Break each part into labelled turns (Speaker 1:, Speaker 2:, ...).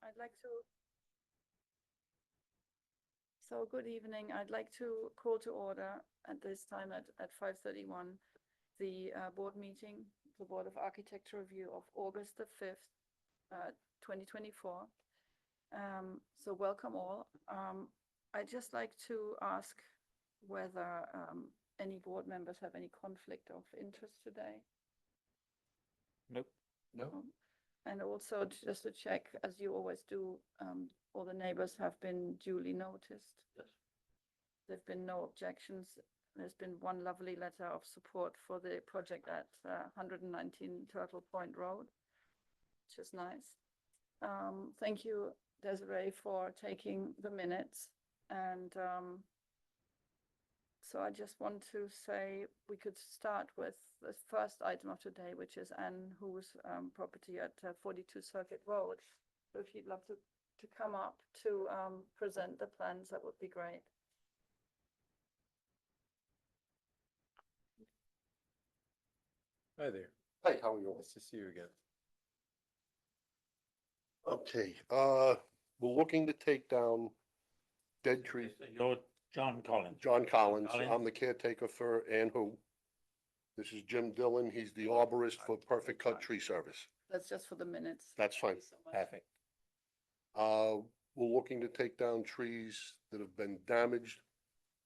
Speaker 1: I'd like to. So good evening. I'd like to call to order at this time at 5:31 the board meeting, the Board of Architecture review of August the 5th, 2024. So welcome all. I'd just like to ask whether any board members have any conflict of interest today.
Speaker 2: Nope.
Speaker 3: No.
Speaker 1: And also just to check, as you always do, all the neighbors have been duly noticed.
Speaker 3: Yes.
Speaker 1: There've been no objections. There's been one lovely letter of support for the project at 119 Turtle Point Road, which is nice. Thank you, Desiree, for taking the minutes. And so I just want to say we could start with the first item of today, which is Anne Hu's property at 42 Circuit Road. So if you'd love to come up to present the plans, that would be great.
Speaker 2: Hi there.
Speaker 3: Hi, how are you?
Speaker 2: Nice to see you again.
Speaker 3: Okay, we're looking to take down dead trees.
Speaker 2: You're John Collins.
Speaker 3: John Collins,
Speaker 2: Collins.
Speaker 3: I'm the caretaker for Ann Hu. This is Jim Dillon, he's the arborist for Perfect Cut Tree Service.
Speaker 1: That's just for the minutes.
Speaker 3: That's fine.
Speaker 1: Thank you so much.
Speaker 2: Perfect.
Speaker 3: We're looking to take down trees that have been damaged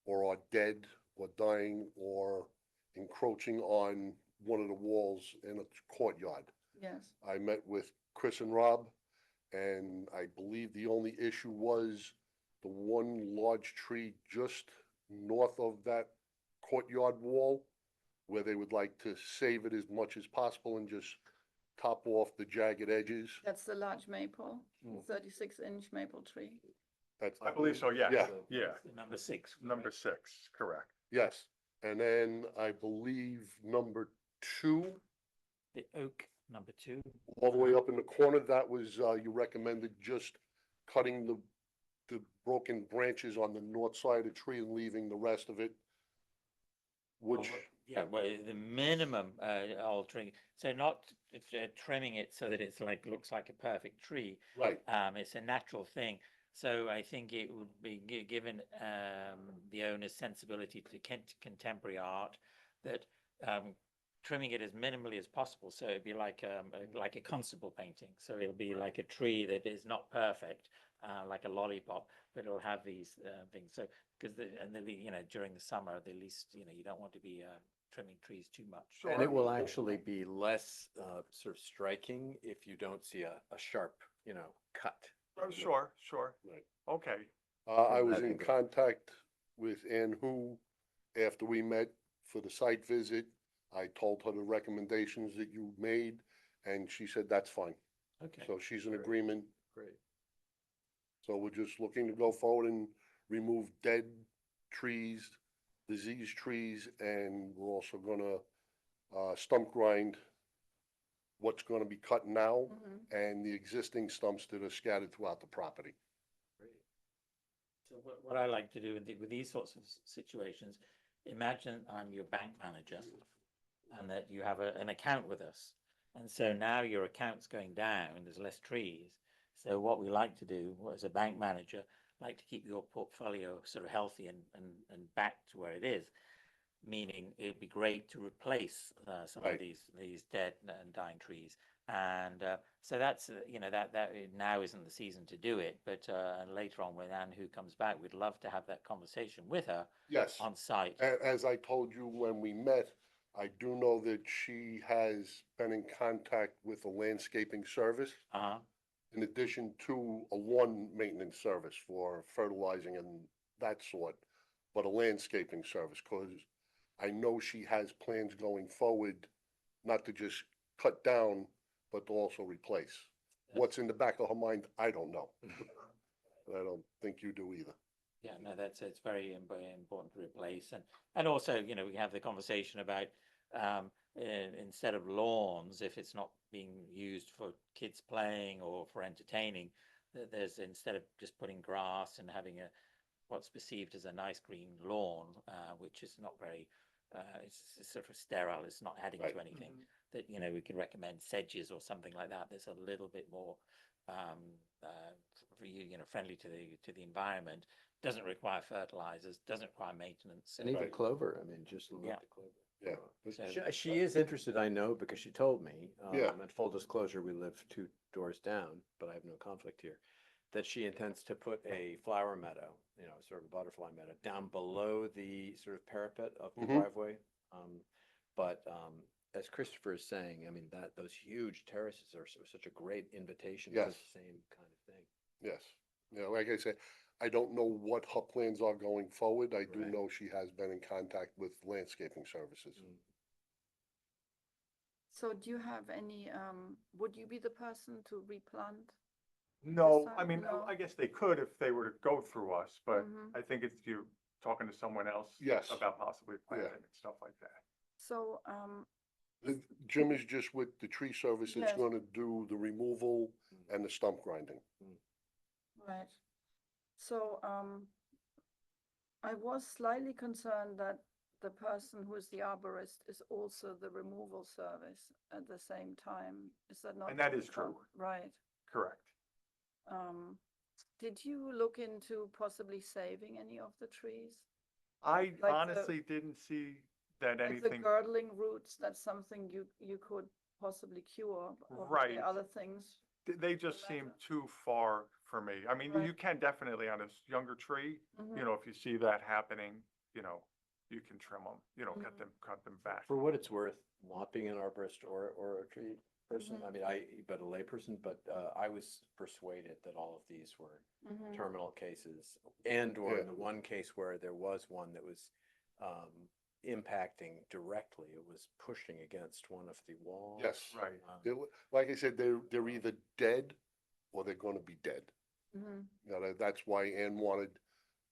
Speaker 3: or are dead or dying or encroaching on one of the walls in a courtyard.
Speaker 1: Yes.
Speaker 3: I met with Chris and Rob, and I believe the only issue was the one large tree just north of that courtyard wall, where they would like to save it as much as possible and just top off the jagged edges.
Speaker 1: That's the large maple,
Speaker 3: Mm.
Speaker 1: 36-inch maple tree.
Speaker 3: That's,
Speaker 4: I believe so, yeah.
Speaker 3: Yeah.
Speaker 4: Yeah,
Speaker 2: Number 6.
Speaker 4: number 6, correct.
Speaker 3: yes. And then I believe number 2,
Speaker 2: The oak, number 2.
Speaker 3: all the way up in the corner, that was, you recommended just cutting the broken branches on the north side of the tree and leaving the rest of it, which,
Speaker 2: Yeah, well, the minimum altering, so not trimming it so that it's like, looks like a perfect tree.
Speaker 3: right,
Speaker 2: It's a natural thing. So I think it would be given the owner's sensibility to contemporary art that trimming it as minimally as possible. So it'd be like a constable painting. So it'll be like a tree that is not perfect, like a lollipop, but it'll have these things. So because during the summer, the least you don't want to be trimming trees too much.
Speaker 5: And it will actually be less sort of striking if you don't see a sharp, cut.
Speaker 4: Oh, sure.
Speaker 3: right.
Speaker 4: Okay,
Speaker 3: I was
Speaker 5: That'd be
Speaker 3: in
Speaker 5: good.
Speaker 3: contact with Ann Hu after we met for the site visit. I told her the recommendations that you made, and she said that's fine.
Speaker 2: Okay.
Speaker 3: So she's in
Speaker 5: Great.
Speaker 3: agreement.
Speaker 5: Great.
Speaker 3: So we're just looking to go forward and remove dead trees, diseased trees, and we're also gonna stump grind what's gonna be cut now
Speaker 1: Mhm.
Speaker 3: and the existing stumps that are scattered throughout the property.
Speaker 2: Great. So what I like to do with these sorts of situations, imagine I'm your bank manager and that you have an account with us. And so now your account's going down and there's less trees. So what we like to do as a bank manager, like to keep your portfolio sort of healthy and back to where it is. Meaning it'd be great to replace some
Speaker 3: Right.
Speaker 2: of these dead and dying trees. And so that's, that now isn't the season to do it. But later on when Anne Hu comes back, we'd love to have that conversation with her
Speaker 3: Yes,
Speaker 2: on site.
Speaker 3: as I told you when we met, I do know that she has been in contact with a landscaping service
Speaker 2: Uh-huh.
Speaker 3: in addition to a lawn maintenance service for fertilizing and that sort, but a landscaping service, because I know she has plans going forward, not to just cut down, but to also replace. What's in the back of her mind, I don't know. I don't think you do either.
Speaker 2: Yeah, no, it's very important to replace. And also, we have the conversation about instead of lawns, if it's not being used for kids playing or for entertaining, there's instead of just putting grass and having what's perceived as a nice green lawn, which is not very, it's sort of sterile, it's not adding
Speaker 3: Right.
Speaker 2: to anything, that, we could recommend sedges or something like that. There's a little bit more friendly to the environment, doesn't require fertilizers, doesn't require maintenance.
Speaker 5: And even
Speaker 3: Right.
Speaker 5: clover, I mean, just look
Speaker 2: Yeah.
Speaker 5: at the clover.
Speaker 3: Yeah. But
Speaker 2: So-
Speaker 5: She is interested, I know, because she told me,
Speaker 3: Yeah.
Speaker 5: and full disclosure, we live 2 doors down, but I have no conflict here, that she intends to put a flower meadow, you know, sort of a butterfly meadow, down below the sort of parapet of the
Speaker 3: Mhm.
Speaker 5: driveway. But as Christopher is saying, I mean, those huge terraces are such a great invitation to the
Speaker 3: Yes.
Speaker 5: same kind of thing.
Speaker 3: yes, like I said, I don't know what her plans are going forward. I do
Speaker 5: Right.
Speaker 3: know she has been in contact with landscaping services.
Speaker 5: Mm.
Speaker 1: So do you have any, would you be the person to replant?
Speaker 4: No,
Speaker 1: This
Speaker 4: I
Speaker 1: time,
Speaker 4: mean,
Speaker 1: no.
Speaker 4: I guess they could if they were to go through us, but
Speaker 1: Mhm.
Speaker 4: I think it's you talking to someone else.
Speaker 3: Yes.
Speaker 4: About possibly planting and stuff like that.
Speaker 1: So,
Speaker 3: Jim is just with the tree service that's
Speaker 1: Yes.
Speaker 3: gonna do the removal and the stump grinding.
Speaker 1: right. So, I was slightly concerned that the person who is the arborist is also the removal service at the same time. Is that not?
Speaker 4: And that is true.
Speaker 1: Right.
Speaker 4: Correct.
Speaker 1: Did you look into possibly saving any of the trees?
Speaker 4: I
Speaker 1: the-
Speaker 4: honestly didn't see that
Speaker 1: Like the
Speaker 4: anything,
Speaker 1: girdling roots, that's something you could possibly cure. Or were there
Speaker 4: Right.
Speaker 1: other things.
Speaker 4: they just seem too far for me. I mean,
Speaker 1: Right.
Speaker 4: you can definitely on a younger tree,
Speaker 1: Mhm.
Speaker 4: you know, if you see that happening, you know, you can trim them, you know,
Speaker 1: Mhm.
Speaker 4: cut them back.
Speaker 5: For what it's worth, not being an arborist or a tree person,
Speaker 1: Mhm.
Speaker 5: I mean, but a layperson, but I was persuaded that all of these were
Speaker 1: Mhm.
Speaker 5: terminal cases, and or
Speaker 3: Yeah.
Speaker 5: in the one case where there was one that was impacting directly, it was pushing against one of the walls.
Speaker 3: Yes.
Speaker 4: Right.
Speaker 3: Like I said, they're either dead or they're gonna be dead.
Speaker 1: Mhm.
Speaker 3: That's why Ann wanted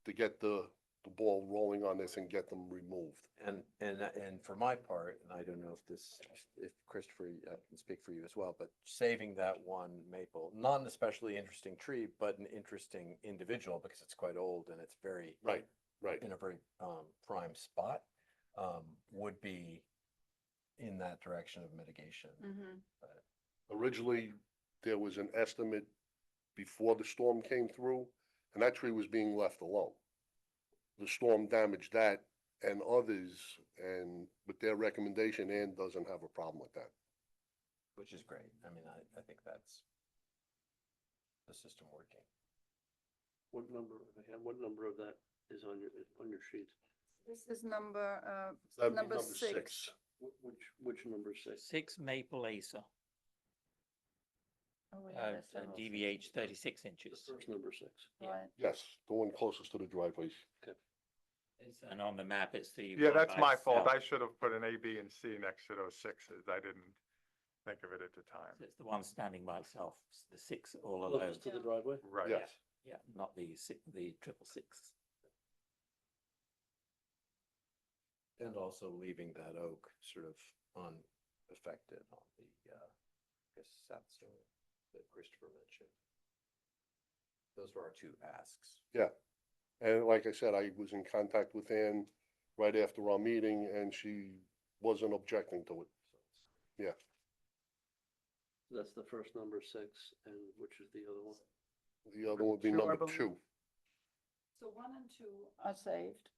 Speaker 3: to get the ball rolling on this and get them removed.
Speaker 5: And for my part, and I don't know if Christopher can speak for you as well, but saving that one maple, not an especially interesting tree, but an interesting individual because it's quite old and it's very
Speaker 3: Right.
Speaker 5: in a very prime spot, would be in that direction of mitigation.
Speaker 1: Mhm.
Speaker 3: Originally, there was an estimate before the storm came through, and that tree was being left alone. The storm damaged that and others, and with their recommendation, Ann doesn't have a problem with that.
Speaker 5: Which is great. I mean, I think that's the system working.
Speaker 6: What number of that is on your sheet?
Speaker 1: This is number,
Speaker 3: That'd be
Speaker 1: number 6.
Speaker 6: Which number 6?
Speaker 2: 6 Maple Acer,
Speaker 1: Oh, yeah, that's the-
Speaker 2: DVH 36
Speaker 6: The
Speaker 2: inches.
Speaker 6: first number 6.
Speaker 1: Right.
Speaker 3: Yes, the one closest to the driveways.
Speaker 2: And on the map, it's the.
Speaker 4: Yeah,
Speaker 2: one
Speaker 4: that's
Speaker 2: by
Speaker 4: my fault.
Speaker 2: itself.
Speaker 4: I should have put an A, B, and C next to those sixes. I didn't think of it at the time.
Speaker 2: So it's the one standing by itself, it's the 6 all alone.
Speaker 6: Closest to the driveway?
Speaker 4: Right.
Speaker 3: Yes.
Speaker 2: Yeah, not the the 666.
Speaker 5: And also leaving that oak sort of unaffected on the, I guess, south story that Christopher mentioned. Those were our 2 asks.
Speaker 3: And like I said, I was in contact with Ann right after our meeting, and she wasn't objecting to it. Yeah,
Speaker 6: That's the first number 6, and which is the other one?
Speaker 3: the other one would be
Speaker 4: 2, I
Speaker 3: number
Speaker 4: believe.
Speaker 3: 2.
Speaker 1: So 1 and 2 are saved,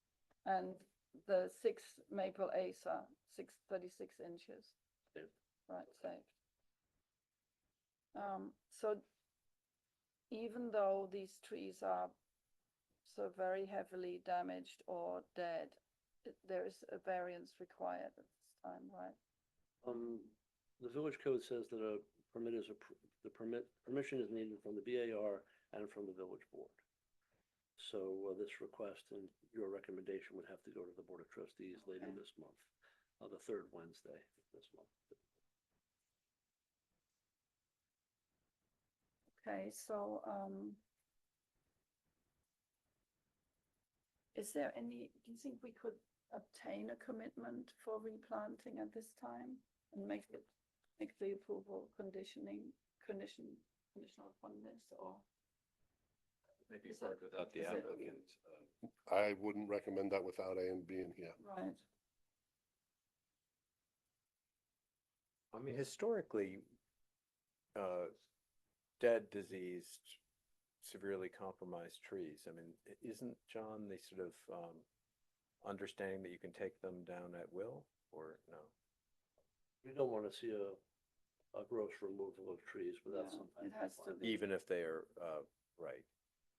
Speaker 1: and the 6 Maple Acer, 36 inches.
Speaker 6: Saved.
Speaker 1: Right, saved. So even though these trees are so very heavily damaged or dead, there is a variance required at this time, right?
Speaker 6: The village code says that a permit is permission is needed from the BAR and from the village board. So this request and your recommendation would have to go to the Board of Trustees later
Speaker 1: Okay.
Speaker 6: this month, the 3rd Wednesday of this month.
Speaker 1: Okay, so, is there any, do you think we could obtain a commitment for replanting at this time and make the approval conditional upon this, or?
Speaker 5: Maybe
Speaker 1: Is
Speaker 5: hard
Speaker 1: it-
Speaker 5: without the
Speaker 1: is it-
Speaker 5: applicant.
Speaker 3: I wouldn't recommend that without Ann being here.
Speaker 1: Right,
Speaker 5: I mean, historically, dead, diseased, severely compromised trees. I mean, isn't, John, the sort of understanding that you can take them down at will, or no?
Speaker 6: We don't want to see a gross removal of trees without
Speaker 1: Yeah,
Speaker 6: some.
Speaker 1: it
Speaker 6: type of
Speaker 1: has to
Speaker 6: plan.
Speaker 1: be.
Speaker 5: Even if they are, right,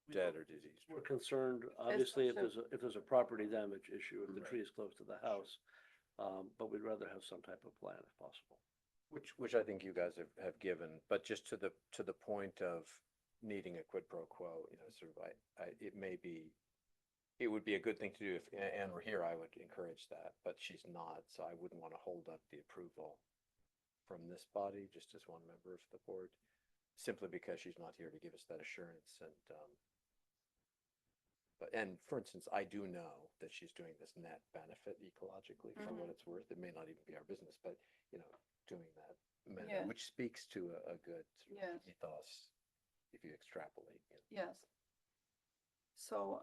Speaker 6: We
Speaker 5: dead
Speaker 6: don't-
Speaker 5: or diseased?
Speaker 6: We're concerned, obviously, if
Speaker 1: also-
Speaker 6: there's a property damage issue, if the
Speaker 5: Right.
Speaker 6: tree is close to the house. But we'd rather have some type of plan if possible.
Speaker 5: Which I think you guys have given, but just to the point of needing a quid pro quo, you know, sort of, it would be a good thing to do if Anne were here, I would encourage that, but she's not, so I wouldn't want to hold up the approval from this body, just as one member of the board, simply because she's not here to give us that assurance and for instance, I do know that she's doing this net benefit ecologically for what it's worth. It may not even be our business, but, you know, doing that,
Speaker 1: Yeah.
Speaker 5: which speaks to a good sort of
Speaker 1: Yes.
Speaker 5: ethos if you extrapolate. You know.
Speaker 1: Yes. So,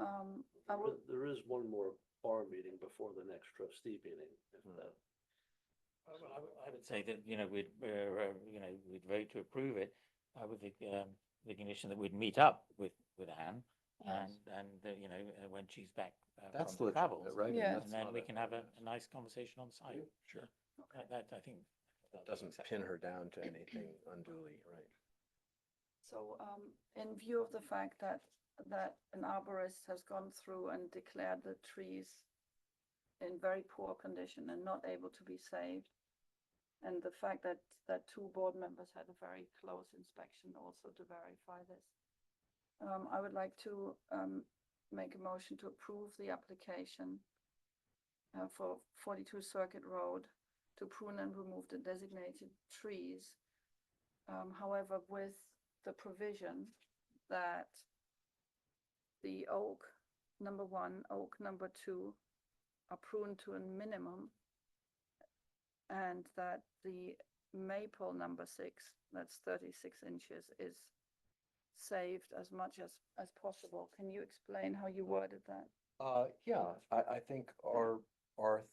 Speaker 1: I will,
Speaker 6: There is one more bar meeting before the next trustee meeting, if
Speaker 5: Hmm.
Speaker 6: that.
Speaker 2: I would say that, we'd vote to approve it, with the condition that we'd meet up with Anne.
Speaker 1: Yes.
Speaker 2: When she's back
Speaker 5: That's
Speaker 2: from the travels.
Speaker 5: legitimate, right? I mean,
Speaker 1: Yeah.
Speaker 5: that's
Speaker 2: And then
Speaker 5: not
Speaker 2: we can have a nice conversation on site.
Speaker 5: Sure.
Speaker 2: That I think.
Speaker 5: It doesn't pin her down to anything unduly, right?
Speaker 1: so, in view of the fact that an arborist has gone through and declared the trees in very poor condition and not able to be saved, and the fact that two board members had a very close inspection also to verify this, I would like to make a motion to approve the application for 42 Circuit Road to prune and remove the designated trees. However, with the provision that the oak number 1, oak number 2 are pruned to a minimum, and that the maple number 6, that's 36 inches, is saved as much as possible. Can you explain how you worded that?
Speaker 5: Yeah, I think our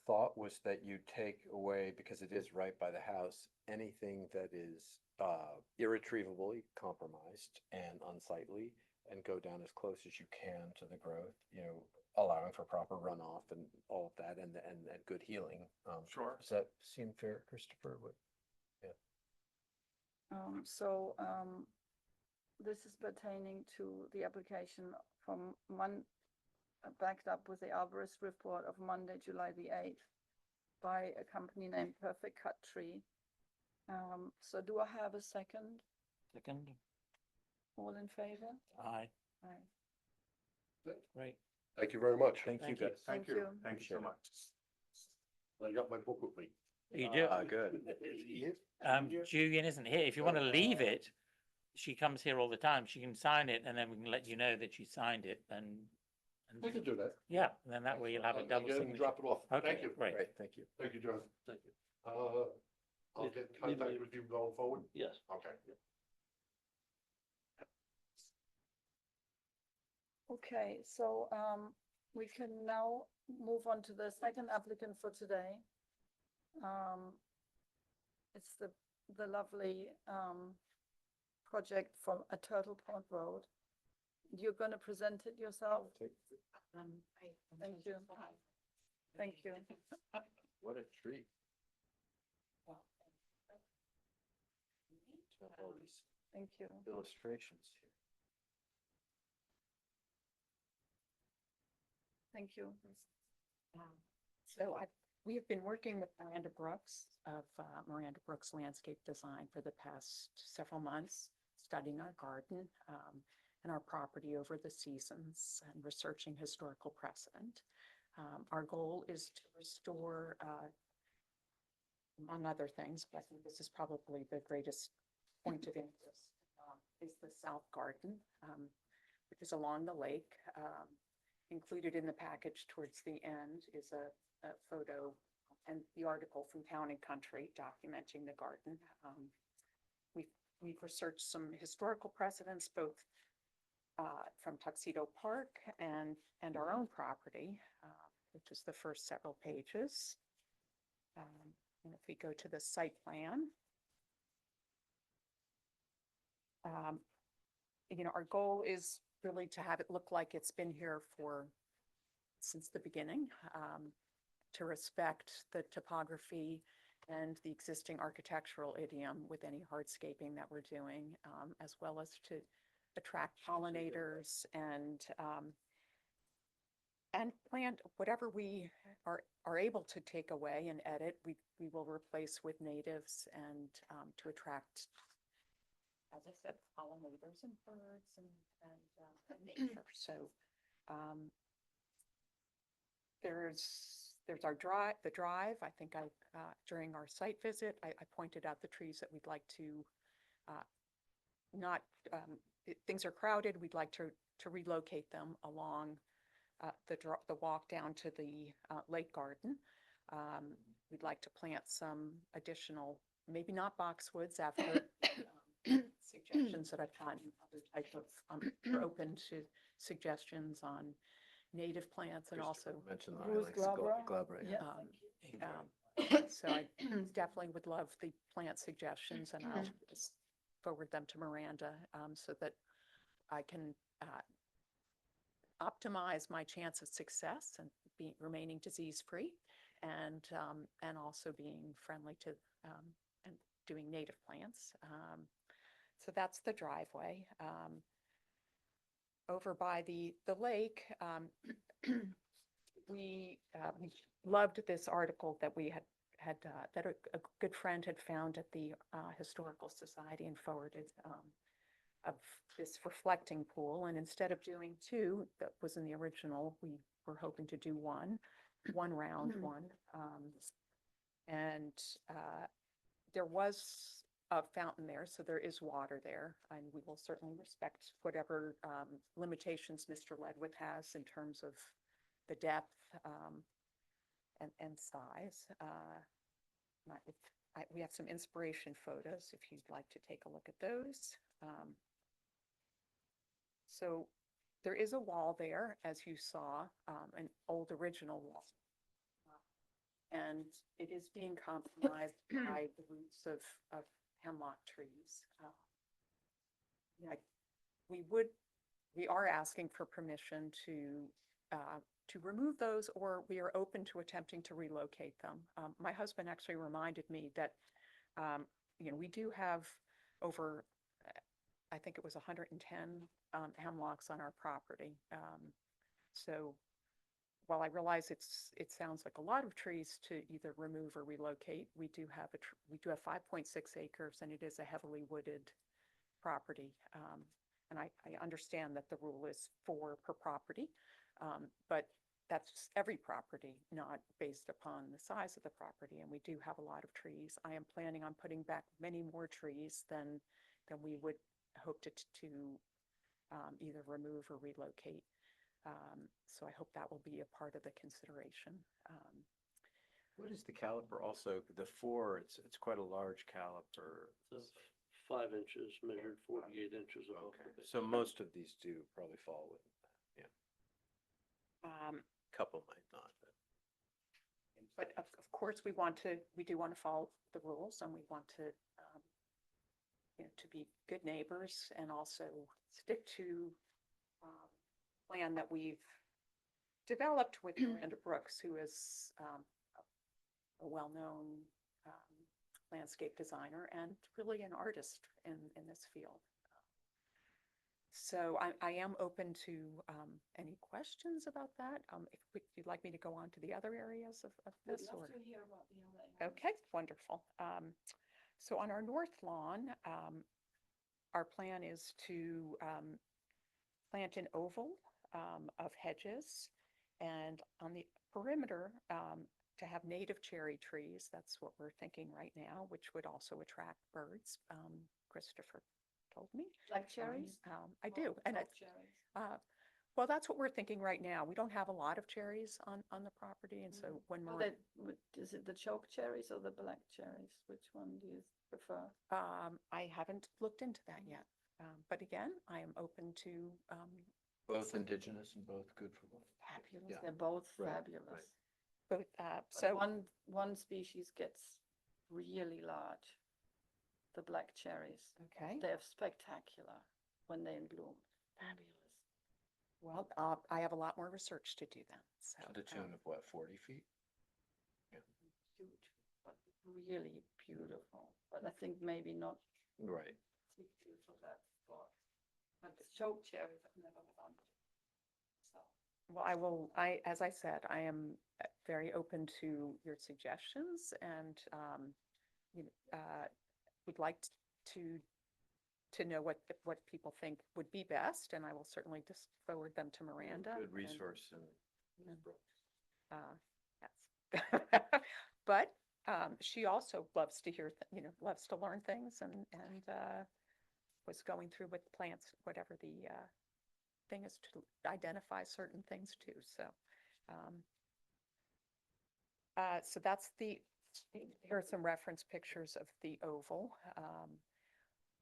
Speaker 5: thought was that you take away, because it is right by the house, anything that is irretrievably compromised and unsightly, and go down as close as you can to the growth, you know, allowing for proper runoff and all of that and good healing.
Speaker 4: Sure.
Speaker 5: Does that seem fair, Christopher?
Speaker 1: This is pertaining to the application from backed up with the arborist report of Monday, July the 8th by a company named Perfect Cut Tree. So do I have a second?
Speaker 2: Second,
Speaker 1: All in favor?
Speaker 2: aye,
Speaker 1: Aye.
Speaker 2: great.
Speaker 3: Thank you very much.
Speaker 5: Thank you,
Speaker 2: Thank you.
Speaker 5: guys.
Speaker 1: Thank you.
Speaker 4: Thank you so
Speaker 5: Appreciate it.
Speaker 4: much.
Speaker 3: I got my book with me.
Speaker 2: You do,
Speaker 5: Good.
Speaker 2: Julian isn't here. If you want to leave it, she comes here all the time. She can sign it and then we can let you know that she signed it and
Speaker 3: We can do that.
Speaker 2: yeah, and then that way you'll have a
Speaker 3: I'll
Speaker 2: double
Speaker 3: get it and
Speaker 2: signature.
Speaker 3: drop it off.
Speaker 2: Okay,
Speaker 3: Thank you.
Speaker 2: great.
Speaker 5: Great, thank you.
Speaker 3: Thank you, John.
Speaker 6: Thank you.
Speaker 3: I'll
Speaker 6: Yeah,
Speaker 3: get in
Speaker 6: leave
Speaker 3: contact
Speaker 6: it.
Speaker 3: with you going forward.
Speaker 6: Yes.
Speaker 3: Okay.
Speaker 1: Okay, so we can now move on to the second applicant for today. It's the lovely project from a Turtle Pond Road. You're going to present it yourself? Thank you. Thank you.
Speaker 5: What a treat. To have all these
Speaker 1: Thank you.
Speaker 5: illustrations here.
Speaker 1: Thank you.
Speaker 7: We have been working with Miranda Brooks of Miranda Brooks Landscape Design for the past several months, studying our garden and our property over the seasons and researching historical precedent. Our goal is to restore, among other things, but I think this is probably the greatest point of interest, is the South Garden, which is along the lake. Included in the package towards the end is a photo and the article from Town and Country documenting the garden. We've researched some historical precedents, both from Tuxedo Park and our own property, which is the first several pages. And if we go to the site plan, you know, our goal is really to have it look like it's been here since the beginning, to respect the topography and the existing architectural idiom with any hardscaping that we're doing, as well as to attract pollinators and plant whatever we are able to take away and edit, we will replace with natives and to attract, as I said, pollinators and birds and nature. So there's our the drive. I think during our site visit, I pointed out the trees that we'd like to not, things are crowded. We'd like to relocate them along the walk down to the lake garden. We'd like to plant some additional, maybe not boxwoods after suggestions that I've gotten, other type of, we're open to suggestions on native plants and also,
Speaker 5: Mention the
Speaker 1: Rose
Speaker 5: Ilex
Speaker 1: glabra.
Speaker 5: glabra, yeah.
Speaker 1: Yeah.
Speaker 7: so I definitely would love the plant suggestions and I'll just forward them to Miranda so that I can optimize my chance of success and remaining disease-free and also being friendly to and doing native plants. So that's the driveway. Over by the lake, we loved this article that we had that a good friend had found at the Historical Society and forwarded of this reflecting pool. And instead of doing two, that was in the original, we were hoping to do one round one. And there was a fountain there, so there is water there, and we will certainly respect whatever limitations Mr. Ledwith has in terms of the depth and size. We have some inspiration photos if you'd like to take a look at those. So there is a wall there, as you saw, an old original wall. And it is being compromised by the roots of hemlock trees. Yeah, we are asking for permission to remove those, or we are open to attempting to relocate them. My husband actually reminded me that, you know, we do have over, I think it was 110 hemlocks on our property. So while I realize it sounds like a lot of trees to either remove or relocate, we do have 5.6 acres, and it is a heavily wooded property. And I understand that the rule is 4 per property, but that's every property, not based upon the size of the property. And we do have a lot of trees. I am planning on putting back many more trees than we would hope to either remove or relocate. So I hope that will be a part of the consideration.
Speaker 5: What is the caliper also? The 4, it's quite a large caliper.
Speaker 6: It's 5 inches, measured 48 inches off.
Speaker 5: Okay, so most of these do probably fall within that, yeah. Couple might not,
Speaker 7: But of course, we do want to follow the rules, and we want to, you know, to be good neighbors and also stick to plan that we've developed with Miranda Brooks, who is a well-known landscape designer and really an artist in this field. So I am open to any questions about that. If you'd like me to go on to the other areas of
Speaker 1: Would
Speaker 7: this,
Speaker 1: love
Speaker 7: or
Speaker 1: to hear about the other areas.
Speaker 7: okay, wonderful. So on our north lawn, our plan is to plant an oval of hedges, and on the perimeter to have native cherry trees. That's what we're thinking right now, which would also attract birds. Christopher told me.
Speaker 1: Black cherries?
Speaker 7: I do, and
Speaker 1: Choke cherries.
Speaker 7: well, that's what we're thinking right now. We don't have a lot of cherries on the property, and so when
Speaker 1: Well,
Speaker 7: we're
Speaker 1: is it the choke cherries or the black cherries? Which one do you prefer?
Speaker 7: I haven't looked into that yet. But again, I am open to
Speaker 5: both indigenous and both good for both.
Speaker 1: Fabulous.
Speaker 5: Yeah.
Speaker 1: They're both
Speaker 5: Right,
Speaker 1: fabulous.
Speaker 5: right.
Speaker 7: both.
Speaker 1: But
Speaker 7: So
Speaker 1: one species gets really large, the black cherries.
Speaker 7: okay,
Speaker 1: They're spectacular. when they're in bloom. Fabulous.
Speaker 7: Well, I have a lot more research to do then, so.
Speaker 5: To the tune of what, 40 feet?
Speaker 1: Huge, but really beautiful. But I think maybe not
Speaker 5: Right.
Speaker 1: particularly for that spot. But the choke cherries I've never found. So.
Speaker 7: Well, as I said, I am very open to your suggestions and, you know, would like to know what people think would be best, and I will certainly just forward them to Miranda.
Speaker 5: Good
Speaker 7: and,
Speaker 5: resource.
Speaker 7: yes. But, she also loves to hear, loves to learn things and, was going through with plants, whatever the, thing is to identify certain things too, so. So that's here are some reference pictures of the oval.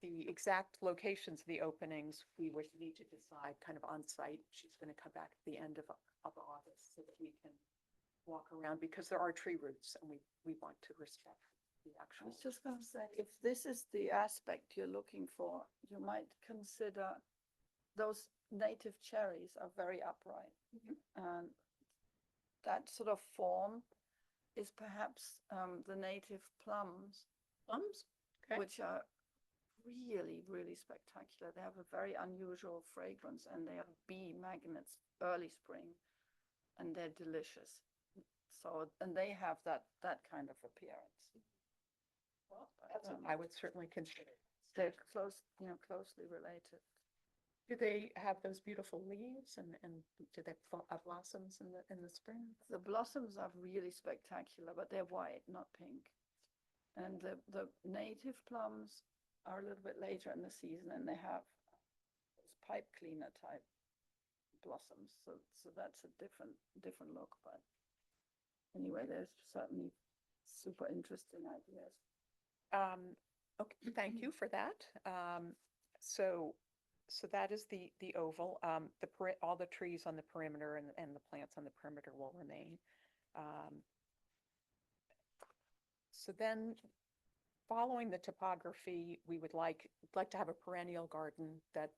Speaker 7: The exact locations of the openings, we would need to decide kind of on site. She's going to come back at the end of August so that we can walk around because there are tree roots and we want to respect the
Speaker 1: I
Speaker 7: actual.
Speaker 1: was just gonna say, if this is the aspect you're looking for, you might consider those native cherries are very upright. And that sort of form is perhaps the native plums,
Speaker 7: Plums? Okay.
Speaker 1: which are really, really spectacular. They have a very unusual fragrance and they are bee magnets early spring and they're delicious. So, and they have that kind of appearance.
Speaker 7: Well,
Speaker 1: But,
Speaker 7: I would certainly consider.
Speaker 1: they're closely related.
Speaker 7: Do they have those beautiful leaves and do they blossoms in the spring?
Speaker 1: The blossoms are really spectacular, but they're white, not pink. And the native plums are a little bit later in the season and they have those pipe cleaner type blossoms. So that's a different look, but anyway, there's certainly super interesting ideas.
Speaker 7: Okay, thank you for that. So that is the oval. All the trees on the perimeter and the plants on the perimeter will remain. So then, following the topography, we would like to have a perennial garden that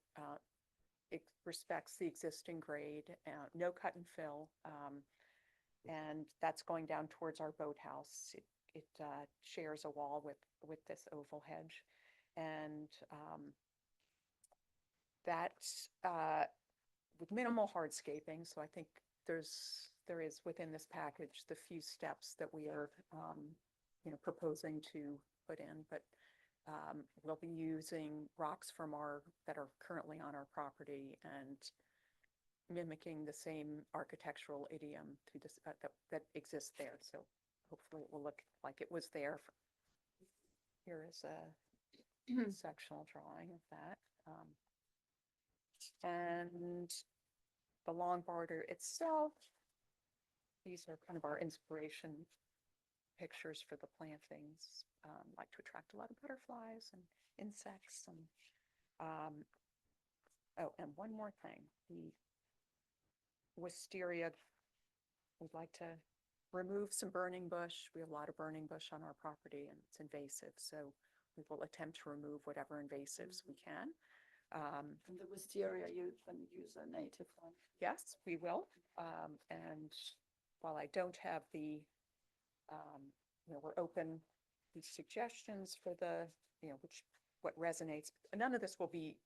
Speaker 7: respects the existing grade, no cut and fill, and that's going down towards our boathouse. It shares a wall with this oval hedge, and that with minimal hardscaping. So I think there is within this package the few steps that we are proposing to put in, but we'll be using rocks from that are currently on our property and mimicking the same architectural idiom through this that exists there. So hopefully it will look like it was there. Here is a sectional drawing of that. And the long border itself, these are kind of our inspiration pictures for the plantings, like to attract a lot of butterflies and insects. And oh, and one more thing, the wisteria, we'd like to remove some burning bush. We have a lot of burning bush on our property and it's invasive, so we will attempt to remove whatever invasives we can.
Speaker 1: And the wisteria, you can use a native one.
Speaker 7: Yes, we will. And while I don't have we're open these suggestions for what resonates. None of this will be,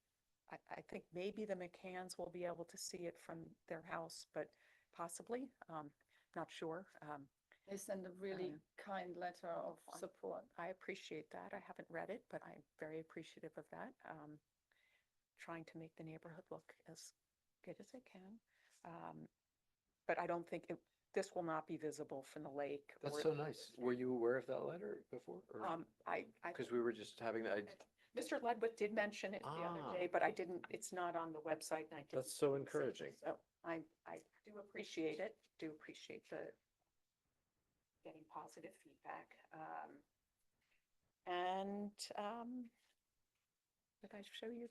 Speaker 7: I think maybe the McCanns will be able to see it from their house, but possibly, not sure.
Speaker 1: They send a really kind letter of support.
Speaker 7: I appreciate that. I haven't read it, but I'm very appreciative of that. Trying to make the neighborhood look as good as it can. But I don't think this will not be visible from the lake.
Speaker 5: That's so nice. Were you aware of that letter before? Because we were just having that.
Speaker 7: Mr. Ledwith did mention it the other day, but I didn't, it's not on the website. And I didn't
Speaker 5: That's so
Speaker 7: see it.
Speaker 5: encouraging.
Speaker 7: So I do appreciate it, do appreciate getting positive feedback. Did I show you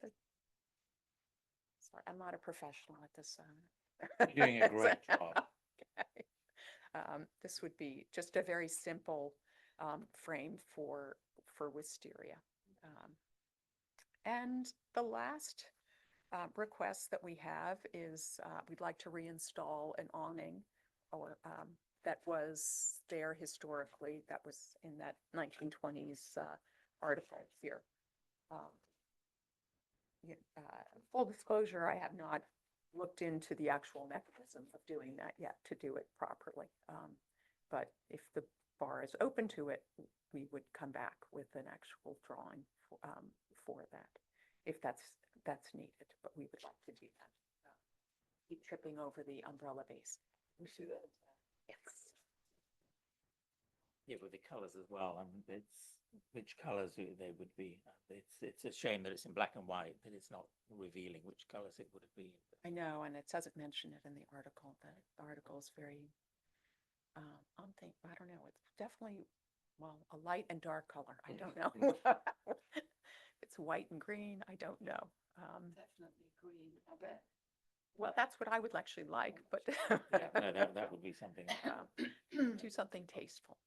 Speaker 7: sorry, I'm not a professional at this.
Speaker 2: You're doing a great job.
Speaker 7: Okay. This would be just a very simple frame for wisteria. And the last request that we have is, we'd like to reinstall an awning or, that was there historically, that was in that 1920s, article here. Full disclosure, I have not looked into the actual mechanism of doing that yet to do it properly. But if the bar is open to it, we would come back with an actual drawing for that, if that's needed, but we would like to do that. Keep tripping over the umbrella base.
Speaker 6: We see that.
Speaker 7: Yes.
Speaker 2: Yeah, with the colours as well, it's, which colours they would be. It's a shame that it's in black and white, that it's not revealing which colours it would have been.
Speaker 7: I know, and it doesn't mention it in the article. The article is very, I don't know, it's definitely, well, a light and dark color. I don't know. It's white and green. I don't know.
Speaker 1: Definitely green, I bet.
Speaker 7: Well, that's what I would actually like, but
Speaker 2: Yeah, no, that would be something.
Speaker 7: do something tasteful.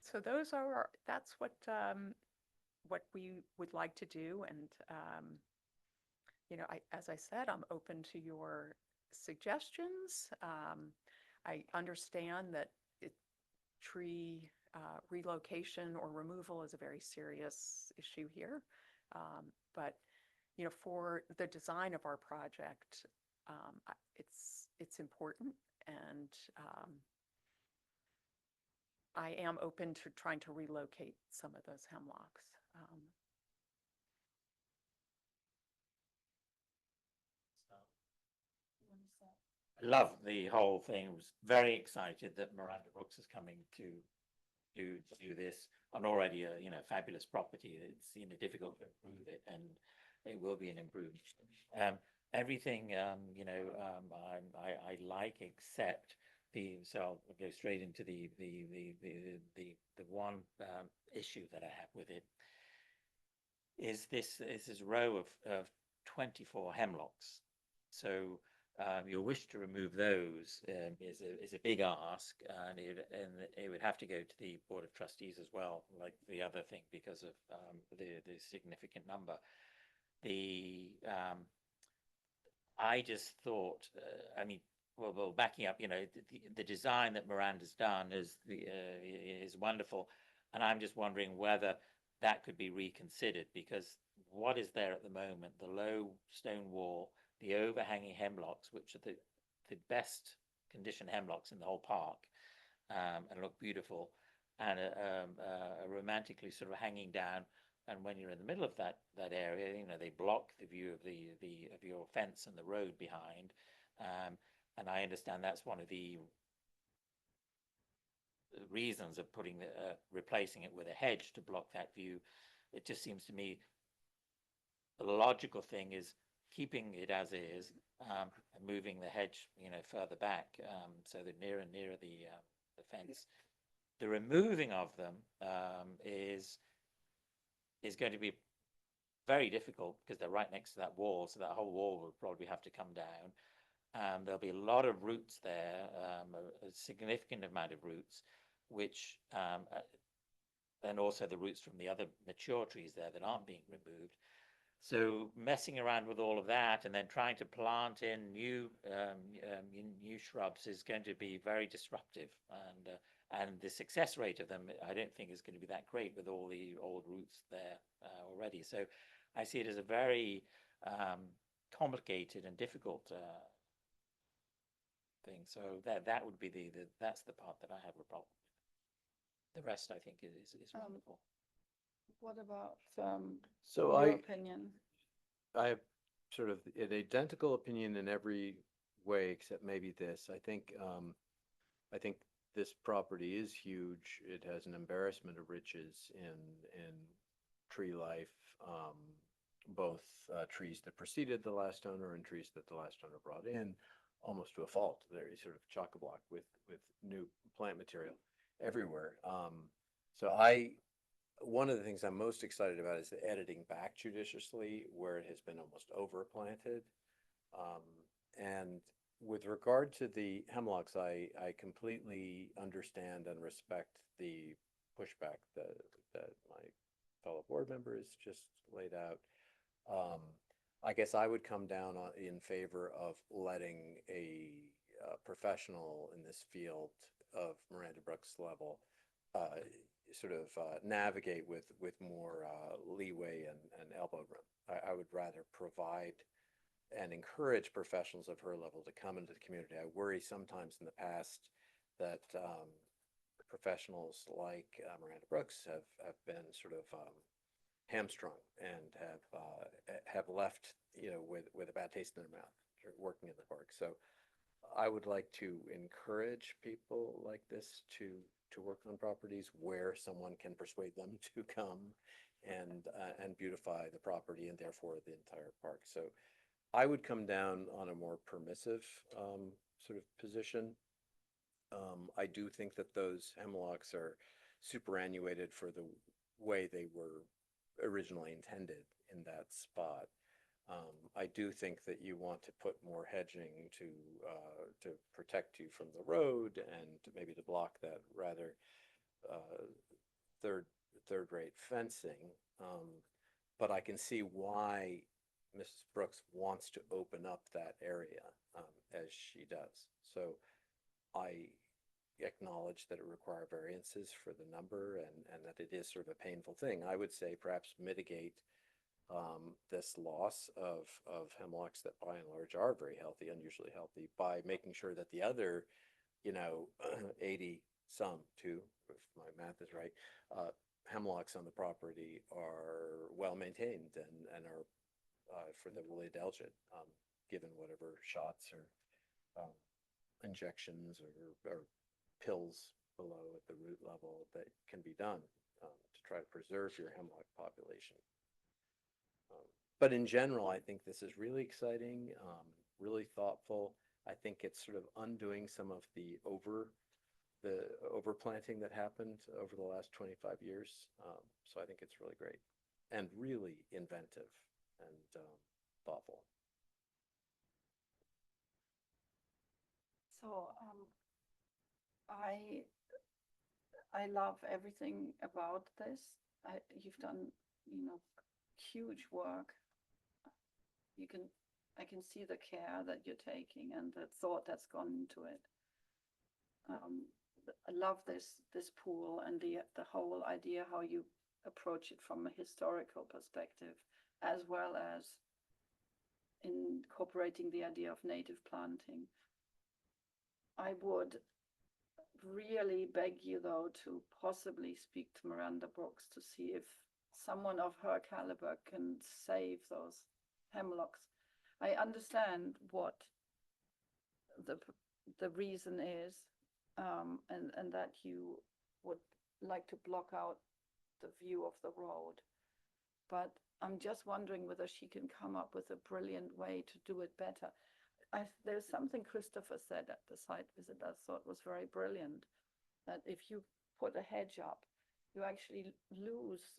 Speaker 7: So those are, that's what we would like to do. And, as I said, I'm open to your suggestions. I understand that tree relocation or removal is a very serious issue here. But, for the design of our project, it's important, and I am open to trying to relocate some of those hemlocks.
Speaker 2: I love the whole thing. I was very excited that Miranda Brooks is coming to do this on already a, fabulous property. It's, difficult to improve it, and it will be an improvement. Everything, I like, except so I'll go straight into the one issue that I have with it is this row of 24 hemlocks. So your wish to remove those is a big ask, and it would have to go to the Board of Trustees as well, like the other thing, because of the significant number. I just thought, well, backing up, the design that Miranda's done is wonderful, and I'm just wondering whether that could be reconsidered, because what is there at the moment, the low stone wall, the overhanging hemlocks, which are the best conditioned hemlocks in the whole park, and look beautiful, and a romantically sort of hanging down. And when you're in the middle of that area, they block the view of your fence and the road behind. And I understand that's one of the reasons of replacing it with a hedge to block that view. It just seems to me the logical thing is keeping it as is, and moving the hedge, further back, so that nearer and nearer the fence. The removing of them is going to be very difficult because they're right next to that wall, so that whole wall will probably have to come down. There'll be a lot of roots there, a significant amount of roots, which and also the roots from the other mature trees there that aren't being removed. So messing around with all of that and then trying to plant in new shrubs is going to be very disruptive, and the success rate of them I don't think is going to be that great with all the old roots there already. So I see it as a very complicated and difficult thing. So that would be that's the part that I have a problem with. The rest I think is wonderful.
Speaker 1: What about,
Speaker 5: So
Speaker 1: your opinion?
Speaker 5: I have sort of an identical opinion in every way except maybe this. I think this property is huge. It has an embarrassment of riches in tree life, both trees that preceded the last owner and trees that the last owner brought in, almost to a fault. They're sort of chock-a-block with new plant material everywhere. So one of the things I'm most excited about is the editing back judiciously where it has been almost overplanted. And with regard to the hemlocks, I completely understand and respect the pushback that my fellow board member has just laid out. I guess I would come down in favor of letting a professional in this field of Miranda Brooks level sort of navigate with more leeway and elbow room. I would rather provide and encourage professionals of her level to come into the community. I worry sometimes in the past that professionals like Miranda Brooks have been sort of hamstrung and have left, with a bad taste in their mouth working in the park. So I would like to encourage people like this to work on properties where someone can persuade them to come and beautify the property and therefore the entire park. So I would come down on a more permissive sort of position. I do think that those hemlocks are superannuated for the way they were originally intended in that spot. I do think that you want to put more hedging to protect you from the road and maybe to block that rather third-rate fencing. But I can see why Mrs. Brooks wants to open up that area as she does. So I acknowledge that it require variances for the number and that it is sort of a painful thing. I would say perhaps mitigate this loss of hemlocks that by and large are very healthy, unusually healthy, by making sure that the other, 80 some too, if my math is right, hemlocks on the property are well maintained and are for the woolly adelgid, given whatever shots or injections or pills below at the root level that can be done to try to preserve your hemlock population. But in general, I think this is really exciting, really thoughtful. I think it's sort of undoing some of the overplanting that happened over the last 25 years. So I think it's really great and really inventive and thoughtful.
Speaker 1: So, I love everything about this. You've done, huge work. I can see the care that you're taking and the thought that's gone into it. I love this pool and the whole idea how you approach it from a historical perspective, as well as incorporating the idea of native planting. I would really beg you, though, to possibly speak to Miranda Brooks to see if someone of her caliber can save those hemlocks. I understand what the reason is, and that you would like to block out the view of the road. But I'm just wondering whether she can come up with a brilliant way to do it better. There's something Christopher said at the site visit I thought was very brilliant, that if you put a hedge up, you actually lose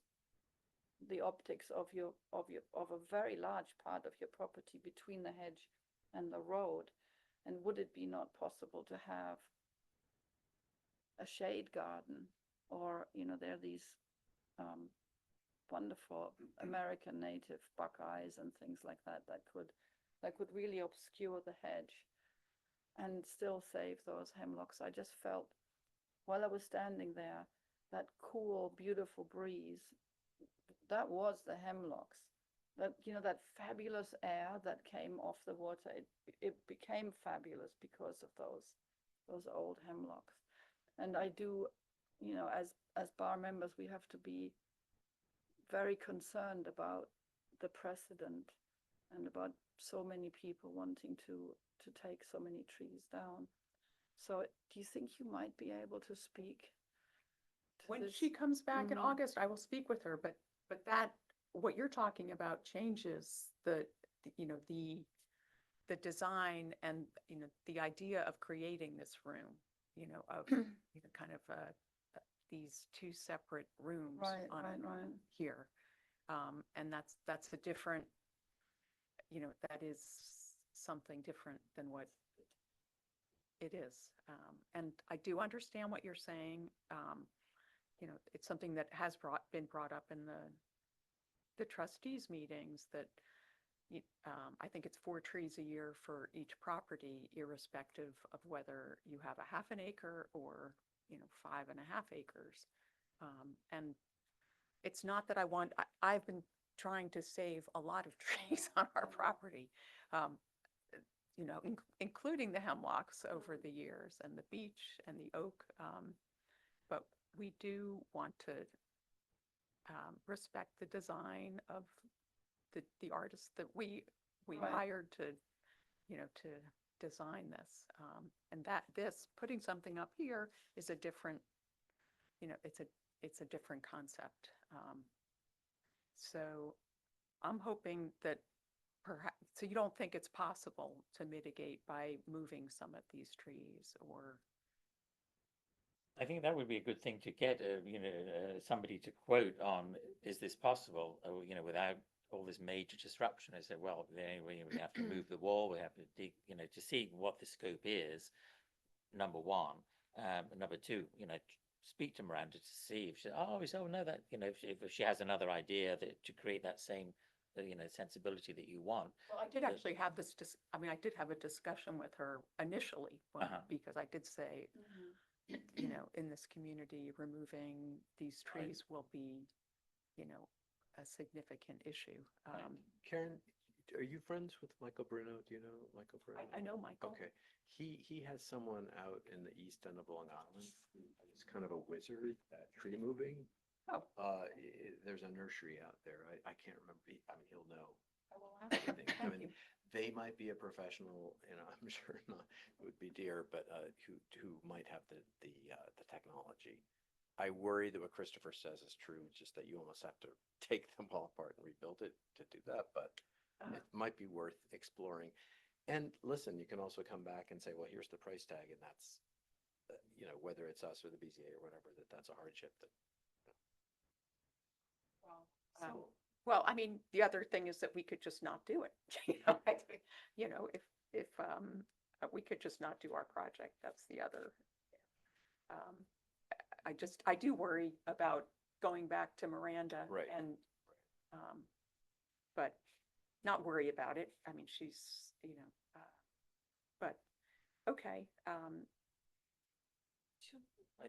Speaker 1: the optics of a very large part of your property between the hedge and the road. And would it be not possible to have a shade garden, or there are these wonderful American native buckeyes and things like that that could really obscure the hedge and still save those hemlocks. I just felt while I was standing there, that cool, beautiful breeze, that was the hemlocks. That, that fabulous air that came off the water, it became fabulous because of those old hemlocks. And I do, as bar members, we have to be very concerned about the precedent and about so many people wanting to take so many trees down. So do you think you might be able to speak to
Speaker 7: When
Speaker 1: this?
Speaker 7: she comes back in
Speaker 1: Mhm.
Speaker 7: August, I will speak with her, but that, what you're talking about changes the design and, the idea of creating this room, of, kind of these two separate rooms
Speaker 1: Right,
Speaker 7: on
Speaker 1: right.
Speaker 7: here. And that's a different, that is something different than what it is. And I do understand what you're saying. It's something that has been brought up in the trustees meetings, that I think it's 4 trees a year for each property, irrespective of whether you have a half an acre or, 5.5 acres. And it's not that I've been trying to save a lot of trees on our property, including the hemlocks over the years and the beech and the oak. But we do want to respect the design of the artists that we
Speaker 1: Right.
Speaker 7: hired to, to design this. And putting something up here is a different, it's a different concept. So I'm hoping that perhaps, so you don't think it's possible to mitigate by moving some of these trees or?
Speaker 2: I think that would be a good thing to get, somebody to quote on, is this possible, without all this major disruption. I said, well, anyway, we have to move the wall, we have to dig, to see what the scope is, number one. Number two, speak to Miranda to see if she, no, that, if she has another idea that to create that same, sensibility that you want.
Speaker 7: Well, I did actually have I did have a discussion with her initially, because I did say, in this community, removing these trees will be, a significant issue.
Speaker 5: Karen, are you friends with Michael Bruno? Do you know Michael Bruno?
Speaker 7: I know Michael.
Speaker 5: Okay, he has someone out in the east end of Long Island. He's kind of a wizard at tree moving.
Speaker 7: Oh.
Speaker 5: There's a nursery out there. I can't remember. He'll know
Speaker 7: I will ask him.
Speaker 5: everything. I
Speaker 7: Thank
Speaker 5: mean,
Speaker 7: you.
Speaker 5: they might be a professional, I'm sure not, it would be dear, but who might have the technology. I worry that what Christopher says is true, just that you almost have to take them all apart and rebuild it to do that, but it might be worth exploring. And listen, you can also come back and say, well, here's the price tag, and that's, whether it's us or the BZA or whatever, that's a hardship that.
Speaker 7: Well, the other thing is that we could just not do it. If we could just not do our project, that's the other. I do worry about going back to Miranda.
Speaker 5: Right.
Speaker 7: And, but not worry about it. She's, but, okay.
Speaker 2: I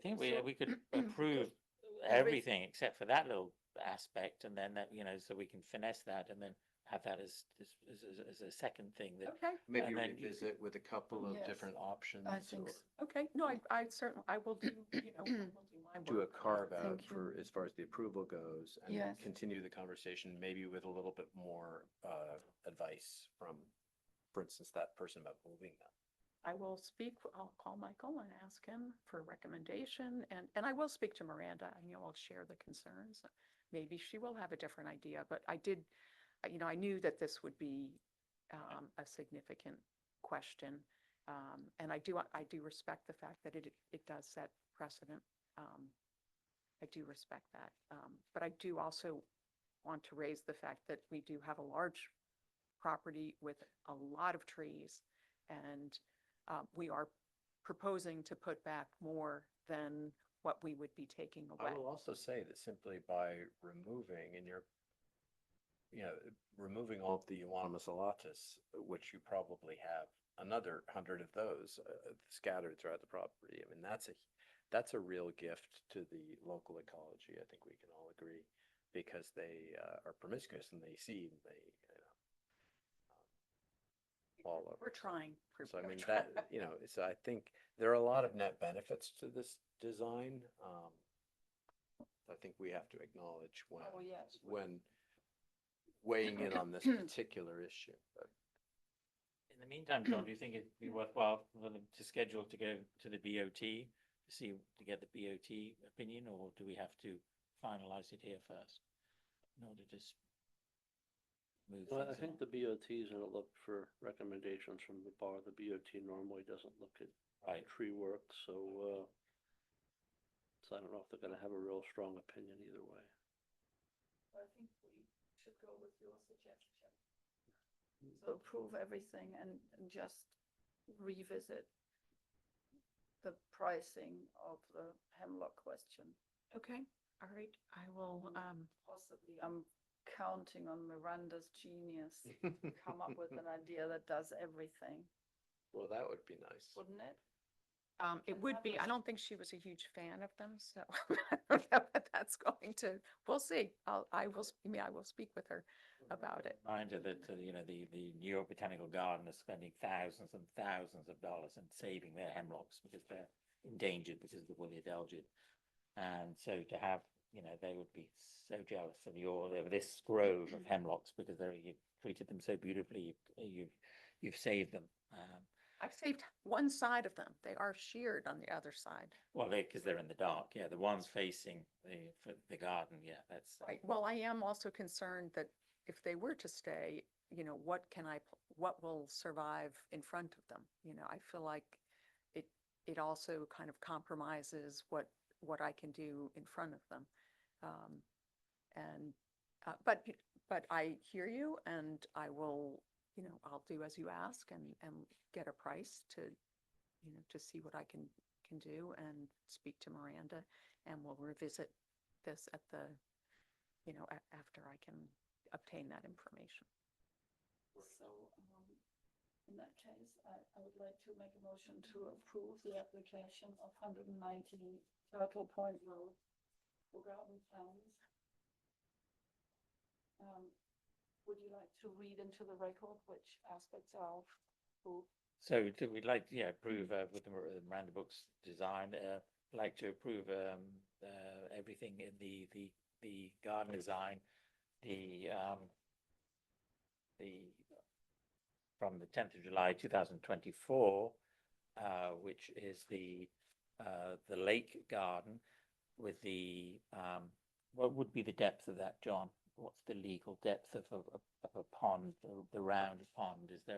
Speaker 2: think we could approve everything except for that little aspect, and then that, so we can finesse that and then have that as a second thing that.
Speaker 7: Okay,
Speaker 5: Maybe
Speaker 2: And then-
Speaker 5: revisit with a couple of
Speaker 1: Yes,
Speaker 5: different options.
Speaker 1: I think
Speaker 5: or
Speaker 1: so.
Speaker 7: okay. No, I certainly, I will do, I will do my
Speaker 5: Do a
Speaker 7: work.
Speaker 5: carve out
Speaker 1: Thank you.
Speaker 5: for, as far as the approval goes, and
Speaker 1: Yes.
Speaker 5: continue the conversation, maybe with a little bit more advice from, for instance, that person about moving them.
Speaker 7: I'll call Michael and ask him for a recommendation, and I will speak to Miranda, and, I'll share the concerns. Maybe she will have a different idea, but I knew that this would be a significant question. And I do respect the fact that it does set precedent. I do respect that. But I do also want to raise the fact that we do have a large property with a lot of trees, and we are proposing to put back more than what we would be taking away.
Speaker 5: I will also say that simply by removing, and removing all of the Euonymus alatus, which you probably have another 100 of those scattered throughout the property. That's a real gift to the local ecology. I think we can all agree, because they are promiscuous and they seed, and they, all over.
Speaker 7: We're trying.
Speaker 5: So
Speaker 7: We're
Speaker 5: that,
Speaker 7: trying.
Speaker 5: so I think there are a lot of net benefits to this design. I think we have to acknowledge
Speaker 1: Oh, yes.
Speaker 5: when weighing in on this particular issue. But
Speaker 2: In the meantime, John, do you think it'd be worthwhile for them to schedule to go to the BOT to get the BOT opinion, or do we have to finalize it here first in order to move
Speaker 6: Well, I
Speaker 2: things
Speaker 6: think the BOT is gonna look for recommendations from the bar. The BOT normally doesn't look at
Speaker 2: Right.
Speaker 6: tree work, so I don't know if they're gonna have a real strong opinion either way.
Speaker 1: I think we should go with your suggestion. So approve everything and just revisit the pricing of the hemlock question.
Speaker 7: Okay, all right, I will,
Speaker 1: Possibly, counting on Miranda's genius to come up with an idea that does everything,
Speaker 5: Well, that would be nice.
Speaker 1: wouldn't it?
Speaker 7: It
Speaker 1: And
Speaker 7: would
Speaker 1: that
Speaker 7: be, I
Speaker 1: was-
Speaker 7: don't think she was a huge fan of them, so I don't know if that's going to, we'll see. I will speak with her about it.
Speaker 2: Reminder that, the New York Botanical Garden is spending thousands and thousands of dollars in saving their hemlocks because they're endangered because of the woolly adelgid. And so to have, they would be so jealous of this grove of hemlocks because you've treated them so beautifully. You've saved them.
Speaker 7: I've saved one side of them. They are sheared on the other side.
Speaker 2: Well, because they're in the dark. Yeah, the ones facing for the garden. Yeah, that's
Speaker 7: Right. Well, I am also concerned that if they were to stay, what will survive in front of them? I feel like it also kind of compromises what I can do in front of them. But I hear you, and I will, I'll do as you ask and get a price to see what I can do and speak to Miranda, and we'll revisit this at the, after I can obtain that information.
Speaker 1: So, in that case, I would like to make a motion to approve the application of 190 Turtle Point Road for garden plans. Would you like to read into the record which aspects are approved?
Speaker 2: So we'd like, approve with the Miranda Books design, like to approve everything in the garden design, the from the 10th of July 2024, which is the lake garden with what would be the depth of that, John? What's the legal depth of a pond, the round pond? Is there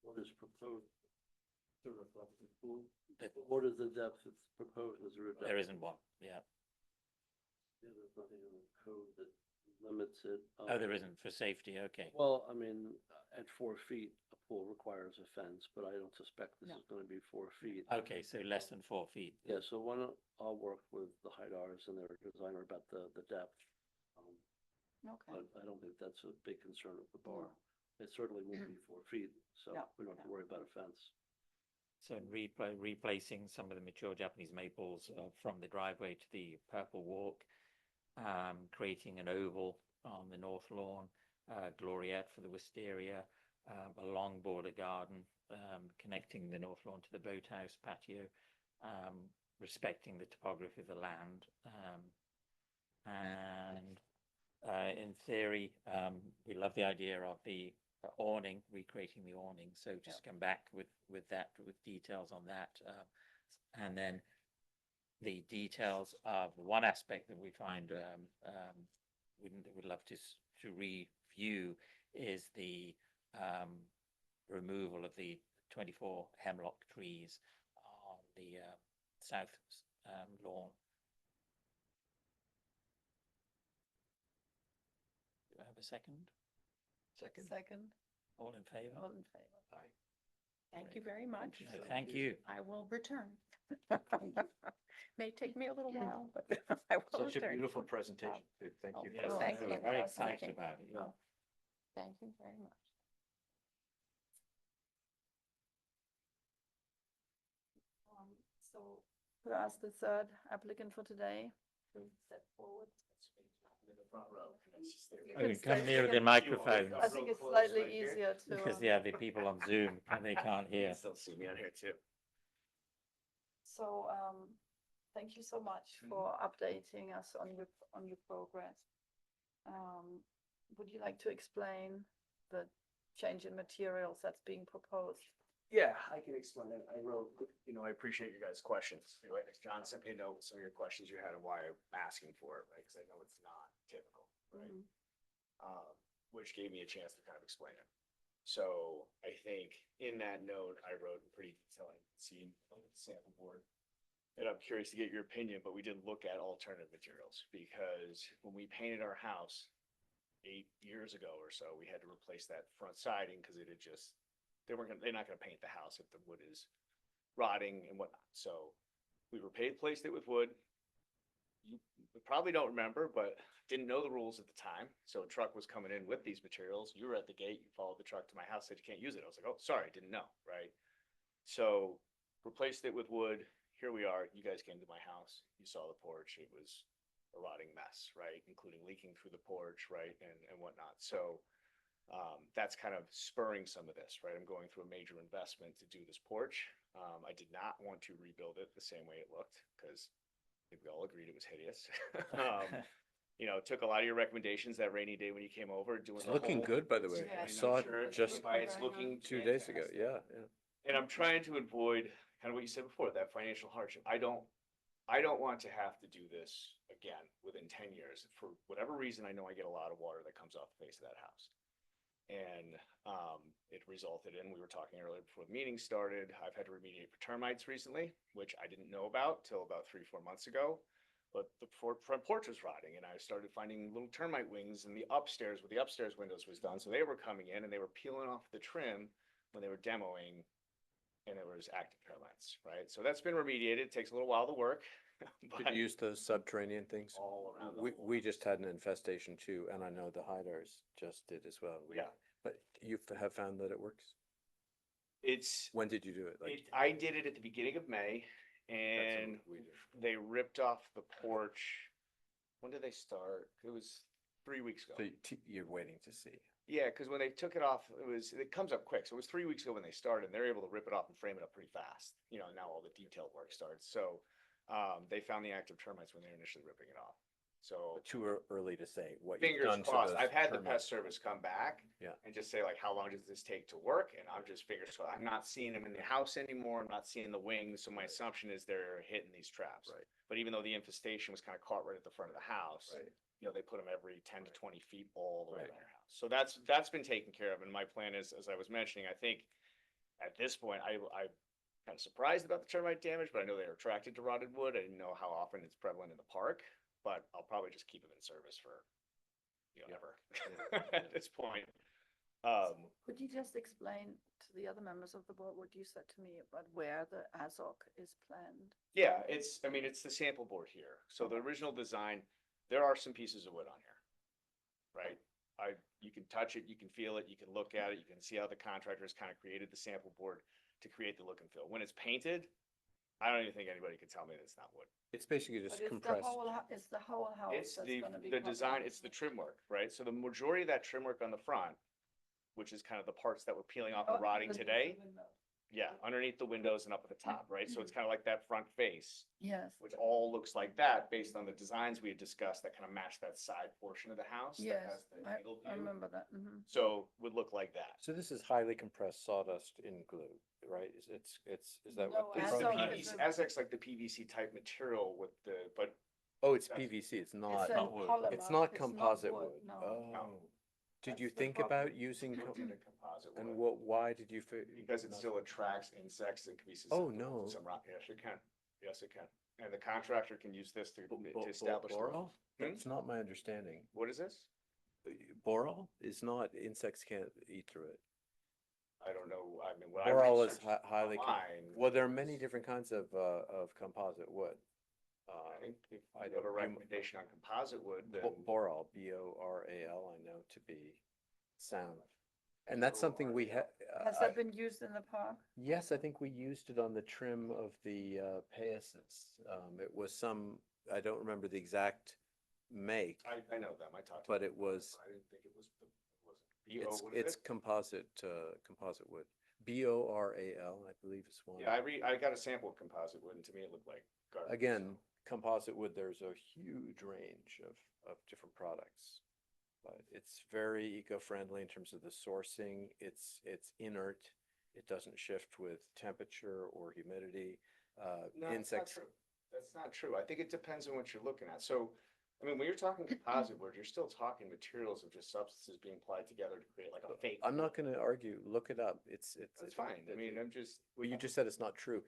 Speaker 6: What is proposed to reflect the pool?
Speaker 2: The-
Speaker 6: What is the depth that's proposed? Is there a depth?
Speaker 2: there isn't one, yeah.
Speaker 6: Yeah, there's nothing in the code that limits it.
Speaker 2: Oh, there isn't for safety, okay.
Speaker 6: Well, I mean, at 4 feet, a pool requires a fence, but I don't suspect this
Speaker 7: No.
Speaker 6: is gonna be 4 feet.
Speaker 2: Okay, so less than 4 feet.
Speaker 6: Yeah, so why don't, I'll work with the Hydars and their designer about the depth.
Speaker 1: Okay.
Speaker 6: But I don't think that's a big concern of the bar. It certainly won't be 4 feet, so
Speaker 1: Yeah,
Speaker 6: we don't have to worry about a fence.
Speaker 2: So replacing some of the mature Japanese maples from the driveway to the purple walk, creating an oval on the north lawn, gloriette for the wisteria, a long border garden, connecting the north lawn to the boathouse patio, respecting the topography of the land. And in theory, we love the idea of the awning, recreating the awning. So just come back with that, with details on that. And then the details of one aspect that we find would love to review is the removal of the 24 hemlock trees on the south lawn. Do I have a second?
Speaker 1: Second,
Speaker 2: All in favor?
Speaker 1: all in favor.
Speaker 7: Thank you very much.
Speaker 2: Thank you.
Speaker 7: I will return. May take me a little while, but I will
Speaker 5: Such a
Speaker 7: return.
Speaker 5: beautiful presentation. too. Thank you.
Speaker 2: Yes,
Speaker 5: for
Speaker 7: thank
Speaker 5: that.
Speaker 7: you.
Speaker 2: Very
Speaker 7: Oh, thank
Speaker 2: excited
Speaker 7: you.
Speaker 2: about it. Yeah.
Speaker 7: Oh, Thank you very much.
Speaker 1: So, could I ask the third applicant for today to step forward?
Speaker 2: Oh,
Speaker 1: can
Speaker 2: come
Speaker 1: stay
Speaker 2: nearer
Speaker 1: here.
Speaker 2: the microphone,
Speaker 1: I think it's slightly easier to.
Speaker 2: because the people on Zoom and they can't hear.
Speaker 5: Still see me on here too.
Speaker 1: So, thank you so much for updating us on your progress. Would you like to explain the change in materials that's being proposed?
Speaker 8: Yeah, I can explain it. I wrote, I appreciate your guys' questions. Anyway, John sent me a note, with some of your questions you had and why I'm asking for it, right? Because I know it's not typical, right?
Speaker 1: Mhm.
Speaker 8: Which gave me a chance to kind of explain it. So I think in that note, I wrote pretty detailed scene on the sample board. And I'm curious to get your opinion, but we did look at alternative materials because when we painted our house 8 years ago or so, we had to replace that front siding because it had just, they're not gonna paint the house if the wood is rotting and whatnot. So we replaced it with wood. you probably don't remember, but didn't know the rules at the time. So a truck was coming in with these materials. You were at the gate, you followed the truck to my house, said you can't use it. I was like, oh, sorry, didn't know, right? So replaced it with wood. Here we are. You guys came to my house. You saw the porch. It was a rotting mess, right? Including leaking through the porch, right? And whatnot. So that's kind of spurring some of this, right? I'm going through a major investment to do this porch. I did not want to rebuild it the same way it looked because I think we all agreed it was hideous. You know, took a lot of your recommendations that rainy day when you came over, doing
Speaker 5: It's
Speaker 8: the
Speaker 5: looking
Speaker 8: whole-
Speaker 5: good, by the way.
Speaker 1: Yeah.
Speaker 5: I saw it
Speaker 8: Sure,
Speaker 5: just
Speaker 8: by it's looking
Speaker 5: 2 days ago.
Speaker 8: fantastic.
Speaker 5: Yeah, yeah.
Speaker 8: And I'm trying to avoid kind of what you said before, that financial hardship. I don't want to have to do this again within 10 years. For whatever reason, I know I get a lot of water that comes off the face of that house. And it resulted in, we were talking earlier before the meeting started, I've had to remediate for termites recently, which I didn't know about till about 3-4 months ago. But the front porch was rotting and I started finding little termite wings in the upstairs where the upstairs windows was done. So they were coming in and they were peeling off the trim when they were demoing, and there was active termites, right? So that's been remediated. It takes a little while to work.
Speaker 5: Did you use those subterranean things?
Speaker 8: All around the
Speaker 5: We,
Speaker 8: whole
Speaker 5: we just had an infestation too, and I know the Hydars just did as well.
Speaker 8: Yeah.
Speaker 5: But you have found that it works?
Speaker 8: It's,
Speaker 5: When did you do it? Like,
Speaker 8: I did it at the beginning of May
Speaker 5: that's
Speaker 8: and
Speaker 5: what we did.
Speaker 8: they ripped off the porch. When did they start? It was 3 weeks ago.
Speaker 5: So you're waiting to see.
Speaker 8: Yeah, because when they took it off, it comes up quick. So it was 3 weeks ago when they started, and they're able to rip it off and frame it up pretty fast. You know, now all the detailed work starts. So they found the active termites when they were initially ripping it off. So
Speaker 5: Too early to say what you've
Speaker 8: fingers
Speaker 5: done to
Speaker 8: crossed.
Speaker 5: those
Speaker 8: I've had the
Speaker 5: termites.
Speaker 8: pest service come back.
Speaker 5: Yeah.
Speaker 8: And just say like, how long does this take to work? And I'm just fingers crossed. I'm not seeing them in the house anymore. I'm not seeing the wings. So my assumption is they're hitting these traps.
Speaker 5: Right.
Speaker 8: But even though the infestation was kind of caught right at the front of the house,
Speaker 5: Right.
Speaker 8: you know, they put them every 10 to 20 feet all the way
Speaker 5: Right.
Speaker 8: around their house. So that's been taken care of. And my plan is, as I was mentioning, I think at this point, I'm kind of surprised about the termite damage, but I know they're attracted to rotted wood. I didn't know how often it's prevalent in the park, but I'll probably just keep them in service for, you know, ever at this point.
Speaker 1: Could you just explain to the other members of the board what you said to me about where the ASOC is planned?
Speaker 8: Yeah, it's the sample board here. So the original design, there are some pieces of wood on here, right? You can touch it, you can feel it, you can look at it, you can see how the contractors kind of created the sample board to create the look and feel. When it's painted, I don't even think anybody could tell me that it's not wood.
Speaker 5: It's basically
Speaker 1: But
Speaker 5: just
Speaker 1: it's the
Speaker 5: compressed.
Speaker 1: whole, it's the whole house
Speaker 8: It's
Speaker 1: that's
Speaker 8: the
Speaker 1: gonna be.
Speaker 8: design,
Speaker 1: covered.
Speaker 8: it's the trim work, right? So the majority of that trim work on the front, which is kind of the parts that were peeling off
Speaker 1: Oh,
Speaker 8: and rotting
Speaker 1: underneath the
Speaker 8: today,
Speaker 1: window.
Speaker 8: yeah, underneath the windows and up at the top, right? So it's kind of like that front face,
Speaker 1: Yes,
Speaker 8: which all looks like that based on the designs we had discussed that kind of match that side portion of the house that
Speaker 1: yes,
Speaker 8: has the angled
Speaker 1: I
Speaker 8: view.
Speaker 1: remember that.
Speaker 8: So would look like that.
Speaker 5: So this is highly compressed sawdust in glue, right? Is that
Speaker 1: No,
Speaker 5: what? the
Speaker 8: It's the
Speaker 1: ASOC
Speaker 5: product
Speaker 1: is
Speaker 8: PVC,
Speaker 1: a-
Speaker 8: ASEC's like the PVC type material with the, but
Speaker 5: Oh, it's
Speaker 8: That's-
Speaker 5: PVC. It's
Speaker 1: It's
Speaker 5: not,
Speaker 1: a polymer.
Speaker 5: it's not
Speaker 1: It's
Speaker 5: composite
Speaker 1: wood,
Speaker 5: wood.
Speaker 1: no.
Speaker 5: Oh. Did
Speaker 1: That's
Speaker 5: you
Speaker 1: the
Speaker 5: think
Speaker 1: problem.
Speaker 5: about using,
Speaker 8: looked at a composite
Speaker 5: and
Speaker 8: wood.
Speaker 5: why did you?
Speaker 8: Because it
Speaker 5: not-
Speaker 8: still attracts insects and can be
Speaker 5: Oh,
Speaker 8: susceptible
Speaker 5: no.
Speaker 8: to some rock. Yes, it can. Yes, it can. And the contractor can use this to establish. the-
Speaker 5: Boral?
Speaker 8: Hmm?
Speaker 5: That's not my understanding.
Speaker 8: What is this?
Speaker 5: Boral is not, insects can't eat through it.
Speaker 8: I don't know. I mean, what I
Speaker 5: Boral is
Speaker 8: researched
Speaker 5: highly,
Speaker 8: online
Speaker 5: well, there are many
Speaker 8: was-
Speaker 5: different kinds of composite wood.
Speaker 8: I think if
Speaker 5: I
Speaker 8: you have a
Speaker 5: don't- you-
Speaker 8: recommendation on composite wood, then.
Speaker 5: Boral, Boral, I know to be sound. And that's something we
Speaker 8: BORAL.
Speaker 1: Has that been used in the park?
Speaker 5: yes, I think we used it on the trim of the Pegasus. It was some, I don't remember the exact make,
Speaker 8: I know them. I talked to
Speaker 5: but
Speaker 8: them.
Speaker 5: it was,
Speaker 8: I didn't think it was, it wasn't.
Speaker 5: it's composite, composite wood. Boral, I believe is one.
Speaker 8: Yeah, I got a sample of composite wood and to me it looked like garbage.
Speaker 5: Again, composite wood, there's a huge range of different products. But it's very eco-friendly in terms of the sourcing. It's inert. It doesn't shift with temperature or humidity.
Speaker 8: No, that's not
Speaker 5: Insects.
Speaker 8: true. That's not true. I think it depends on what you're looking at. So, I mean, when you're talking composite wood, you're still talking materials of just substances being applied together to create like a fake.
Speaker 5: I'm not gonna argue, look it up. It's.
Speaker 8: That's fine. I mean, I'm just.
Speaker 5: Well, you just said it's not true.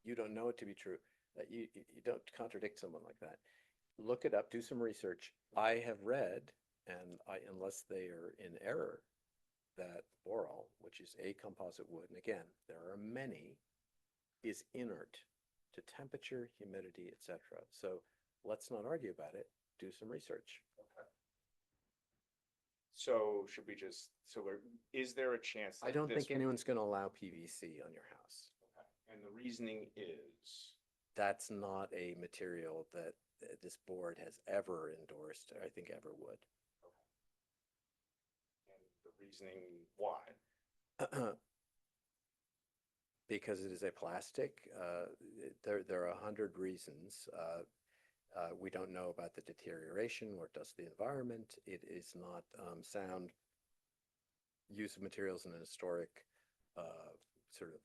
Speaker 5: You don't know it to be true. You don't contradict someone like that. Look it up, do some research. I have read, and unless they are in error, that boral, which is a composite wood, and again, there are many, is inert to temperature, humidity, etc. So let's not argue about it, do some research.
Speaker 8: So should we just, is there a chance?
Speaker 5: I
Speaker 8: that
Speaker 5: don't
Speaker 8: this
Speaker 5: think
Speaker 8: will-
Speaker 5: anyone's gonna allow PVC on your house.
Speaker 8: And the reasoning is,
Speaker 5: That's not a material that this board has ever endorsed, or I think ever would.
Speaker 8: and the reasoning why?
Speaker 5: Because it is a plastic, there are 100 reasons. We don't know about the deterioration, what it does to the environment. It is not sound use of materials in an historic sort of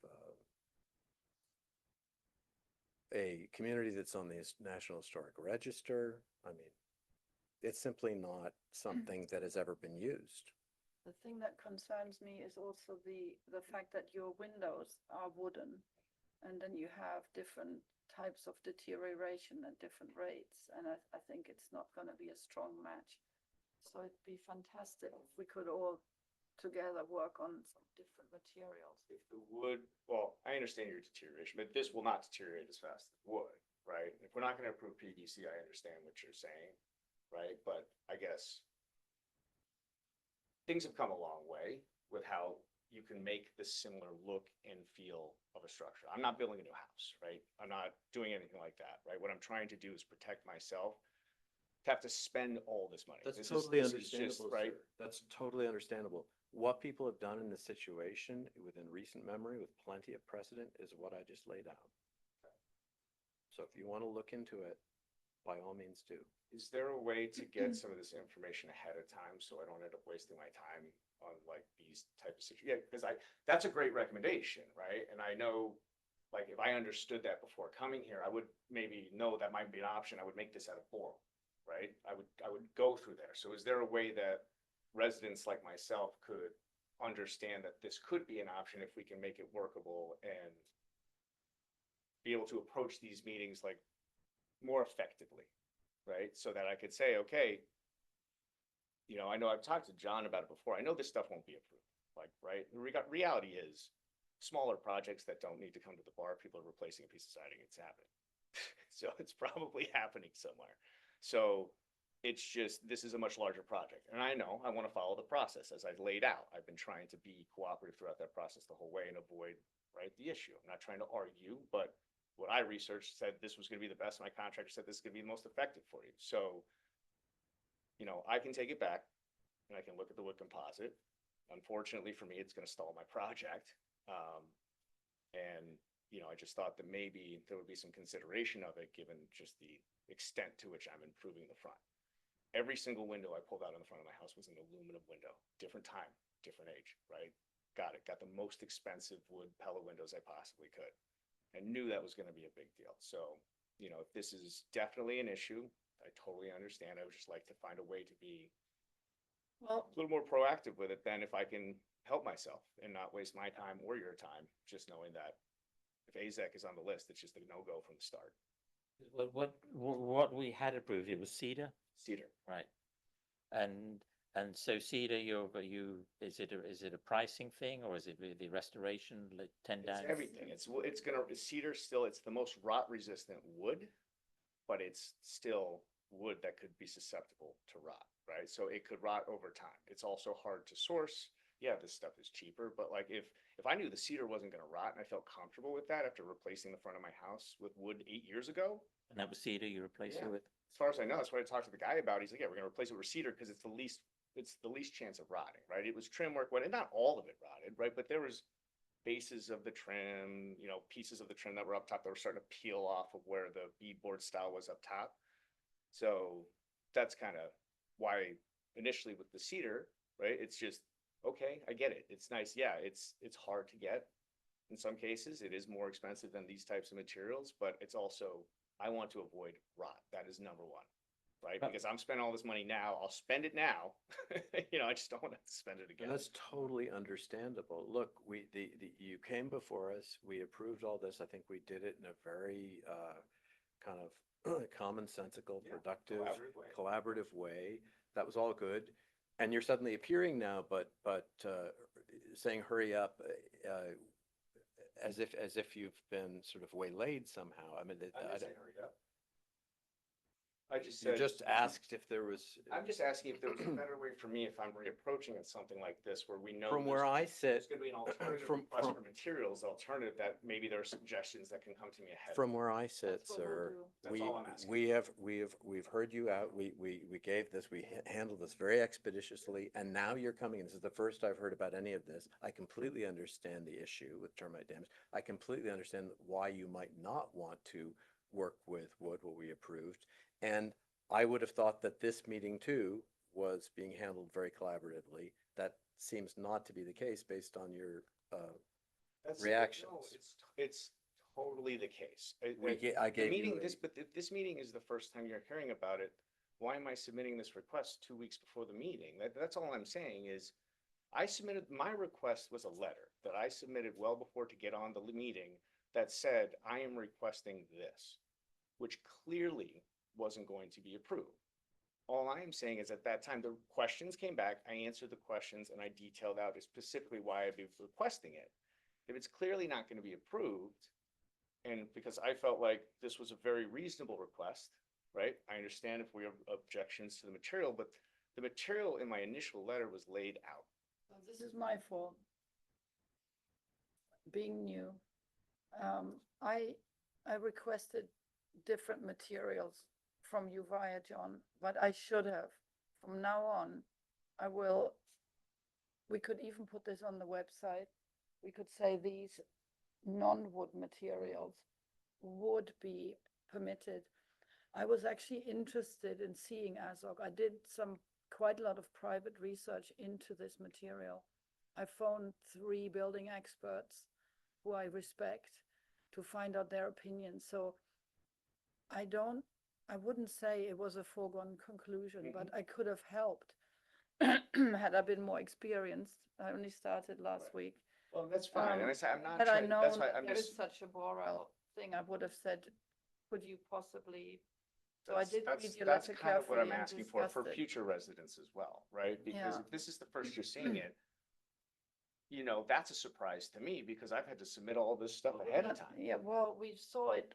Speaker 5: a community that's on the National Historic Register. I mean, it's simply not something that has ever been used.
Speaker 1: The thing that concerns me is also the fact that your windows are wooden, and then you have different types of deterioration at different rates, and I think it's not gonna be a strong match. So it'd be fantastic if we could all together work on some different materials.
Speaker 8: If the wood, well, I understand your deterioration, but this will not deteriorate as fast as wood, right? If we're not gonna approve PVC, I understand what you're saying, right? But I guess things have come a long way with how you can make the similar look and feel of a structure. I'm not building a new house, right? I'm not doing anything like that, right? What I'm trying to do is protect myself, to have to spend all this money.
Speaker 5: That's
Speaker 8: This is-
Speaker 5: totally
Speaker 8: this is just,
Speaker 5: understandable,
Speaker 8: right?
Speaker 5: sir. That's totally understandable. What people have done in this situation within recent memory with plenty of precedent is what I just laid out. So if you want to look into it, by all means do.
Speaker 8: Is there a way to get some of this information ahead of time so I don't end up wasting my time on like these type of situations? Yeah, because that's a great recommendation, right? And I know, like, if I understood that before coming here, I would maybe know that might be an option. I would make this at a forum, right? I would go through there. So is there a way that residents like myself could understand that this could be an option if we can make it workable and be able to approach these meetings like more effectively, right? So that I could say, okay, you know, I know I've talked to John about it before. I know this stuff won't be approved, like, right? The reality is smaller projects that don't need to come to the bar, people are replacing a piece of siding, it's happening. So it's probably happening somewhere. So it's just, this is a much larger project. And I know I want to follow the process as I've laid out. I've been trying to be cooperative throughout that process the whole way and avoid, right, the issue. I'm not trying to argue, but what I researched said this was going to be the best. My contractor said this is going to be the most effective for you. So, you know, I can take it back and I can look at the wood composite. Unfortunately for me, it's going to stall my project. And, you know, I just thought that maybe there would be some consideration of it given just the extent to which I'm improving the front. Every single window I pulled out in the front of my house was an aluminum window, different time, different age, right? Got it. Got the most expensive wood Pella windows I possibly could. I knew that was going to be a big deal. So, you know, if this is definitely an issue, I totally understand. I would just like to find a way to be
Speaker 1: Well,
Speaker 8: a little more proactive with it than if I can help myself and not waste my time or your time, just knowing that if AZEC is on the list, it's just a no-go from the start.
Speaker 2: What we had approved, it was cedar,
Speaker 8: Cedar.
Speaker 2: right? And so cedar, is it a pricing thing or is it the restoration, like 10
Speaker 8: It's
Speaker 2: down?
Speaker 8: everything. Cedar still, it's the most rot resistant wood, but it's still wood that could be susceptible to rot, right? So it could rot over time. It's also hard to source. Yeah, this stuff is cheaper, but like if I knew the cedar wasn't gonna rot and I felt comfortable with that after replacing the front of my house with wood 8 years ago,
Speaker 2: And that was cedar you replaced it
Speaker 8: Yeah.
Speaker 2: with?
Speaker 8: as far as I know, that's what I talked to the guy about. He's like, yeah, we're gonna replace it with cedar because it's the least chance of rotting, right? It was trim work, and not all of it rotted, right? But there was bases of the trim, you know, pieces of the trim that were up top that were starting to peel off of where the beadboard style was up top. So that's kind of why initially with the cedar, right? It's just, okay, I get it. It's nice. Yeah, it's hard to get. In some cases, it is more expensive than these types of materials, but it's also, I want to avoid rot. That is number one, right?
Speaker 2: But-
Speaker 8: Because I'm spending all this money now, I'll spend it now. You know, I just don't want to spend it again.
Speaker 5: And that's totally understandable. Look, you came before us, we approved all this. I think we did it in a very kind of commonsensical,
Speaker 8: Yeah,
Speaker 5: productive,
Speaker 8: collaborative way.
Speaker 5: collaborative way. That was all good. And you're suddenly appearing now, but saying hurry up, as if you've been sort of waylaid somehow. I mean,
Speaker 8: I didn't say hurry up. I just
Speaker 5: You
Speaker 8: said.
Speaker 5: just asked if there was,
Speaker 8: I'm just asking if there was a better way for me if I'm reapproaching it something like this where we know.
Speaker 5: from where
Speaker 8: there's-
Speaker 5: I
Speaker 8: There's
Speaker 5: sit,
Speaker 8: gonna be an alternative
Speaker 5: from-
Speaker 8: request
Speaker 5: from-
Speaker 8: for materials, alternative that maybe there are suggestions that can come to me ahead.
Speaker 5: from where I sit,
Speaker 1: That's what we'll
Speaker 5: sir,
Speaker 1: do.
Speaker 8: That's all I'm asking.
Speaker 5: we've heard you out. We gave this, we handled this very expeditiously. And now you're coming, and this is the first I've heard about any of this. I completely understand the issue with termite damage. I completely understand why you might not want to work with what we approved. And I would have thought that this meeting too was being handled very collaboratively. That seems not to be the case based on your,
Speaker 8: That's-
Speaker 5: reactions.
Speaker 8: No, it's totally the case.
Speaker 5: I
Speaker 8: The
Speaker 5: gave
Speaker 8: meeting,
Speaker 5: you,
Speaker 8: but this meeting is the first time you're hearing about it. Why am I submitting this request 2 weeks before the meeting? That's all I'm saying is, my request was a letter that I submitted well before to get on the meeting that said, I am requesting this, which clearly wasn't going to be approved. All I am saying is at that time, the questions came back, I answered the questions, and I detailed out specifically why I'd be requesting it. If it's clearly not going to be approved, and because I felt like this was a very reasonable request, right? I understand if we have objections to the material, but the material in my initial letter was laid out.
Speaker 1: So this is my fault. Being new, I requested different materials from you via John, but I should have. From now on, I will, we could even put this on the website. We could say these non-wood materials would be permitted. I was actually interested in seeing ASOC. I did quite a lot of private research into this material. I phoned 3 building experts who I respect to find out their opinions. So I wouldn't say it was a foregone conclusion, but I could have helped had I been more experienced. I only started last week.
Speaker 8: Well, that's fine, and I say, I'm not
Speaker 1: Had I
Speaker 8: trying,
Speaker 1: known
Speaker 8: that's why I'm
Speaker 1: there is
Speaker 8: just.
Speaker 1: such a Boral thing, I would have said, could you possibly? So I did read your
Speaker 8: That's
Speaker 1: letter
Speaker 8: kind of what I'm
Speaker 1: carefully and
Speaker 8: asking for
Speaker 1: discussed it.
Speaker 8: future residents as well, right? Because
Speaker 1: Yeah.
Speaker 8: if this is the first you're seeing it, that's a surprise to me because I've had to submit all this stuff ahead of time.
Speaker 1: Yeah, well, we saw it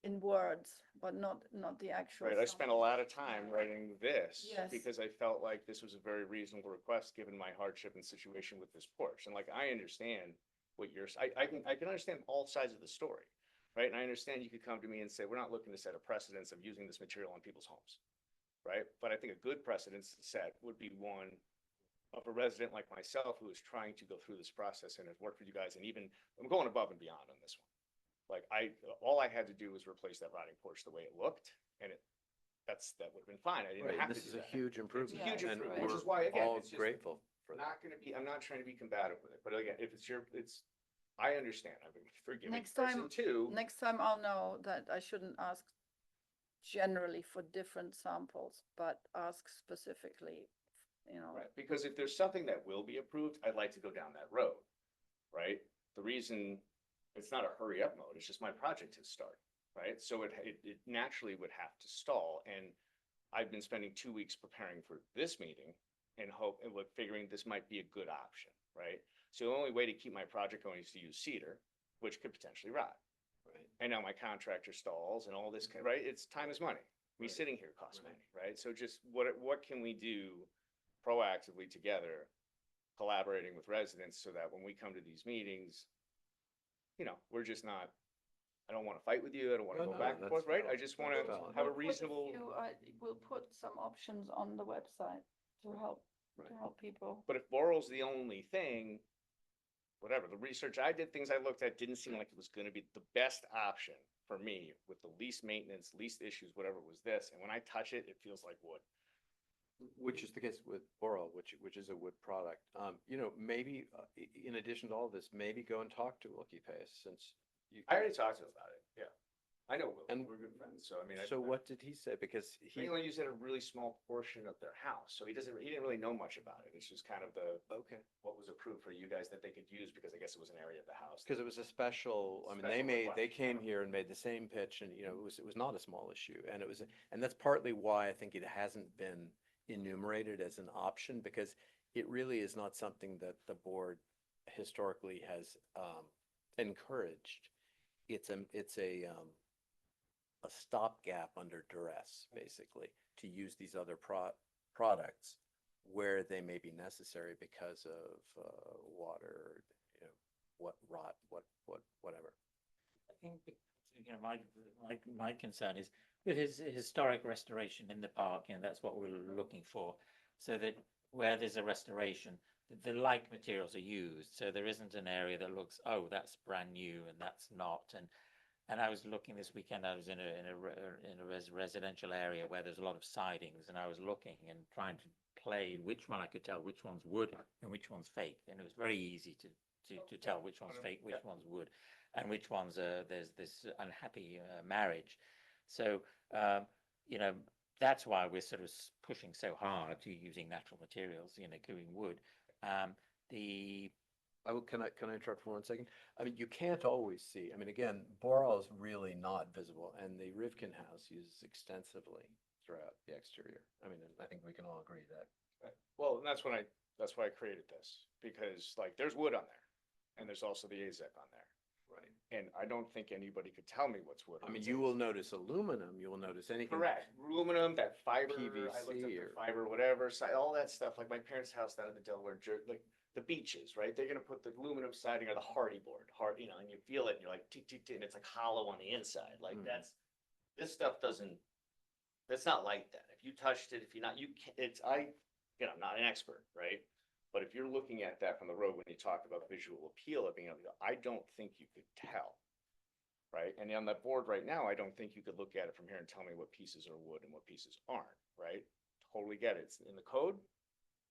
Speaker 1: in words, but not the actual.
Speaker 8: Right, I
Speaker 1: stuff.
Speaker 8: spent a lot of time writing this
Speaker 1: Yes.
Speaker 8: because I felt like this was a very reasonable request, given my hardship and situation with this porch. And like, I understand what I can understand all sides of the story, right? And I understand you could come to me and say, we're not looking to set a precedence of using this material on people's homes, right? But I think a good precedence set would be one of a resident like myself who is trying to go through this process and has worked with you guys, and even, I'm going above and beyond on this one. Like all I had to do was replace that rotting porch the way it looked, and that would have been fine. I didn't
Speaker 5: right,
Speaker 8: have to
Speaker 5: this
Speaker 8: do
Speaker 5: is a
Speaker 8: that.
Speaker 5: huge improvement.
Speaker 8: huge
Speaker 5: and
Speaker 8: improvement,
Speaker 1: which
Speaker 5: we're
Speaker 8: is why, again,
Speaker 5: all
Speaker 8: it's just
Speaker 5: grateful for that.
Speaker 8: I'm not trying to be combative with it, but again, if I understand, I mean, forgive me.
Speaker 1: Next time-
Speaker 8: Person two,
Speaker 1: Next time I'll know that I shouldn't ask generally for different samples, but ask specifically,
Speaker 8: right, because if there's something that will be approved, I'd like to go down that road, right? The reason, it's not a hurry up mode, it's just my project has started, right? So it naturally would have to stall, and I've been spending 2 weeks preparing for this meeting and figuring this might be a good option, right? So the only way to keep my project going is to use cedar, which could potentially rot.
Speaker 5: Right.
Speaker 8: And now my contractor stalls and all this, right? It's time is money. Me
Speaker 5: Right.
Speaker 8: sitting here costs money, right? So just what can we do proactively together, collaborating with residents so that when we come to these meetings, we're just not, I don't want to fight with you. I don't want to
Speaker 5: No,
Speaker 8: go
Speaker 5: no,
Speaker 8: back and
Speaker 5: that's
Speaker 8: forth, right? I
Speaker 5: valid.
Speaker 8: just want
Speaker 5: That's
Speaker 8: to
Speaker 5: valid.
Speaker 8: have a
Speaker 1: We'll put
Speaker 8: reasonable.
Speaker 1: We'll put some options on the website to help
Speaker 5: Right.
Speaker 1: people.
Speaker 8: But if Boral's the only thing, whatever, the research I did, things I looked at, didn't seem like it was gonna be the best option for me with the least maintenance, least issues, whatever was this. And when I touch it, it feels like wood.
Speaker 5: Which is the case with Boral, which is a wood product. Maybe in addition to all this, maybe go and talk to Wilkie Pace since you.
Speaker 8: I already talked to him about it, yeah. I know Will,
Speaker 5: And
Speaker 8: we're good friends, so I mean.
Speaker 5: So what did he say? Because
Speaker 8: He only used it a really small portion of their house, so he didn't really know much about it. It's just kind of
Speaker 5: okay,
Speaker 8: what was approved for you guys that they could use because I guess it was an area of the house.
Speaker 5: because it was a special, I mean,
Speaker 8: Special
Speaker 5: they
Speaker 8: request.
Speaker 5: came here and made the same pitch and, it was not a small issue. And that's partly why I think it hasn't been enumerated as an option, because it really is not something that the board historically has encouraged. It's a a stopgap under duress, basically, to use these other products where they may be necessary because of water, you know, whatever.
Speaker 2: I think, you know, my concern is with his historic restoration in the park, and that's what we're looking for. So that where there's a restoration, the like materials are used, so there isn't an area that looks, oh, that's brand new and that's not. And I was looking this weekend, I was in a residential area where there's a lot of sidings, and I was looking and trying to play which one I could tell which one's wood and which one's fake, and it was very easy to tell which one's fake, which one's wood, and which one's there's this unhappy marriage. So you know, that's why we're sort of pushing so hard to using natural materials, you know, going wood. The
Speaker 5: Can I interrupt for 1 second? I mean, you can't always see. I mean, again, Boral is really not visible, and the Rivkin house uses extensively throughout the exterior. I mean, I think we can all agree that.
Speaker 8: Well, and that's why I created this, because like there's wood on there and there's also the AZEK on there.
Speaker 5: Right.
Speaker 8: And I don't think anybody could tell me what's wood.
Speaker 5: I
Speaker 8: or
Speaker 5: mean,
Speaker 8: what's
Speaker 5: you will
Speaker 8: AZEK.
Speaker 5: notice aluminum, you will notice anything.
Speaker 8: Correct. Aluminum, that fiber, I looked
Speaker 5: PVC
Speaker 8: up the
Speaker 5: or-
Speaker 8: fiber, whatever, all that stuff, like my parents' house down in the Delaware, like the beaches, right? They're gonna put the aluminum siding or the hardy board, you know, and you feel it and you're like, tick, tick, tick, and it's like hollow on the inside. Like
Speaker 5: Mhm.
Speaker 8: this stuff that's not like that. If you touched it, if you're not, you can't, I'm not an expert, right? But if you're looking at that from the road, when you talk about visual appeal of being able to, I don't think you could tell. Right? And on that board right now, I don't think you could look at it from here and tell me what pieces are wood and what pieces aren't, right? Totally get it. It's in the code.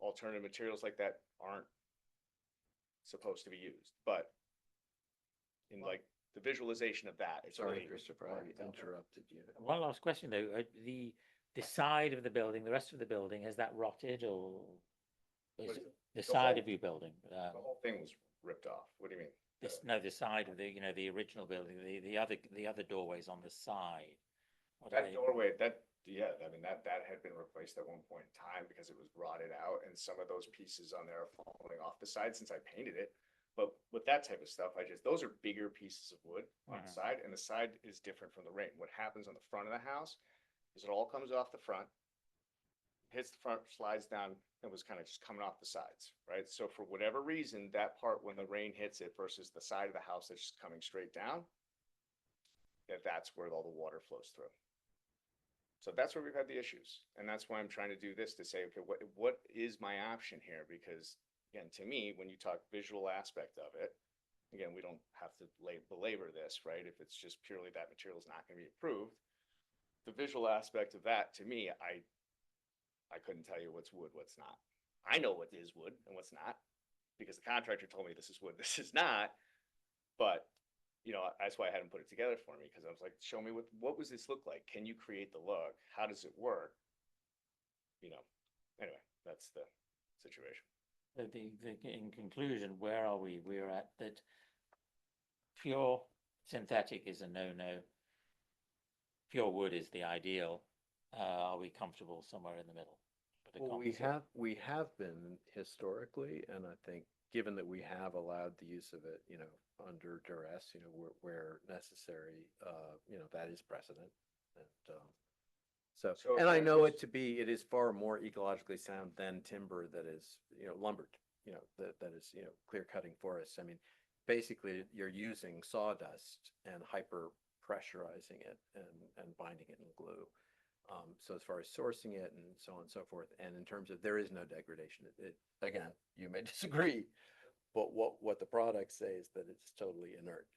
Speaker 8: Alternative materials like that aren't supposed to be used, but in like the visualization of that, it's
Speaker 5: Sorry,
Speaker 8: really
Speaker 5: Christopher,
Speaker 8: hard
Speaker 5: I
Speaker 8: to tell.
Speaker 5: interrupted you.
Speaker 2: one last question though, the side of the building, the rest of the building, has that rotted or is
Speaker 8: What is
Speaker 2: it
Speaker 8: it?
Speaker 2: the
Speaker 8: The
Speaker 2: side
Speaker 8: whole-
Speaker 2: of your building?
Speaker 8: The whole thing was ripped off. What do you mean?
Speaker 2: This, no, the side of the, you know, the original building, the other doorways on the side. What are
Speaker 8: That
Speaker 2: they?
Speaker 8: doorway, yeah, I mean, that had been replaced at one point in time because it was rotted out and some of those pieces on there are falling off the side since I painted it. But with that type of stuff, those are bigger pieces of wood on the
Speaker 2: Mhm.
Speaker 8: side, and the side is different from the rain. What happens on the front of the house is it all comes off the front, hits the front, slides down, and was kind of just coming off the sides, right? So for whatever reason, that part, when the rain hits it versus the side of the house that's just coming straight down, that's where all the water flows through. So that's where we've had the issues. And that's why I'm trying to do this to say, okay, what is my option here? Because again, to me, when you talk visual aspect of it, again, we don't have to belabor this, right? If it's just purely that material is not going to be approved. The visual aspect of that, to me, I couldn't tell you what's wood, what's not. I know what is wood and what's not, because the contractor told me this is wood, this is not. But, you know, that's why I had him put it together for me, because I was like, show me what does this look like? Can you create the look? How does it work? You know, anyway, that's the situation.
Speaker 2: In conclusion, where are we? We're at that pure synthetic is a no-no. Pure wood is the ideal. Are we comfortable somewhere in the middle? with a
Speaker 5: Well,
Speaker 2: composite?
Speaker 5: we have been historically, and I think given that we have allowed the use of it, you know, under duress, you know, where necessary, you know, that is precedent. And
Speaker 8: So
Speaker 5: and I
Speaker 8: for
Speaker 5: know
Speaker 8: instance-
Speaker 5: it is far more ecologically sound than timber that is, you know, lumbered, you know, that is, you know, clear cutting forests. I mean, basically you're using sawdust and hyper pressurizing it and binding it in glue. So as far as sourcing it and so on and so forth, and in terms of there is no degradation, again, you may disagree, but what the products say is that it's totally inert.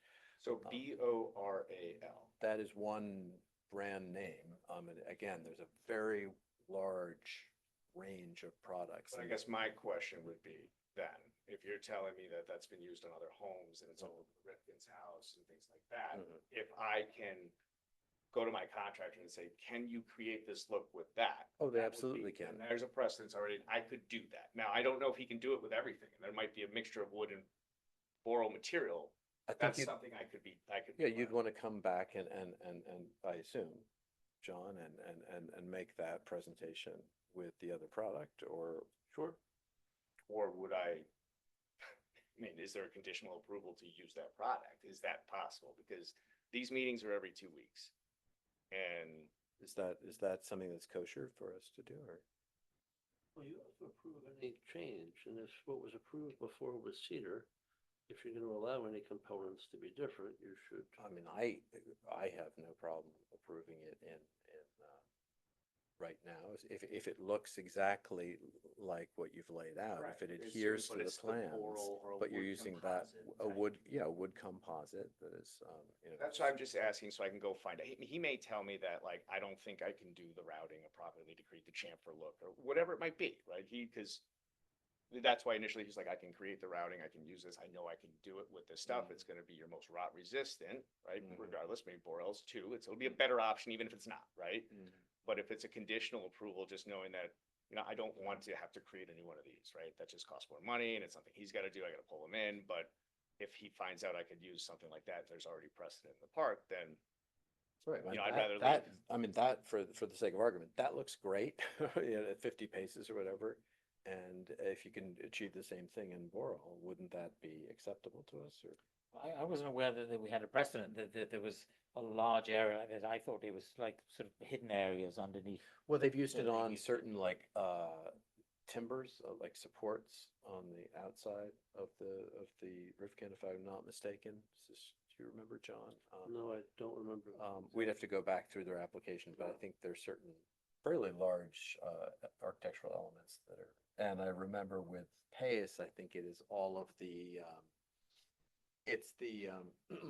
Speaker 8: So BORAL.
Speaker 5: That is one brand name. And again, there's a very large range of products.
Speaker 8: But I guess my question would be then, if you're telling me that that's been used on other homes and it's all over Rifkin's house and things like that,
Speaker 5: Mhm.
Speaker 8: if I can go to my contractor and say, can you create this look with that?
Speaker 5: Oh, they
Speaker 8: That would
Speaker 5: absolutely
Speaker 8: be-
Speaker 5: can.
Speaker 8: and there's a precedence already. I could do that. Now, I don't know if he can do it with everything. There might be a mixture of wood and boral material.
Speaker 5: I think
Speaker 8: That's
Speaker 5: you'd,
Speaker 8: something I could.
Speaker 5: yeah, you'd want to come back and I assume, John, and make that presentation with the other product or.
Speaker 8: Sure. Or would I mean, is there a conditional approval to use that product? Is that possible? Because these meetings are every 2 weeks. And
Speaker 5: Is that something that's kosher for us to do, or?
Speaker 6: Well, you have to approve any change, and if what was approved before was cedar, if you're gonna allow any components to be different, you should.
Speaker 5: I mean, I have no problem approving it right now, if it looks exactly like what you've laid out, if it adheres to the plans, but you're using a wood composite that is,
Speaker 8: that's why I'm just asking so I can go find out. He may tell me that, like, I don't think I can do the routing appropriately to create the chamfer look or whatever it might be, right? Because that's why initially he's like, I can create the routing, I can use this, I know I can do it with this stuff. It's gonna be your most rot resistant, right? Regardless, maybe Boreals too. It'll be a better option even if it's not, right? But if it's a conditional approval, just knowing that, I don't want to have to create a new one of these, right? That just costs more money and it's something he's gotta do. I gotta pull him in, but if he finds out I could use something like that, there's already precedent in the park, then
Speaker 5: right,
Speaker 8: I'd rather
Speaker 5: that,
Speaker 8: leave.
Speaker 5: I mean, that, for the sake of argument, that looks great, at 50 paces or whatever. And if you can achieve the same thing in Boral, wouldn't that be acceptable to us, or?
Speaker 2: I wasn't aware that we had a precedent, that there was a large area like that. I thought it was like sort of hidden areas underneath.
Speaker 5: Well, they've used
Speaker 2: So
Speaker 5: it
Speaker 2: they
Speaker 5: on
Speaker 2: used it.
Speaker 5: certain timbers, like supports on the outside of the roof can, if I'm not mistaken. Do you remember, John?
Speaker 6: No, I don't remember.
Speaker 5: We'd have to go back through their application, but I think there's certain fairly large architectural elements that are. And I remember with Pace, I think it is all of the it's the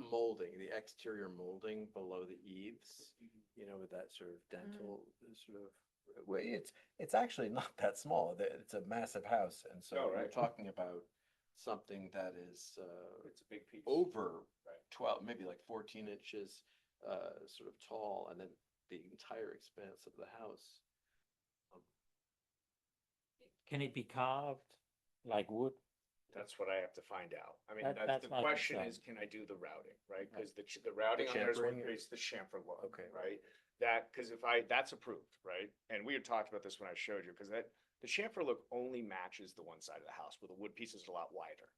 Speaker 5: molding, the exterior molding below the eaves, with that sort of dental sort of way. It's actually not that small. It's a massive house, and so
Speaker 8: Oh,
Speaker 5: we're
Speaker 8: right.
Speaker 5: talking about something that is
Speaker 8: It's a big piece.
Speaker 5: over
Speaker 8: Right.
Speaker 5: 12, maybe like 14 inches, sort of tall, and then the entire expanse of the house.
Speaker 2: Can it be carved like wood?
Speaker 8: That's what I have to find out. I mean,
Speaker 2: That's
Speaker 8: the
Speaker 2: my
Speaker 8: question
Speaker 2: concern.
Speaker 8: is, can I do the routing, right? Because the routing
Speaker 5: The
Speaker 8: on there is what
Speaker 5: chamfering?
Speaker 8: creates the chamfer look.
Speaker 5: Okay.
Speaker 8: Right? Because that's approved, right? And we had talked about this when I showed you, because the chamfer look only matches the one side of the house where the wood pieces are a lot wider.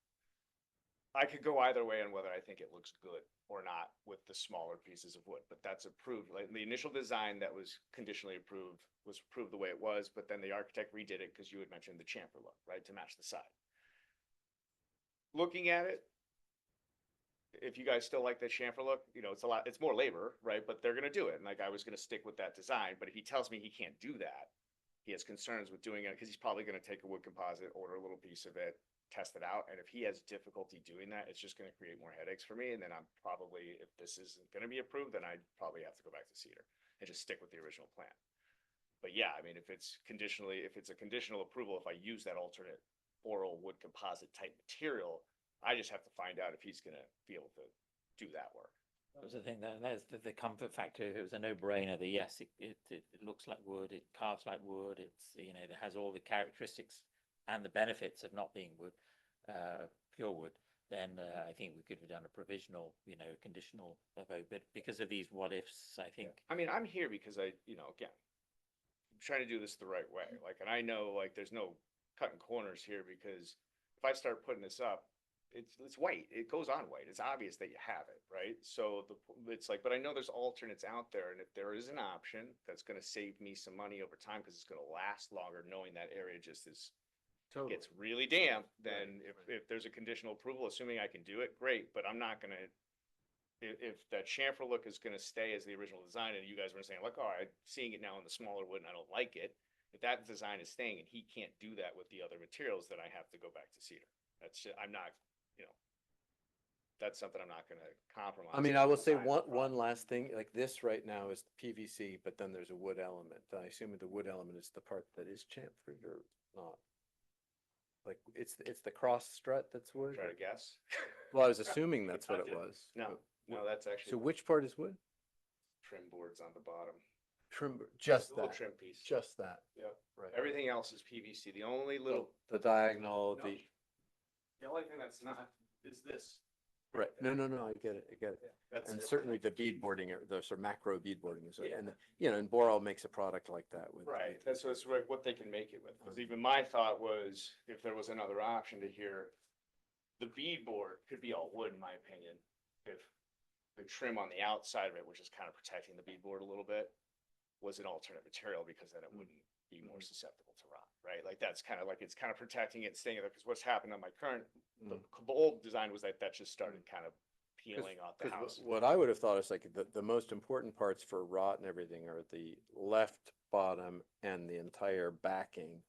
Speaker 8: I could go either way on whether I think it looks good or not with the smaller pieces of wood, but that's approved. Like the initial design that was conditionally approved was approved the way it was, but then the architect redid it because you had mentioned the chamfer look, right, to match the side. Looking at it, if you guys still like the chamfer look, it's more labor, right? But they're gonna do it. And like I was gonna stick with that design, but if he tells me he can't do that, he has concerns with doing it because he's probably gonna take a wood composite, order a little piece of it, test it out. And if he has difficulty doing that, it's just gonna create more headaches for me. And then I'm probably, if this isn't gonna be approved, then I'd probably have to go back to cedar and just stick with the original plan. But yeah, I mean, if it's a conditional approval, if I use that alternate oral wood composite type material, I just have to find out if he's gonna be able to do that work.
Speaker 2: That was the thing, that's the comfort factor. It was a no-brainer that yes, it looks like wood, it carves like wood, it has all the characteristics and the benefits of not being wood, pure wood. Then I think we could have done a provisional, conditional vote, but because of these what ifs, I think.
Speaker 8: I mean, I'm here because again, I'm trying to do this the right way. Like, and I know like there's no cutting corners here because if I start putting this up, it's white. It goes on white. It's obvious that you have it, right? So it's like, but I know there's alternates out there, and if there is an option that's going to save me some money over time because it's going to last longer, knowing that area just gets really damp, then if there's a conditional approval, assuming I can do it, great. But I'm not going to. If that chamfer look is going to stay as the original design, and you guys were saying like, oh, I'm seeing it now in the smaller wood and I don't like it. If that design is staying and he can't do that with the other materials, then I have to go back to cedar. I'm not. That's something I'm not gonna compromise.
Speaker 5: I mean, I will say
Speaker 8: Design
Speaker 5: one
Speaker 8: problem.
Speaker 5: last thing, like this right now is PVC, but then there's a wood element. I assume the wood element is the part that is chamfered or not. Like, it's the cross strut that's wood?
Speaker 8: Try to guess.
Speaker 5: Well, I was assuming that's what it was.
Speaker 8: No, that's actually
Speaker 5: So which part is wood?
Speaker 8: trim boards on the bottom.
Speaker 5: Trim, just
Speaker 8: The little
Speaker 5: that,
Speaker 8: trim piece.
Speaker 5: just that,
Speaker 8: Yep.
Speaker 5: right.
Speaker 8: Everything else is PVC. The only little,
Speaker 5: The diagonal,
Speaker 8: No. the only thing that's not is this.
Speaker 5: right, no, I get it,
Speaker 8: That's
Speaker 5: And
Speaker 8: it.
Speaker 5: certainly the beadboarding, the sort of macro beadboarding is,
Speaker 8: Yeah.
Speaker 5: and, and Boral makes a product like that with.
Speaker 8: Right, that's what they can make it with. Because even my thought was, if there was another option to here, the beadboard could be all wood, in my opinion. If the trim on the outside of it, which is kind of protecting the beadboard a little bit, was an alternate material because then it wouldn't be more susceptible to rot, right? Like that's kind of like, it's kind of protecting it, staying there, because what's happened on my current, the old design was that just started kind of peeling off the
Speaker 5: 'Cause
Speaker 8: house.
Speaker 5: what I would have thought is like the most important parts for rot and everything are the left bottom and the entire backing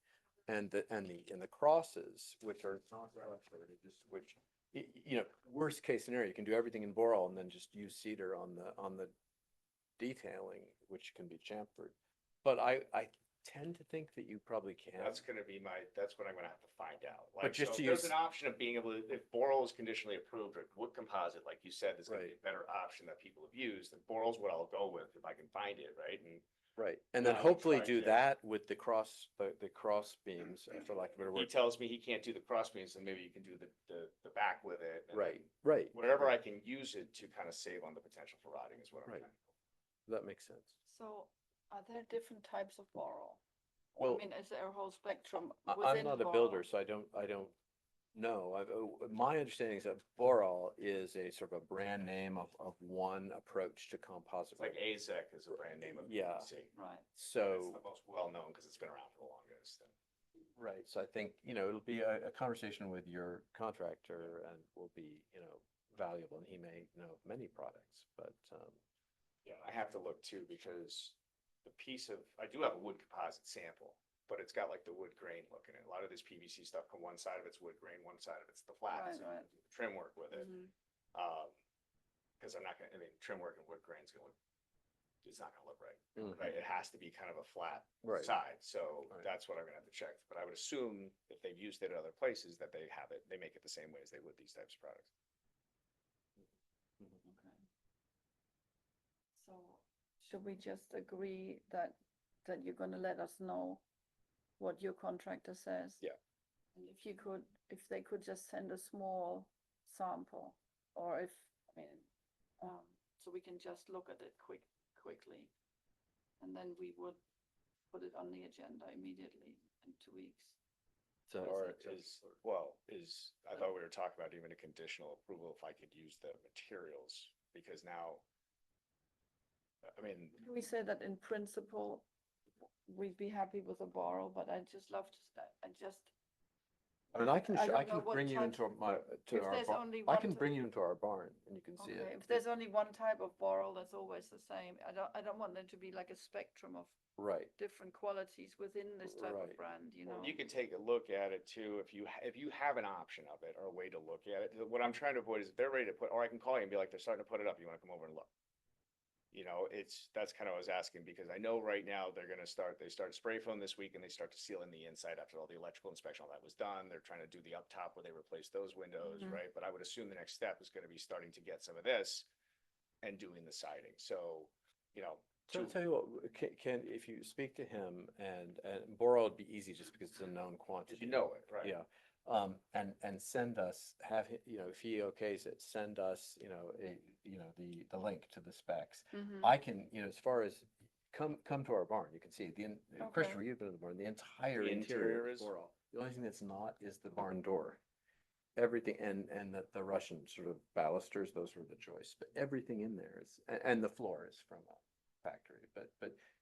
Speaker 5: and the crosses, which are not relative, just which, you know, worst case scenario, you can do everything in Boral and then just use cedar on the detailing, which can be chamfered. But I tend to think that you probably can.
Speaker 8: That's gonna be that's what I'm gonna have to find out.
Speaker 5: But
Speaker 8: Like,
Speaker 5: just
Speaker 8: so
Speaker 5: to
Speaker 8: if there's
Speaker 5: use-
Speaker 8: an option of being able to, if Boral is conditionally approved or wood composite, like you said, there's gonna be a
Speaker 5: Right.
Speaker 8: better option that people have used, then Boral's what I'll go with if I can find it, right? And
Speaker 5: Right, and then
Speaker 8: I would
Speaker 5: hopefully
Speaker 8: try
Speaker 5: do
Speaker 8: to-
Speaker 5: that with the cross beams, for lack of a better
Speaker 8: he
Speaker 5: word.
Speaker 8: tells me he can't do the cross beams, then maybe you can do the back with it. and
Speaker 5: Right,
Speaker 8: then
Speaker 5: right.
Speaker 8: Whatever I can use it to kind of save on the potential for rotting is what I'm
Speaker 5: Right.
Speaker 8: trying to.
Speaker 5: That makes sense.
Speaker 1: So are there different types of Boral?
Speaker 5: Well,
Speaker 1: I mean, is there a whole spectrum
Speaker 5: I'm
Speaker 1: within
Speaker 5: not a
Speaker 1: Boral?
Speaker 5: builder, so I don't know. My understanding is that Boral is a sort of a brand name of one approach to composite.
Speaker 8: It's like
Speaker 5: wood.
Speaker 8: AZEK is a brand name of
Speaker 5: Yeah.
Speaker 8: PVC.
Speaker 1: Right.
Speaker 8: It's
Speaker 5: So,
Speaker 8: the most well-known because it's been around for the longest.
Speaker 5: right, so I think, you know, it'll be a conversation with your contractor and will be, you know, valuable, and he may know many products, but,
Speaker 8: Yeah, I have to look too, because the piece of, I do have a wood composite sample, but it's got like the wood grain look in it. A lot of this PVC stuff, on one side of it's wood grain, one side of it's the flat,
Speaker 1: Right,
Speaker 8: so you
Speaker 1: right.
Speaker 8: can do the trim work with it.
Speaker 1: Mhm.
Speaker 8: Cause I'm not gonna, I mean, trim work and wood grain's gonna look, it's not gonna look right,
Speaker 5: Mhm.
Speaker 8: right? It has to be kind of a flat
Speaker 5: Right.
Speaker 8: side, so
Speaker 5: Right.
Speaker 8: that's what I'm gonna have to check. But I would assume if they've used it at other places, that they have it, they make it the same way as they would these types of products.
Speaker 1: Okay. So should we just agree that you're gonna let us know what your contractor says?
Speaker 8: Yeah.
Speaker 1: And if they could just send a small sample, or if, I mean, so we can just look at it quickly. And then we would put it on the agenda immediately in 2 weeks.
Speaker 5: so.
Speaker 8: Or I thought we were talking about even a conditional approval if I could use the materials, because now, I mean,
Speaker 1: We say that in principle, we'd be happy with a borrow, but I just love to, I just,
Speaker 5: I mean,
Speaker 1: I don't
Speaker 5: I
Speaker 1: know
Speaker 5: can
Speaker 1: what
Speaker 5: bring you
Speaker 1: types-
Speaker 5: into my, to
Speaker 1: if
Speaker 5: our
Speaker 1: there's
Speaker 5: barn.
Speaker 1: only
Speaker 5: I
Speaker 1: one
Speaker 5: can
Speaker 1: to-
Speaker 5: bring you into our barn and you can see
Speaker 1: okay,
Speaker 5: it.
Speaker 1: if there's only one type of borrow, that's always the same. I don't want there to be like a spectrum of
Speaker 5: Right,
Speaker 1: different qualities within this type
Speaker 5: Right.
Speaker 1: of brand, you know?
Speaker 8: you can take a look at it too, if you have an option of it or a way to look at it. What I'm trying to avoid is if they're ready to put, or I can call you and be like, they're starting to put it up, you wanna come over and look? You know, that's kind of what I was asking, because I know right now they start spray foam this week and they start to seal in the inside after all the electrical inspection, all that was done. They're trying to do the up top where they replace those windows,
Speaker 1: Mhm.
Speaker 8: right? But I would assume the next step is gonna be starting to get some of this and doing the siding, so, you know.
Speaker 5: so I'll
Speaker 8: to-
Speaker 5: tell you what, if you speak to him and Boral would be easy just because it's a known quantity.
Speaker 8: You know it, right?
Speaker 5: Yeah, and send us, you know, if he okays it, send us, you know, the link to the specs.
Speaker 1: Mhm.
Speaker 5: I can, you know, as far as, come to our barn, you can see,
Speaker 1: Okay.
Speaker 5: Christopher, you've been to the barn, the entire
Speaker 8: The
Speaker 5: interior
Speaker 8: interior
Speaker 5: is
Speaker 8: is-
Speaker 5: Boral. The only thing that's not is the barn door. Everything, and the Russian sort of balusters, those were the choice, but everything in there is, and the floor is from a factory, but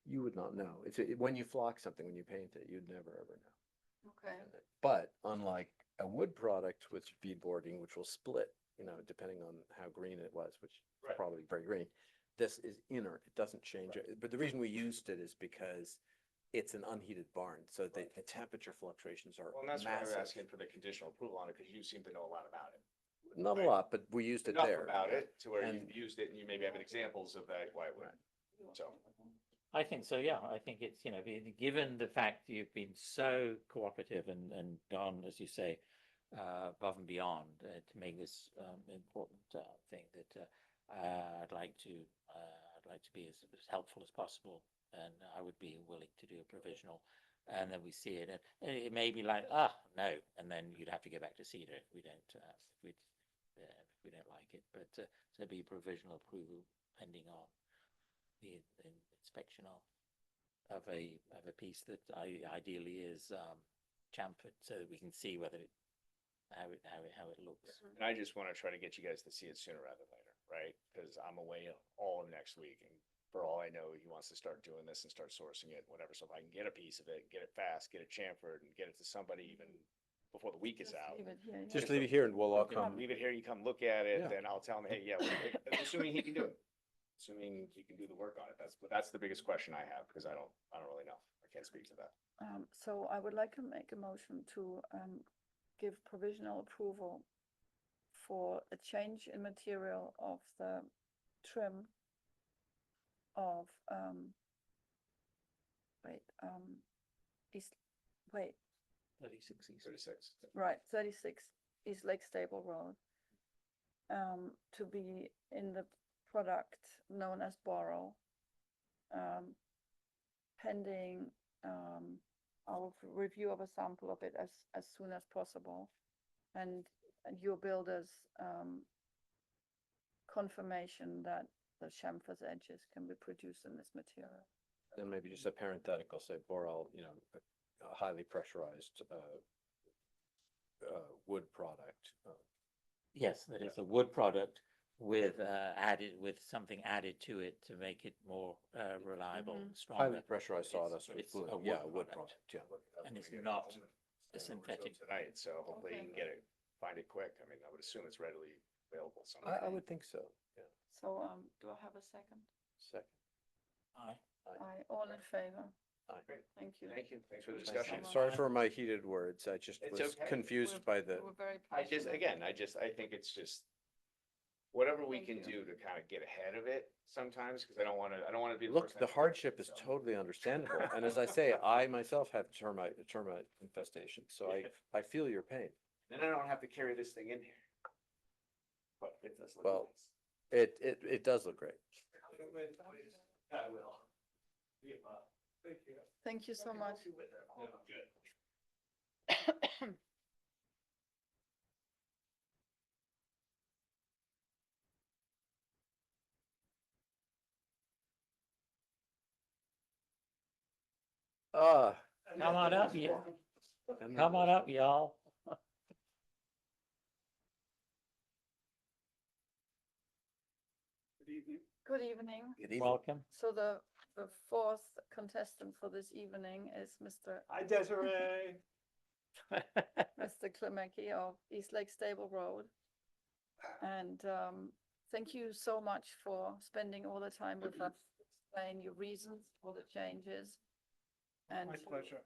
Speaker 5: you would not know. When you flock something, when you paint it, you'd never ever know.
Speaker 1: Okay,
Speaker 5: But unlike a wood product with beadboarding, which will split, you know, depending on how green it was, which is
Speaker 8: Right.
Speaker 5: probably very green, this is inert. It doesn't change it. But the reason we used it is because it's an unheated barn, so the temperature fluctuations are
Speaker 8: Well, and that's why I was
Speaker 5: massive.
Speaker 8: asking for the conditional approval on it, because you seem to know a lot about it.
Speaker 5: Not a
Speaker 8: right.
Speaker 5: lot, but we used it
Speaker 8: Enough
Speaker 5: there.
Speaker 8: about it to where
Speaker 5: And-
Speaker 8: you've used it and you maybe have examples of that, why it would, so.
Speaker 2: I think so, yeah. I think it's, you know, given the fact you've been so cooperative and gone, as you say, above and beyond to make this important thing that I'd like to be as helpful as possible, and I would be willing to do a provisional, and then we see it, and it may be like, no, and then you'd have to go back to Cedar if we don't like it, but so it'd be provisional approval pending on the inspection of a piece that ideally is chamfered, so that we can see whether how it looks.
Speaker 8: And I just want to try to get you guys to see it sooner rather than later, right? Because I'm away all of next week, and for all I know, he wants to start doing this and start sourcing it, whatever. So if I can get a piece of it, get it fast, get it chamfered, and get it to somebody even before the week is
Speaker 1: Just
Speaker 8: out.
Speaker 1: leave it here, yeah.
Speaker 5: Just leave it here and we'll all
Speaker 8: You know,
Speaker 5: come.
Speaker 8: leave it here, you come look at it,
Speaker 5: Yeah.
Speaker 8: then I'll tell him, hey, yeah, assuming he can do it. Assuming he can do the work on it. That's the biggest question I have, because I don't really know. I can't speak to that.
Speaker 1: So I would like to make a motion to give provisional approval for a change in material of the trim of, East, wait,
Speaker 2: 36 East.
Speaker 8: 36.
Speaker 1: right, 36 East Lake Stable Road, to be in the product known as Borrow, pending our review of a sample of it as soon as possible, and your builder's confirmation that the chamfer's edges can be produced in this material.
Speaker 5: Then maybe just a parenthetical, say Boral, a highly pressurized, wood product.
Speaker 2: Yes, that is a wood product with something added to it to make it more reliable,
Speaker 1: Mhm.
Speaker 2: and stronger.
Speaker 5: Highly pressurized
Speaker 2: It's-
Speaker 5: sawdust with
Speaker 2: it's
Speaker 5: wood,
Speaker 2: a wood
Speaker 5: yeah, wood
Speaker 2: product.
Speaker 5: product, yeah.
Speaker 2: And it's not a synthetic.
Speaker 8: Tonight, so hopefully you
Speaker 1: Okay.
Speaker 8: can get it, find it quick. I mean, I would assume it's readily available somewhere.
Speaker 5: I would think so, yeah.
Speaker 1: So, do I have a second?
Speaker 5: Second.
Speaker 2: Aye.
Speaker 1: Aye, all in favor?
Speaker 5: Aye.
Speaker 8: Great.
Speaker 1: Thank you.
Speaker 8: Thank you. Thanks for the
Speaker 5: Thank
Speaker 8: discussion.
Speaker 1: much.
Speaker 5: Sorry for my heated words, I just
Speaker 8: It's
Speaker 5: was
Speaker 8: okay.
Speaker 5: confused by the,
Speaker 1: We're very
Speaker 8: I just,
Speaker 1: passionate.
Speaker 8: again, I think it's just whatever we
Speaker 1: Thank
Speaker 8: can
Speaker 1: you.
Speaker 8: do to kind of get ahead of it sometimes, because I don't want to be.
Speaker 5: look,
Speaker 8: person
Speaker 5: the
Speaker 8: that-
Speaker 5: hardship is
Speaker 8: so.
Speaker 5: totally understandable, and as I say, I myself have termite infestation, so I feel your pain.
Speaker 8: Then I don't have to carry this thing in here. But it does look
Speaker 5: Well,
Speaker 8: nice.
Speaker 5: It does look great.
Speaker 8: I will. Thank you.
Speaker 1: Thank you so much.
Speaker 8: Good.
Speaker 5: Ah.
Speaker 2: Come on up, Come on up, y'all.
Speaker 1: Good evening.
Speaker 5: Good evening.
Speaker 2: Welcome.
Speaker 1: So the fourth contestant for this evening is Mr.
Speaker 4: Hi, Desiree.
Speaker 1: Mr. Klimecki of East Lake Stable Road. And thank you so much for spending all the time with us, explain your reasons for the changes. And
Speaker 4: My pleasure.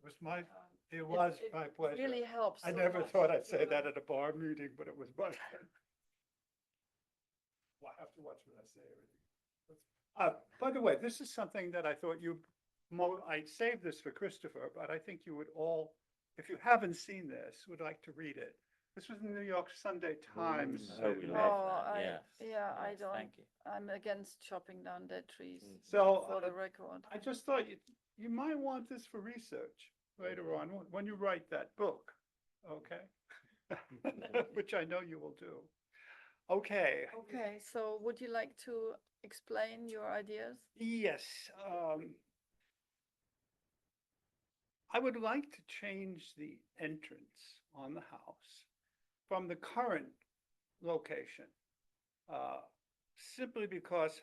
Speaker 4: It
Speaker 1: it
Speaker 4: was my pleasure.
Speaker 1: really helps.
Speaker 4: I
Speaker 1: so
Speaker 4: never
Speaker 1: much
Speaker 4: thought I'd
Speaker 1: to,
Speaker 4: say that at a bar meeting, but it was my. Well, I have to watch what I say. Everything. By the way, this is something that I thought I saved this for Christopher, but I think you would all, if you haven't seen this, would like to read it. This was in the New York Sunday Times.
Speaker 2: Oh, we
Speaker 4: in
Speaker 2: love
Speaker 4: May.
Speaker 1: Oh,
Speaker 2: that,
Speaker 1: I-
Speaker 2: yes.
Speaker 1: yeah, I
Speaker 2: Yes,
Speaker 1: don't-
Speaker 2: Thank you.
Speaker 1: I'm against chopping down dead trees,
Speaker 4: So
Speaker 1: for the record.
Speaker 4: I just thought you might want this for research later on, when you write that book, okay? Which I know you will do. Okay,
Speaker 1: Okay, so would you like to explain your ideas?
Speaker 4: yes, I would like to change the entrance on the house from the current location, simply because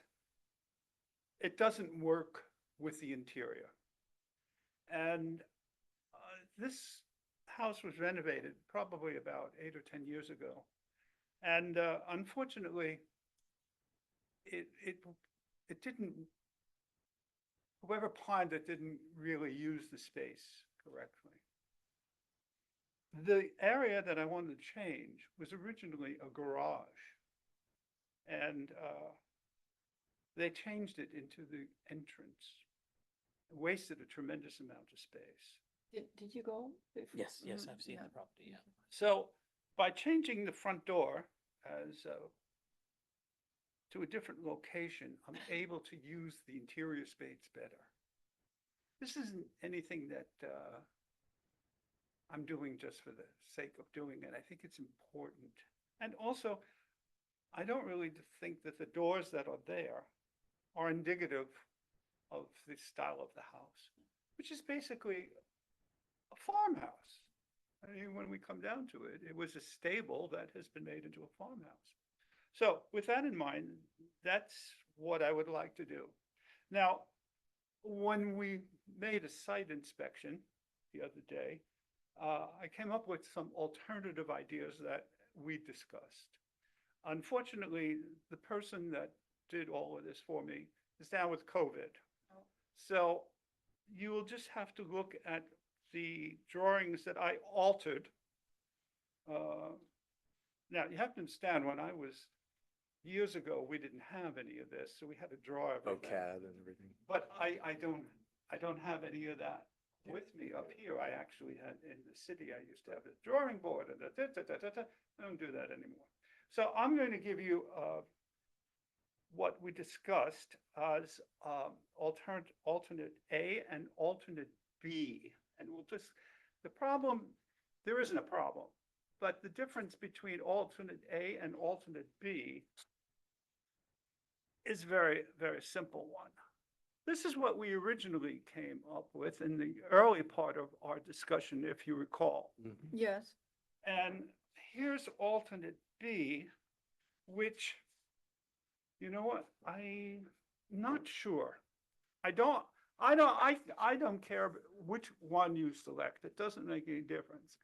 Speaker 4: it doesn't work with the interior. And this house was renovated probably about 8 or 10 years ago. And unfortunately, it didn't, whoever planned it didn't really use the space correctly. The area that I wanted to change was originally a garage. And they changed it into the entrance. Wasted a tremendous amount of space.
Speaker 1: Did you go?
Speaker 2: Yes, yes,
Speaker 1: Mhm,
Speaker 2: I've seen
Speaker 1: yeah.
Speaker 2: the property, yeah.
Speaker 4: So by changing the front door as to a different location, I'm able to use the interior space better. This isn't anything that I'm doing just for the sake of doing it. I think it's important. And also, I don't really think that the doors that are there are indicative of the style of the house, which is basically a farmhouse. I mean, when we come down to it, it was a stable that has been made into a farmhouse. So with that in mind, that's what I would like to do. Now, when we made a site inspection the other day, I came up with some alternative ideas that we discussed. Unfortunately, the person that did all of this for me is down with COVID.
Speaker 1: Oh.
Speaker 4: So you will just have to look at the drawings that I altered. Now, you have to understand, when I was, years ago, we didn't have any of this, so we had to draw everything.
Speaker 5: OCAD and everything.
Speaker 4: But I don't have any of that with me up here. I actually had, in the city, I used to have a drawing board and I don't do that anymore. So I'm going to give you, what we discussed as, alternate A and alternate B. And we'll just, the problem, there isn't a problem, but the difference between alternate A and alternate B is very, very simple one. This is what we originally came up with in the early part of our discussion, if you recall.
Speaker 1: Yes.
Speaker 4: And here's alternate B, which, you know what, I'm not sure. I don't care which one you select. It doesn't make any difference.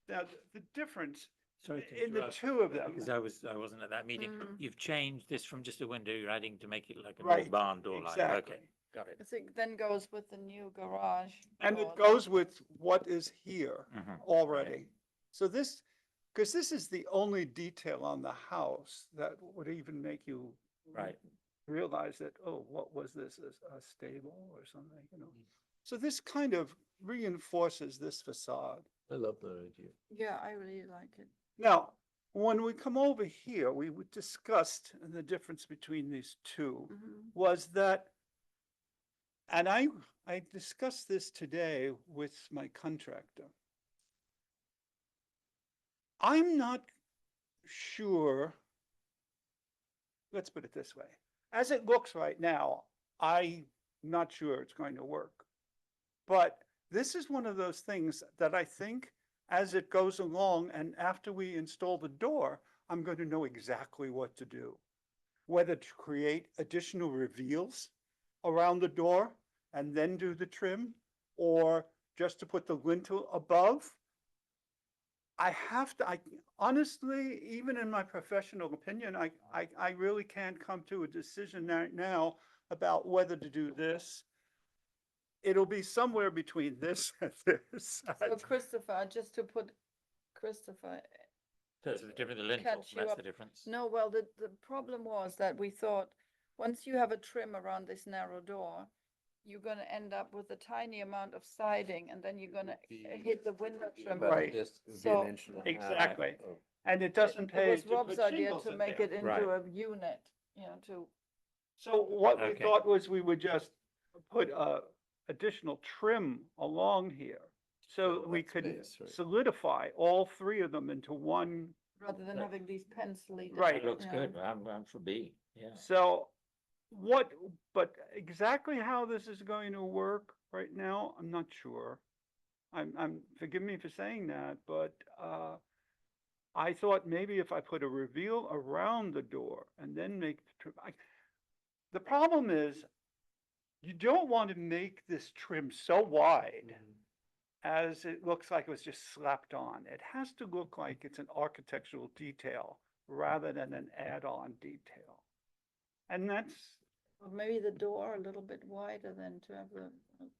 Speaker 4: Now, the difference
Speaker 2: Sorry to
Speaker 4: in the
Speaker 2: interrupt,
Speaker 4: two of them,
Speaker 2: because I wasn't at that meeting.
Speaker 1: Mm.
Speaker 2: You've changed this from just a window, you're adding to make it like a
Speaker 4: Right,
Speaker 2: little barn door like,
Speaker 4: exactly.
Speaker 2: okay, got it.
Speaker 1: I think then goes with the new garage.
Speaker 4: and it
Speaker 1: door.
Speaker 4: goes with what is here
Speaker 2: Mhm.
Speaker 4: already. So this, because this is the only detail on the house that would even make you
Speaker 2: Right.
Speaker 4: realize that, oh, what was this, a stable or something, you know? So this kind of reinforces this facade.
Speaker 5: I love that idea.
Speaker 1: Yeah, I really like it.
Speaker 4: Now, when we come over here, we discussed the difference between these two
Speaker 1: Mhm.
Speaker 4: was that, and I discussed this today with my contractor. I'm not sure, let's put it this way. As it looks right now, I'm not sure it's going to work. But this is one of those things that I think as it goes along and after we install the door, I'm going to know exactly what to do. Whether to create additional reveals around the door and then do the trim, or just to put the lintel above. I honestly, even in my professional opinion, I really can't come to a decision right now about whether to do this. It'll be somewhere between this and this.
Speaker 1: So Christopher, just to put Christopher,
Speaker 2: So it's the difference, the lintel,
Speaker 1: catch you
Speaker 2: that's
Speaker 1: up.
Speaker 2: the difference.
Speaker 1: no, well, the problem was that we thought, once you have a trim around this narrow door, you're gonna end up with a tiny amount of siding, and then you're gonna hit the window trim.
Speaker 4: Right.
Speaker 5: Just be an
Speaker 1: So-
Speaker 5: inch and a half
Speaker 4: Exactly.
Speaker 5: of-
Speaker 4: And it doesn't
Speaker 1: It
Speaker 4: pay
Speaker 1: was
Speaker 4: to put
Speaker 1: Rob's idea
Speaker 4: shingles
Speaker 1: to
Speaker 4: in
Speaker 1: make
Speaker 4: there.
Speaker 1: it into
Speaker 2: Right.
Speaker 1: a unit, you know, to,
Speaker 4: So what we
Speaker 2: Okay.
Speaker 4: thought was we would just put additional trim along here. So
Speaker 5: Fill
Speaker 4: we
Speaker 5: that
Speaker 4: could
Speaker 5: space, right.
Speaker 4: solidify all three of them into one.
Speaker 1: rather than having these pencil.
Speaker 4: Right.
Speaker 2: It looks
Speaker 1: Yeah.
Speaker 2: good, I'm for B, yeah.
Speaker 4: So but exactly how this is going to work right now, I'm not sure. Forgive me for saying that, but I thought maybe if I put a reveal around the door and then make the trim. The problem is, you don't want to make this trim so wide as it looks like it was just slapped on. It has to look like it's an architectural detail rather than an add-on detail. And that's,
Speaker 1: Or maybe the door a little bit wider than to have the,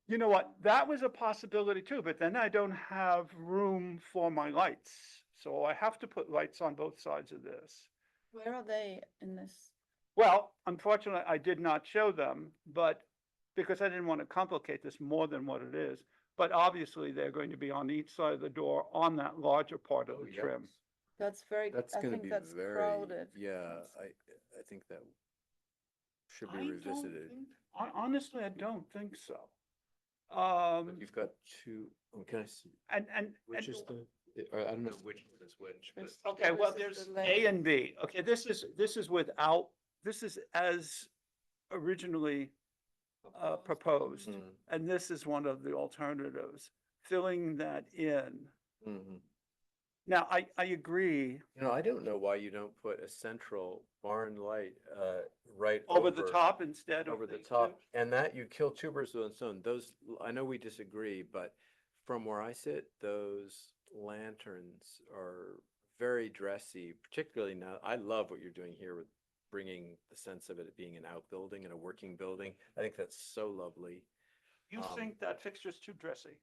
Speaker 4: you know what, that was a possibility too, but then I don't have room for my lights. So I have to put lights on both sides of this.
Speaker 1: where are they in this?
Speaker 4: Well, unfortunately, I did not show them, but because I didn't want to complicate this more than what it is. But obviously, they're going to be on each side of the door on that larger part of
Speaker 5: Oh,
Speaker 4: the
Speaker 5: yeah.
Speaker 4: trim.
Speaker 1: That's very,
Speaker 5: That's
Speaker 1: I
Speaker 5: gonna
Speaker 1: think
Speaker 5: be
Speaker 1: that's
Speaker 5: very,
Speaker 1: crowded.
Speaker 5: yeah, I think that should
Speaker 4: I
Speaker 5: be
Speaker 4: don't
Speaker 5: revisited.
Speaker 4: think- Honestly, I don't think so.
Speaker 5: But you've got two, oh, can I see,
Speaker 4: And,
Speaker 5: which is I don't know which one is which, but.
Speaker 1: This-
Speaker 4: okay, well,
Speaker 1: this is
Speaker 4: there's
Speaker 1: the
Speaker 4: A
Speaker 1: lane.
Speaker 4: and B. Okay, this is without, this is as originally proposed.
Speaker 5: Mm,
Speaker 4: And this is one of the alternatives, filling that in.
Speaker 5: mhm.
Speaker 4: Now, I agree,
Speaker 5: You know, I don't know why you don't put a central barn light, right
Speaker 4: over the top instead of
Speaker 5: over the
Speaker 4: two.
Speaker 5: top, and that you kill two birds with one stone. Those, I know we disagree, but from where I sit, those lanterns are very dressy, particularly now. I love what you're doing here with bringing the sense of it being an outbuilding and a working building. I think that's so lovely.
Speaker 4: You think that fixture's too dressy?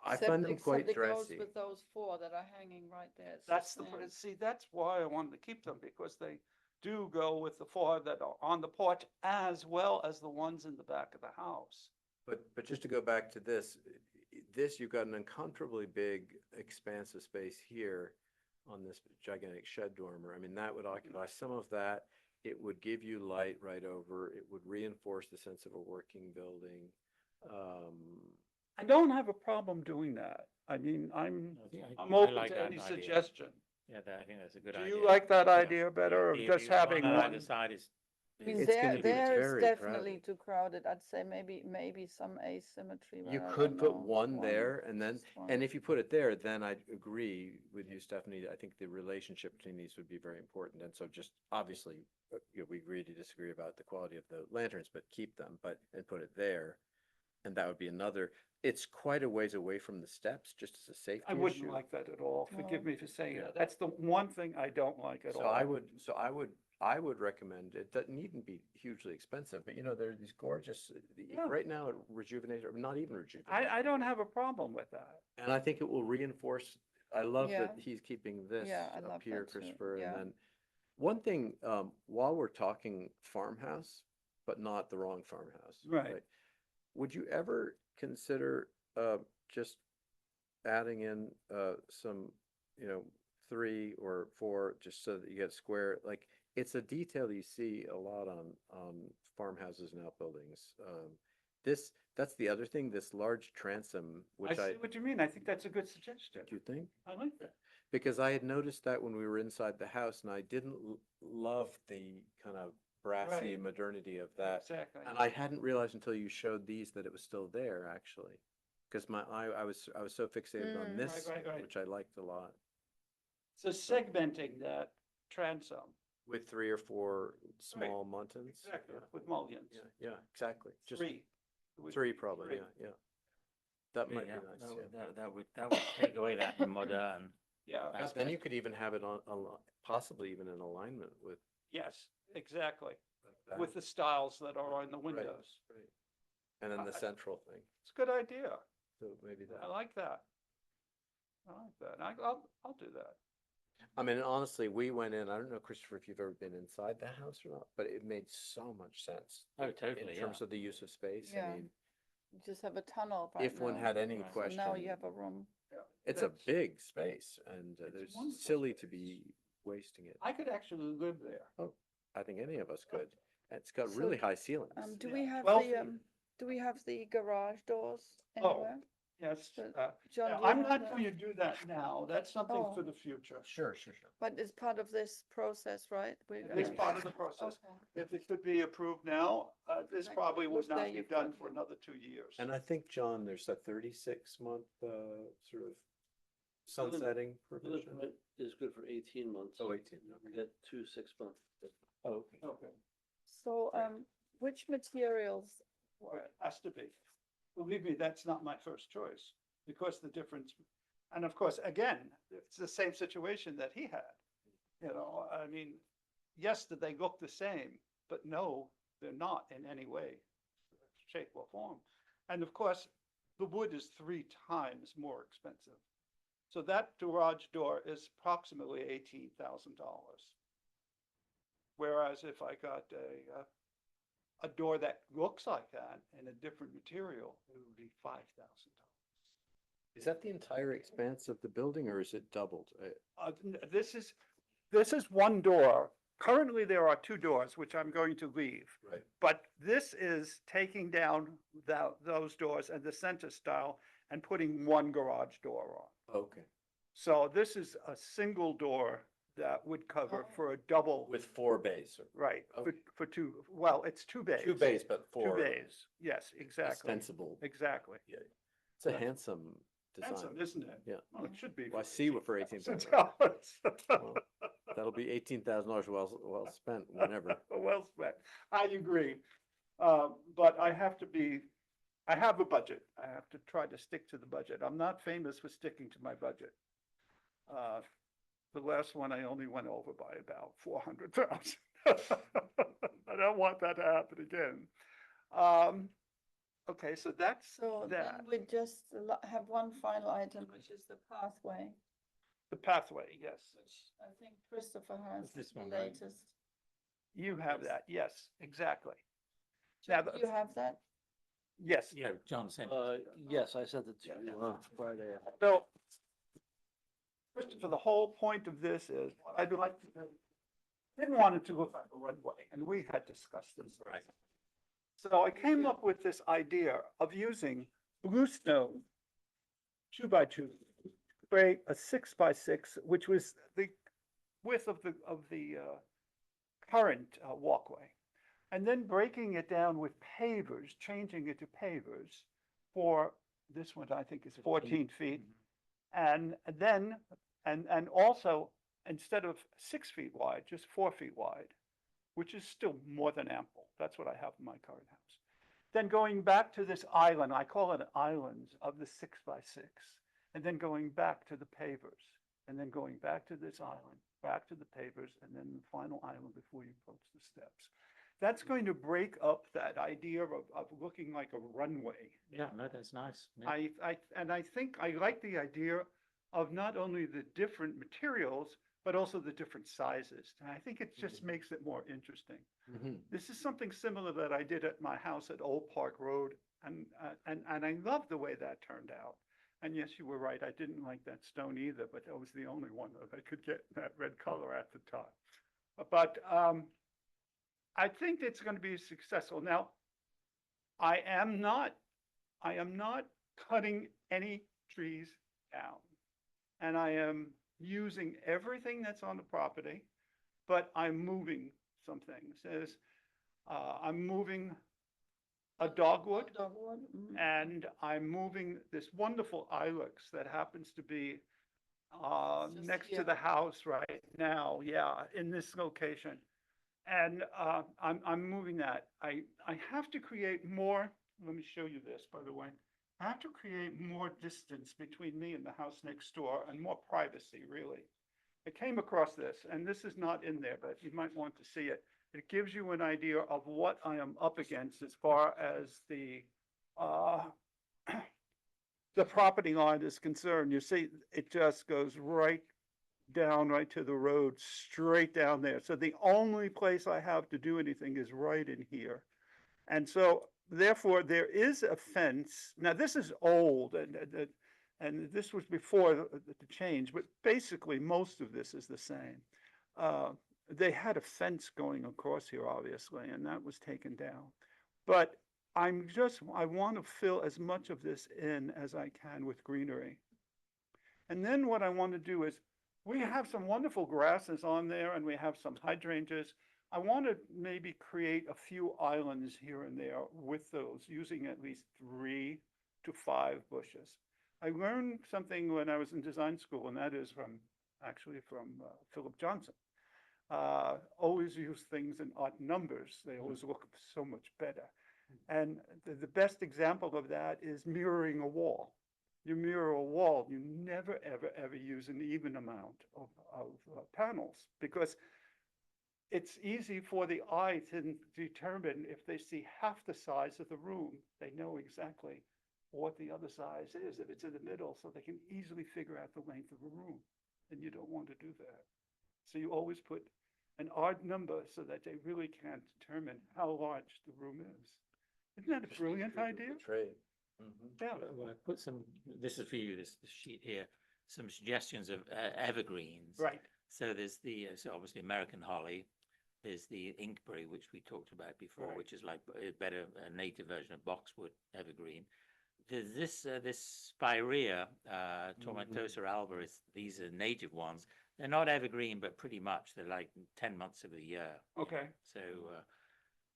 Speaker 5: I
Speaker 1: Except-
Speaker 5: find them quite
Speaker 1: except it goes
Speaker 5: dressy.
Speaker 1: with those four that are hanging right there. It's
Speaker 4: That's the,
Speaker 1: same.
Speaker 4: see, that's why I wanted to keep them, because they do go with the four that are on the porch as well as the ones in the back of the house.
Speaker 5: But just to go back to this, this, you've got an uncomfortably big expanse of space here on this gigantic shed dormer. I mean, that would occupy some of that. It would give you light right over. It would reinforce the sense of a working building.
Speaker 4: I don't have a problem doing that. I mean, I'm
Speaker 2: I
Speaker 4: open
Speaker 2: like
Speaker 4: to
Speaker 2: that
Speaker 4: any
Speaker 2: idea.
Speaker 4: suggestion.
Speaker 2: Yeah, I think that's a good
Speaker 4: Do
Speaker 2: idea.
Speaker 4: you like that
Speaker 2: Yeah.
Speaker 4: idea better of
Speaker 2: The-
Speaker 4: just
Speaker 2: the one
Speaker 4: having
Speaker 2: on
Speaker 4: one?
Speaker 2: either side is.
Speaker 1: I mean,
Speaker 5: It's gonna
Speaker 1: there,
Speaker 5: be
Speaker 1: there is
Speaker 5: very
Speaker 1: definitely
Speaker 5: crowded.
Speaker 1: too crowded. I'd say maybe some asymmetry.
Speaker 5: You
Speaker 1: but I
Speaker 5: could
Speaker 1: don't
Speaker 5: put
Speaker 1: know.
Speaker 5: one there and then,
Speaker 1: just one.
Speaker 5: and if you put it there, then I agree with you, Stephanie. I think the relationship between these would be very important. And so just obviously, you know, we agree to disagree about the quality of the lanterns, but keep them, and put it there. And that would be another, it's quite a ways away from the steps, just as a safety
Speaker 4: I
Speaker 5: issue.
Speaker 4: wouldn't like that at all. Forgive
Speaker 1: No.
Speaker 4: me for saying
Speaker 5: Yeah.
Speaker 4: that. That's the one thing I don't like at all.
Speaker 5: I would recommend, it doesn't needn't be hugely expensive, but you know, there are these gorgeous,
Speaker 4: Yeah.
Speaker 5: right now, Rejuvenate, or not even Rejuvenate.
Speaker 4: I don't have a problem with that.
Speaker 5: And I think it will reinforce, I love that
Speaker 1: Yeah.
Speaker 5: he's keeping this
Speaker 1: Yeah, I
Speaker 5: up
Speaker 1: love
Speaker 5: here,
Speaker 1: that too,
Speaker 5: Christopher, and
Speaker 1: yeah.
Speaker 5: then one thing, while we're talking farmhouse, but not the wrong farmhouse.
Speaker 4: Right.
Speaker 5: Would you ever consider, just adding in, some, you know, 3 or 4, just so that you get square, like, it's a detail you see a lot on farmhouses and outbuildings. That's the other thing, this large transom,
Speaker 4: I
Speaker 5: which
Speaker 4: see what you mean. I think that's a good suggestion.
Speaker 5: do you think?
Speaker 4: I like that.
Speaker 5: Because I had noticed that when we were inside the house, and I didn't love the kind of brassy
Speaker 4: Right.
Speaker 5: modernity of that.
Speaker 4: Exactly.
Speaker 5: And I hadn't realized until you showed these that it was still there, actually. Because I was so fixated on
Speaker 1: Mm.
Speaker 5: this,
Speaker 4: Right.
Speaker 5: which I liked a lot.
Speaker 4: So segmenting that transom.
Speaker 5: With 3 or 4 small muntins.
Speaker 4: Exactly,
Speaker 5: Yeah,
Speaker 4: with mullions.
Speaker 5: yeah, exactly. Just
Speaker 4: Three. It would
Speaker 5: 3
Speaker 4: be
Speaker 5: probably,
Speaker 4: three.
Speaker 5: yeah. That might be
Speaker 2: Yeah,
Speaker 5: nice,
Speaker 2: that would-
Speaker 5: yeah.
Speaker 2: that would take away that modern.
Speaker 4: Yeah,
Speaker 5: But then you could even have it possibly even in alignment with
Speaker 4: yes, exactly.
Speaker 5: that.
Speaker 4: With the styles that are on the windows.
Speaker 5: Right. And then the
Speaker 4: I-
Speaker 5: central thing,
Speaker 4: It's a good idea.
Speaker 5: so maybe
Speaker 4: I
Speaker 5: that.
Speaker 4: like that. I'll do that.
Speaker 5: I mean, honestly, we went in, I don't know, Christopher, if you've ever been inside the house or not, but it made so much sense.
Speaker 2: Oh, totally,
Speaker 5: In terms
Speaker 2: yeah.
Speaker 5: of the use of space, I
Speaker 1: Yeah.
Speaker 5: mean,
Speaker 1: You just have a tunnel right
Speaker 5: if one
Speaker 1: now.
Speaker 5: had any
Speaker 2: Right. So
Speaker 5: question.
Speaker 1: Now you have a room.
Speaker 5: It's a
Speaker 4: That's-
Speaker 5: big space and
Speaker 4: It's
Speaker 5: there's
Speaker 4: wonderful
Speaker 5: silly to
Speaker 4: space.
Speaker 5: be wasting it.
Speaker 4: I could actually live there.
Speaker 5: I think any of us could. And it's got
Speaker 1: So,
Speaker 5: really high ceilings.
Speaker 1: Do
Speaker 4: Yeah,
Speaker 1: we have
Speaker 4: 12
Speaker 1: the,
Speaker 4: feet.
Speaker 1: do we have the garage doors
Speaker 4: Oh,
Speaker 1: anywhere?
Speaker 4: Yes,
Speaker 1: But,
Speaker 4: yeah,
Speaker 1: John, do you
Speaker 4: I'm
Speaker 1: have
Speaker 4: not
Speaker 1: that?
Speaker 4: going to do that now. That's something
Speaker 1: Oh.
Speaker 4: for the future.
Speaker 5: Sure.
Speaker 1: But it's part of this process, right?
Speaker 4: It's part of the process.
Speaker 1: Okay.
Speaker 4: If it could be approved now, this
Speaker 1: Like,
Speaker 4: probably would
Speaker 1: look there,
Speaker 4: not be
Speaker 1: you've
Speaker 4: done
Speaker 1: got
Speaker 4: for
Speaker 1: it.
Speaker 4: another 2 years.
Speaker 5: And I think, John, there's a 36-month, sort of sunsetting
Speaker 6: The
Speaker 5: provision.
Speaker 6: permit is good for 18 months.
Speaker 5: Oh, 18,
Speaker 6: You
Speaker 5: okay.
Speaker 6: get 2 6-month.
Speaker 5: Oh, okay.
Speaker 4: Okay,
Speaker 1: So, which materials?
Speaker 4: well, it has to be. Believe me, that's not my first choice, because the difference, and of course, again, it's the same situation that he had. You know, I mean, yes, that they look the same, but no, they're not in any way, shape or form. And of course, the wood is 3 times more expensive. So that garage door is approximately $18,000. Whereas if I got a door that looks like that in a different material, it would be $5,000.
Speaker 5: Is that the entire expanse of the building or is it doubled?
Speaker 4: This is one door. Currently, there are 2 doors, which I'm going to leave.
Speaker 5: Right.
Speaker 4: But this is taking down those doors and the center style and putting one garage door on.
Speaker 5: Okay.
Speaker 4: So this is a single door that would cover
Speaker 1: Oh.
Speaker 4: for a double,
Speaker 5: With 4 bays.
Speaker 4: right,
Speaker 5: Okay.
Speaker 4: for 2, well, it's 2 bays.
Speaker 5: 2 bays, but
Speaker 4: 2
Speaker 5: 4
Speaker 4: bays, yes, exactly,
Speaker 5: ostensible.
Speaker 4: exactly.
Speaker 5: Yeah. It's a
Speaker 4: Right.
Speaker 5: handsome
Speaker 4: Handsome,
Speaker 5: design.
Speaker 4: isn't it?
Speaker 5: Yeah.
Speaker 4: Well, it should be.
Speaker 5: Well, I see what for $18,000. Well, That'll be $18,000 well spent whenever.
Speaker 4: Well spent. I agree. But I have a budget. I have to try to stick to the budget. I'm not famous for sticking to my budget. The last one, I only went over by about 400,000. I don't want that to happen again. Okay, so that's
Speaker 1: So then
Speaker 4: that,
Speaker 1: we just have one final item, which is the pathway,
Speaker 4: the pathway, yes.
Speaker 1: which I think Christopher has
Speaker 2: It's this
Speaker 1: the
Speaker 2: one, right?
Speaker 1: latest.
Speaker 4: You have
Speaker 2: Yes.
Speaker 4: that, yes, exactly. Now,
Speaker 1: Do you have that?
Speaker 4: yes,
Speaker 2: Yeah, John sent.
Speaker 6: Yes, I sent it to you, Friday.
Speaker 4: so Christopher, the whole point of this is, what I'd like to do, didn't want it to look like a runway, and we had discussed this.
Speaker 2: Right.
Speaker 4: So I came up with this idea of using blue stone 2x2, create a 6x6, which was the width of the current walkway. And then breaking it down with pavers, changing it to pavers for, this one I think is 14 feet. And then, and also, instead of 6 feet wide, just 4 feet wide, which is still more than ample. That's what I have in my current house. Then going back to this island, I call it islands of the 6x6, and then going back to the pavers, and then going back to this island, back to the pavers, and then the final island before you approach the steps. That's going to break up that idea of looking like a runway.
Speaker 2: Yeah, no, that's nice. Yeah.
Speaker 4: I think I like the idea of not only the different materials, but also the different sizes. And I think it just makes it more interesting. This is something similar that I did at my house at Old Park Road, and I love the way that turned out. And yes, you were right, I didn't like that stone either, but that was the only one that I could get that red color at the top. But I think it's going to be successful. Now, I am not cutting any trees down. And I am using everything that's on the property, but I'm moving some things. I'm moving a dogwood,
Speaker 1: Dogwood. Mhm.
Speaker 4: and I'm moving this wonderful ilex that happens to be
Speaker 1: Just
Speaker 4: next to
Speaker 1: here.
Speaker 4: the house right now, yeah, in this location. And I'm moving that. I have to create more, let me show you this, by the way. I have to create more distance between me and the house next door and more privacy, really. I came across this, and this is not in there, but you might want to see it. It gives you an idea of what I am up against as far as the property line is concerned. You see, it just goes right down right to the road, straight down there. So the only place I have to do anything is right in here. And so therefore there is a fence. Now this is old and this was before the change, but basically most of this is the same. They had a fence going across here, obviously, and that was taken down. But I want to fill as much of this in as I can with greenery. And then what I want to do is, we have some wonderful grasses on there and we have some hydrangeas. I want to maybe create a few islands here and there with those, using at least 3 to 5 bushes. I learned something when I was in design school, and that is from Philip Johnson. Always use things in odd numbers. They always look so much better. And the best example of that is mirroring a wall. You mirror a wall, you never, ever, ever use an even amount of panels, because it's easy for the eye to determine if they see half the size of the room, they know exactly what the other size is, if it's in the middle, so they can easily figure out the length of a room. And you don't want to do that. So you always put an odd number so that they really can't determine how large the room is. Isn't that a brilliant idea?
Speaker 5: Trade.
Speaker 4: Yeah.
Speaker 2: Well, I put some, this is for you, this sheet here, some suggestions of evergreens.
Speaker 4: Right.
Speaker 2: So there's so obviously American holly, there's the inkberry, which we talked about before,
Speaker 4: Right.
Speaker 2: which is like a better native version of boxwood evergreen. There's this Spirea, Tomentosa alba, these are native ones. They're not evergreen, but pretty much, they're like 10 months of the year.
Speaker 4: Okay.
Speaker 2: So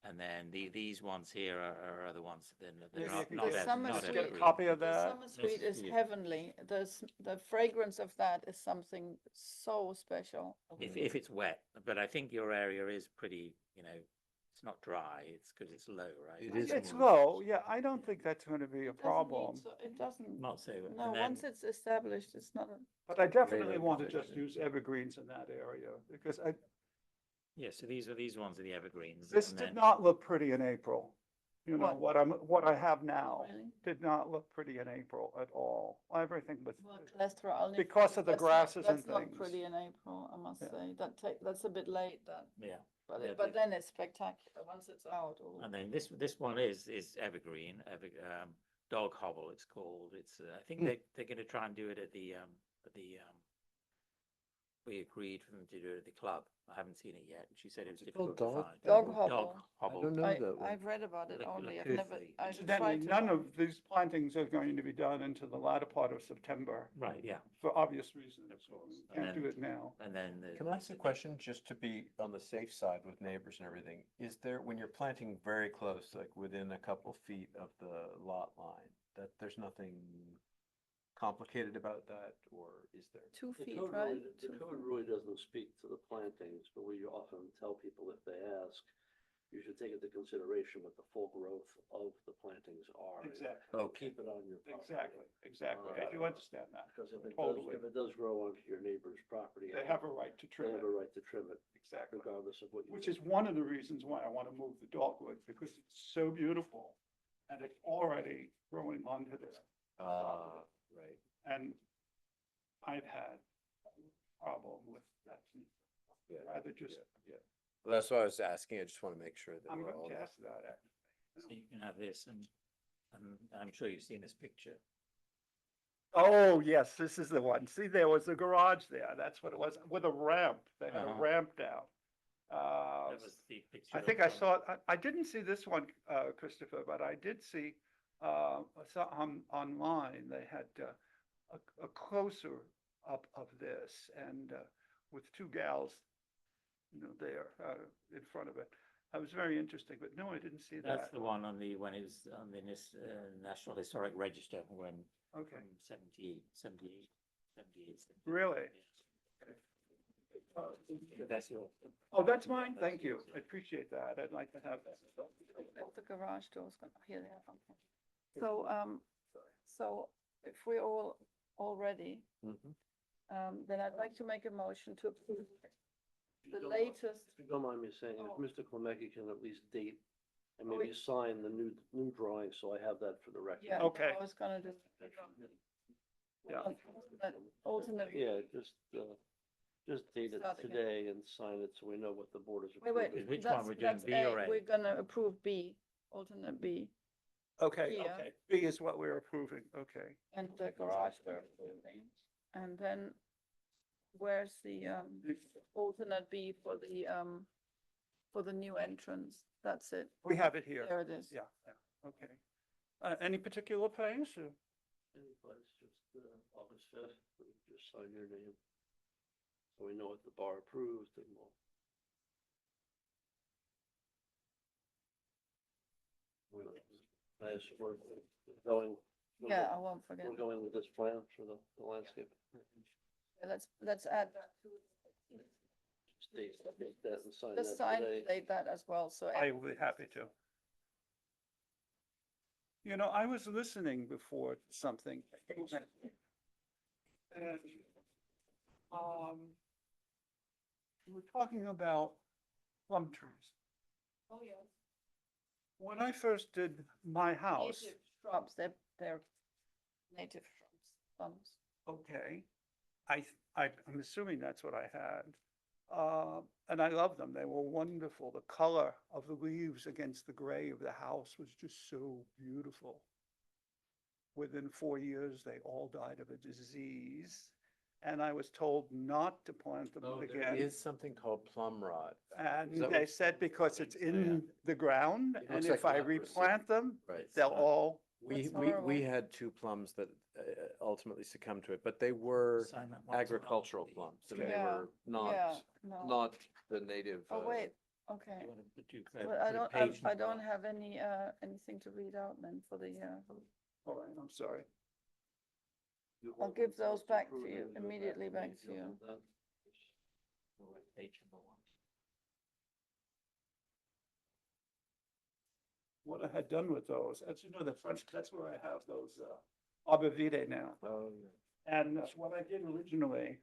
Speaker 2: And then these ones here are other ones, they're
Speaker 4: Maybe I
Speaker 2: not,
Speaker 4: can
Speaker 2: not,
Speaker 4: get-
Speaker 2: ev-
Speaker 1: Summer
Speaker 2: not
Speaker 4: Let's
Speaker 1: Sweet-
Speaker 4: get a
Speaker 2: evergreen.
Speaker 4: copy of
Speaker 1: The
Speaker 4: that.
Speaker 1: summer sweet is
Speaker 2: yeah.
Speaker 1: heavenly. The fragrance of that is something so special.
Speaker 2: If it's wet, but I think your area is pretty, it's not dry, it's because it's low, right?
Speaker 5: It is
Speaker 4: It's
Speaker 5: more-
Speaker 4: low, yeah, I don't think that's gonna be a
Speaker 1: It doesn't need
Speaker 4: problem.
Speaker 1: It doesn't,
Speaker 2: Not so.
Speaker 1: no,
Speaker 2: and
Speaker 1: once
Speaker 2: then-
Speaker 1: it's established, it's not a.
Speaker 4: But I definitely want to
Speaker 5: location.
Speaker 4: just use evergreens in that area, because
Speaker 2: Yeah, so these ones are the evergreens.
Speaker 4: this
Speaker 2: and
Speaker 4: did
Speaker 2: then-
Speaker 4: not look pretty in April. You know,
Speaker 1: What?
Speaker 4: what I have now
Speaker 1: Really?
Speaker 4: did not look pretty in April at all. Everything was,
Speaker 1: Well, cholesterol.
Speaker 4: Because of the grasses and
Speaker 1: That's not
Speaker 4: things.
Speaker 1: pretty in April, I must
Speaker 4: Yeah.
Speaker 1: say. That's a bit late then,
Speaker 2: Yeah,
Speaker 1: but
Speaker 2: Yeah,
Speaker 1: but
Speaker 2: they-
Speaker 1: then it's spectacular once it's out. Oh,
Speaker 2: and then this one is evergreen, Dog Hobble it's called. It's, I think they're gonna try and do it at the, we agreed for them to do it at the club. I haven't seen it yet. She said it was
Speaker 5: What's it called?
Speaker 2: difficult to
Speaker 5: Dog-
Speaker 2: find.
Speaker 1: Dog
Speaker 2: Dog
Speaker 1: Hobble.
Speaker 5: I
Speaker 2: Hobble.
Speaker 5: don't know that one.
Speaker 1: I've read about it
Speaker 2: Look-
Speaker 1: only.
Speaker 2: look
Speaker 1: I've
Speaker 2: at
Speaker 1: never,
Speaker 2: the-
Speaker 1: I've
Speaker 4: incidentally,
Speaker 1: tried to
Speaker 4: none
Speaker 1: buy-
Speaker 4: of these plantings are going to be done until the latter part of September,
Speaker 2: Right, yeah.
Speaker 4: for obvious reasons.
Speaker 2: Of course.
Speaker 4: Can't
Speaker 2: And
Speaker 4: do
Speaker 2: then-
Speaker 4: it now.
Speaker 2: And then.
Speaker 5: Can I ask a question, just to be on the safe side with neighbors and everything? Is there, when you're planting very close, like within a couple feet of the lot line, that there's nothing complicated about that, or is there?
Speaker 1: 2
Speaker 6: The
Speaker 1: feet,
Speaker 6: code
Speaker 1: right?
Speaker 6: really, the
Speaker 1: 2
Speaker 6: code
Speaker 1: feet.
Speaker 6: really doesn't speak to the plantings, but we often tell people if they ask, you should take into consideration what the full growth of the plantings are.
Speaker 4: Exactly.
Speaker 5: Okay.
Speaker 6: Keep it on your property.
Speaker 4: Exactly. I do understand that.
Speaker 6: Because if
Speaker 4: Totally.
Speaker 6: it does grow onto your neighbor's property.
Speaker 4: They have a right to
Speaker 6: They
Speaker 4: trim
Speaker 6: have
Speaker 4: it.
Speaker 6: a right to trim it,
Speaker 4: Exactly.
Speaker 6: regardless of what you.
Speaker 4: Which
Speaker 6: do.
Speaker 4: is one of the reasons why I want to move the dogwood, because it's so beautiful. And it's already growing onto there.
Speaker 5: Right.
Speaker 4: And I've had a problem with that.
Speaker 5: Yeah.
Speaker 4: Rather just,
Speaker 5: Yeah. Well, that's why I was asking. I just want to make sure that
Speaker 4: I'm
Speaker 5: we're
Speaker 4: going
Speaker 5: all.
Speaker 4: to ask that.
Speaker 2: So you can have this and I'm sure you've seen this picture.
Speaker 4: Oh, yes, this is the one. See, there was a garage there. That's what it was, with a ramp. They had a
Speaker 2: Uh-huh.
Speaker 4: ramp down.
Speaker 2: That was the picture.
Speaker 4: I think I saw, I didn't see this one, Christopher, but I did see, I saw online, they had a closer up of this and with two gals, there in front of it. That was very interesting, but no, I didn't see that.
Speaker 2: That's the one when it was on the National Historic Register when
Speaker 4: Okay,
Speaker 2: from 78.
Speaker 4: really?
Speaker 2: That's your.
Speaker 4: Oh, that's mine? Thank you. I appreciate that. I'd like to have that.
Speaker 1: The garage doors, here they are. Okay. So if we're all ready,
Speaker 5: Mhm.
Speaker 1: then I'd like to make a motion to approve
Speaker 6: If you
Speaker 1: the
Speaker 6: don't mind-
Speaker 1: latest.
Speaker 6: If you don't mind me saying, if
Speaker 1: Oh.
Speaker 6: Mr. Klemecki can at least date and
Speaker 1: Oh,
Speaker 6: maybe
Speaker 1: wait.
Speaker 6: sign the new drawing, so I have that for the record.
Speaker 1: Yeah,
Speaker 4: Okay.
Speaker 1: I was gonna do.
Speaker 4: Yeah.
Speaker 1: Alternate.
Speaker 6: Yeah, just date it
Speaker 1: Start again.
Speaker 6: today and sign it so we know what the board is
Speaker 1: Wait,
Speaker 6: approving.
Speaker 2: Which one we're doing,
Speaker 1: that's
Speaker 2: B or A?
Speaker 1: We're gonna approve B, alternate B,
Speaker 4: Okay,
Speaker 1: Here.
Speaker 4: okay. B is what we're approving. Okay.
Speaker 1: and the garage we're approving. And then where's the alternate B for the new entrance? That's it.
Speaker 4: We have it here.
Speaker 1: There it is.
Speaker 4: Yeah, okay. Any particular place? Or-
Speaker 6: Any place, just August 5th, just sign your name. So we know what the bar approved and we're going.
Speaker 1: Yeah, I won't forget.
Speaker 6: We're going with this plan for the landscape.
Speaker 1: Yeah, let's add that to
Speaker 6: Just date that and sign
Speaker 1: just
Speaker 6: that
Speaker 1: sign,
Speaker 6: today.
Speaker 1: date that as well, so.
Speaker 4: I will be happy to. I was listening before to something. And, we were talking about plum trees.
Speaker 1: Oh, yeah.
Speaker 4: When I first did my house,
Speaker 1: Native shrubs, they're native shrubs, plums.
Speaker 4: okay, I'm assuming that's what I had. And I love them. They were wonderful. The color of the leaves against the gray of the house was just so beautiful. Within 4 years, they all died of a disease. And I was told not to plant them
Speaker 5: There
Speaker 4: again.
Speaker 5: is something called plum rot.
Speaker 4: And
Speaker 5: Is that
Speaker 4: they
Speaker 5: what-
Speaker 4: said because it's in the ground,
Speaker 5: It
Speaker 4: and
Speaker 5: looks
Speaker 4: if
Speaker 5: like
Speaker 4: I
Speaker 5: leprosy.
Speaker 4: replant them,
Speaker 5: Right.
Speaker 4: they'll all,
Speaker 5: We,
Speaker 1: That's
Speaker 5: we
Speaker 1: horrible.
Speaker 5: had two plums that ultimately succumbed to it, but they were
Speaker 2: Sign that one as well.
Speaker 5: agricultural plums. I mean, they
Speaker 1: Yeah,
Speaker 5: were not,
Speaker 1: Yeah, no.
Speaker 5: not the native.
Speaker 1: Oh, wait, Okay.
Speaker 2: You wanna do,
Speaker 1: But I
Speaker 2: put a
Speaker 1: don't,
Speaker 2: page
Speaker 1: I
Speaker 2: number
Speaker 1: don't
Speaker 2: on?
Speaker 1: have any, anything to read out then for the,
Speaker 4: All right, I'm sorry.
Speaker 1: I'll give those back to you, immediately back to you.
Speaker 2: Page number one.
Speaker 4: What I had done with those, as you know, the French, that's where I have those, arbor vitae now.
Speaker 5: Oh, yeah.
Speaker 4: And what I did originally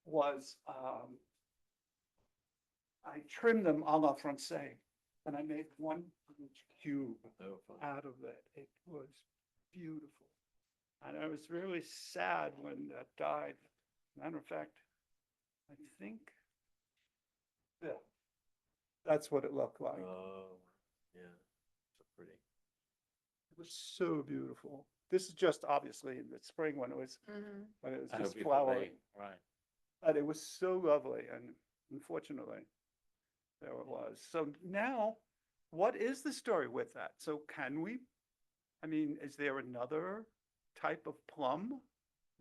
Speaker 4: was, I trimmed them à la francais, and I made one huge cube
Speaker 5: Oh, fun.
Speaker 4: out of it. It was beautiful. And I was really sad when that died. Matter of fact, I think, yeah, that's what it looked like.
Speaker 5: Oh, yeah, so pretty.
Speaker 4: It was so beautiful. This is just obviously in the spring when it was,
Speaker 1: Mhm.
Speaker 4: when it was
Speaker 2: Oh,
Speaker 4: just
Speaker 2: before
Speaker 4: flowering.
Speaker 2: Right.
Speaker 4: But it was so lovely, and unfortunately, there it was. So now, what is the story with that? So can we, I mean, is there another type of plum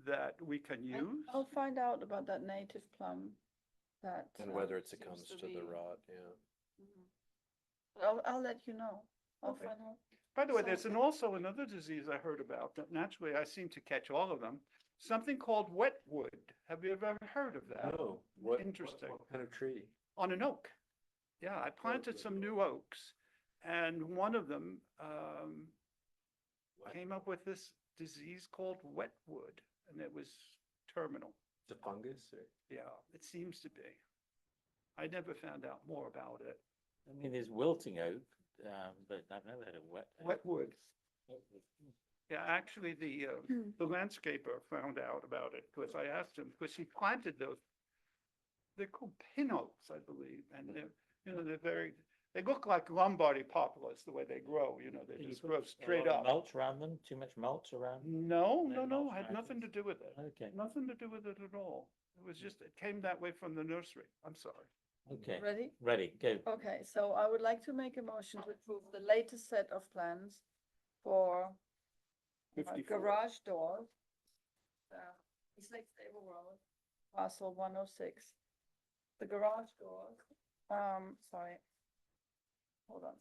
Speaker 4: that we can use?
Speaker 1: I'll find out about that native plum that.
Speaker 5: And whether it
Speaker 1: seems
Speaker 5: succumbs to
Speaker 1: be-
Speaker 5: the rot, yeah.
Speaker 1: Mhm. But I'll let you know. I'll
Speaker 4: Okay.
Speaker 1: find out.
Speaker 4: By the way,
Speaker 1: So-
Speaker 4: there's also another disease I heard about that naturally I seem to catch all of them, something called wetwood. Have you ever heard of that?
Speaker 5: No, what?
Speaker 4: Interesting.
Speaker 5: What kind of tree?
Speaker 4: On an oak. Yeah, I planted some new oaks, and one of them came up with this disease called wetwood, and it was terminal.
Speaker 5: It's a fungus or?
Speaker 4: Yeah, it seems to be. I never found out more about it.
Speaker 2: I mean, there's wilting oak, but I've never had a wet. oak.
Speaker 4: Wetwood. Yeah, actually, the landscaper found out about it, because I asked him, because he planted those. They're called pin oaks, I believe, and they're very, they look like Lombardy poplars, the way they grow, they
Speaker 2: Did you
Speaker 4: just
Speaker 2: put
Speaker 4: grow
Speaker 2: a
Speaker 4: straight
Speaker 2: lot of
Speaker 4: up.
Speaker 2: Mulch around them, too much mulch around?
Speaker 4: No,
Speaker 2: No
Speaker 4: no,
Speaker 2: mulch
Speaker 4: had nothing to
Speaker 2: patches?
Speaker 4: do with it.
Speaker 2: Okay,
Speaker 4: Nothing to do with it at all. It was just, it came that way from the nursery. I'm sorry.
Speaker 2: okay,
Speaker 1: Ready?
Speaker 2: ready, go.
Speaker 1: Okay, so I would like to make a motion to approve the latest set of plans for
Speaker 4: 54.
Speaker 1: garage doors. East Lake Stable Road, parcel 106. The garage doors, sorry. Hold on.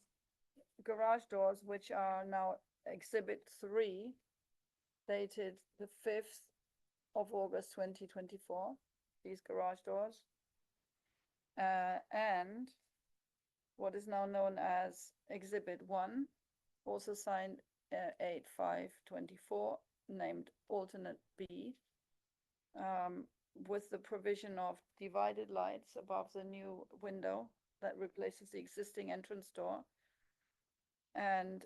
Speaker 1: Garage doors, which are now exhibit 3, dated the 5th of August 2024, these garage doors. And what is now known as Exhibit 1, also signed 8/5/24, named alternate B, with the provision of divided lights above the new window that replaces the existing entrance door. And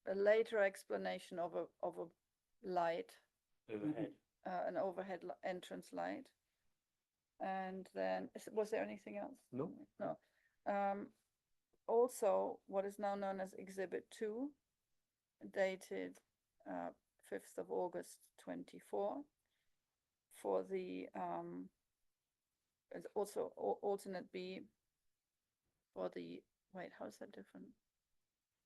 Speaker 1: a later explanation of a light,
Speaker 2: Overhead.
Speaker 1: an overhead entrance light. And then, was there anything else?
Speaker 5: No.
Speaker 1: No. Also, what is now known as Exhibit 2, dated 5th of August 24, for the, it's also alternate B for the, wait, how is that different?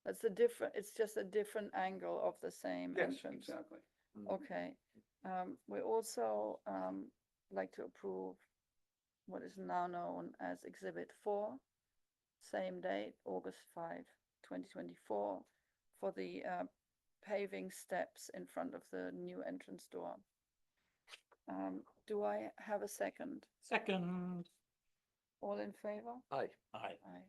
Speaker 1: That's a different, it's just a different angle of the same
Speaker 4: Yes,
Speaker 1: entrance.
Speaker 4: exactly.
Speaker 1: Okay, we also like to approve what is now known as Exhibit 4, same date, August 5, 2024, for the paving steps in front of the new entrance door. Do I have a second?
Speaker 2: Second.
Speaker 1: All in favor?
Speaker 5: Aye.
Speaker 2: Aye.
Speaker 1: Aye.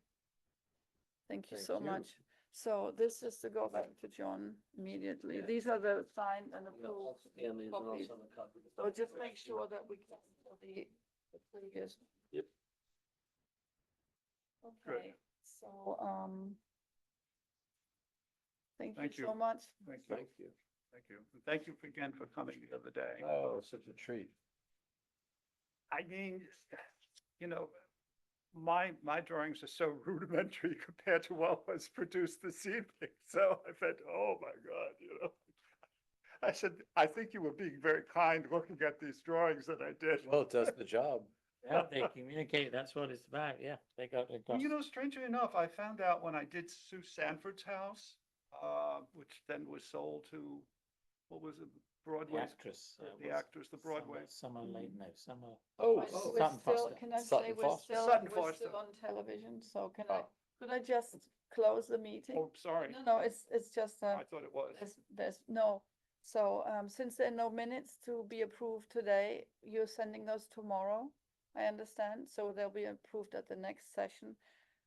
Speaker 1: Thank you
Speaker 5: Thank
Speaker 1: so
Speaker 5: you.
Speaker 1: much. So this is to go back to John immediately.
Speaker 6: Yeah.
Speaker 1: These are the signed and
Speaker 6: Yeah, I'll
Speaker 1: approved
Speaker 6: scan these and I'll
Speaker 1: copies.
Speaker 6: send a copy to
Speaker 1: So
Speaker 6: Dr.
Speaker 1: just
Speaker 6: Fitch.
Speaker 1: make sure that we can, for the previous.
Speaker 6: Yep.
Speaker 1: Okay, so, thank
Speaker 4: Thank
Speaker 1: you
Speaker 4: you.
Speaker 1: so much.
Speaker 4: Thank you.
Speaker 5: Thank you.
Speaker 4: Thank you. And thank you again for coming the other day.
Speaker 5: Oh, such a treat.
Speaker 4: I mean, my drawings are so rudimentary compared to what was produced this evening. So I said, oh my God, I said, I think you were being very kind looking at these drawings that I did.
Speaker 5: Well, it does the job.
Speaker 2: Yeah, they communicate, that's what it's about, yeah, they got.
Speaker 4: Well, strangely enough, I found out when I did Sue Sanford's house, which then was sold to, what was it,
Speaker 2: The
Speaker 4: Broadway,
Speaker 2: actress.
Speaker 4: the actress, the Broadway.
Speaker 2: Summer late, no, summer.
Speaker 5: Oh,
Speaker 1: Right,
Speaker 5: oh,
Speaker 1: we're
Speaker 2: Sutton
Speaker 1: still-
Speaker 2: Foster.
Speaker 1: Can I
Speaker 5: Sutton
Speaker 1: say we're
Speaker 5: Foster.
Speaker 1: still,
Speaker 4: Sutton
Speaker 1: we're
Speaker 4: Foster.
Speaker 1: still on television, so
Speaker 3: Oh.
Speaker 1: could I just close the meeting?
Speaker 4: Oh, sorry,
Speaker 1: No, it's just,
Speaker 4: I thought it was.
Speaker 1: no. So, since there are no minutes to be approved today, you're sending those tomorrow, I understand, so they'll be approved at the next session.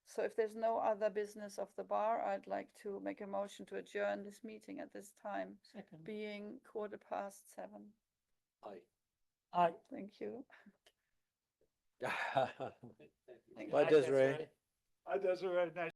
Speaker 1: So if there's no other business of the bar, I'd like to make a motion to adjourn this meeting at this time,
Speaker 2: Second.
Speaker 1: being 7:15.
Speaker 2: Aye.
Speaker 1: Thank you.
Speaker 5: Bye, Desiree.
Speaker 4: Desiree, nice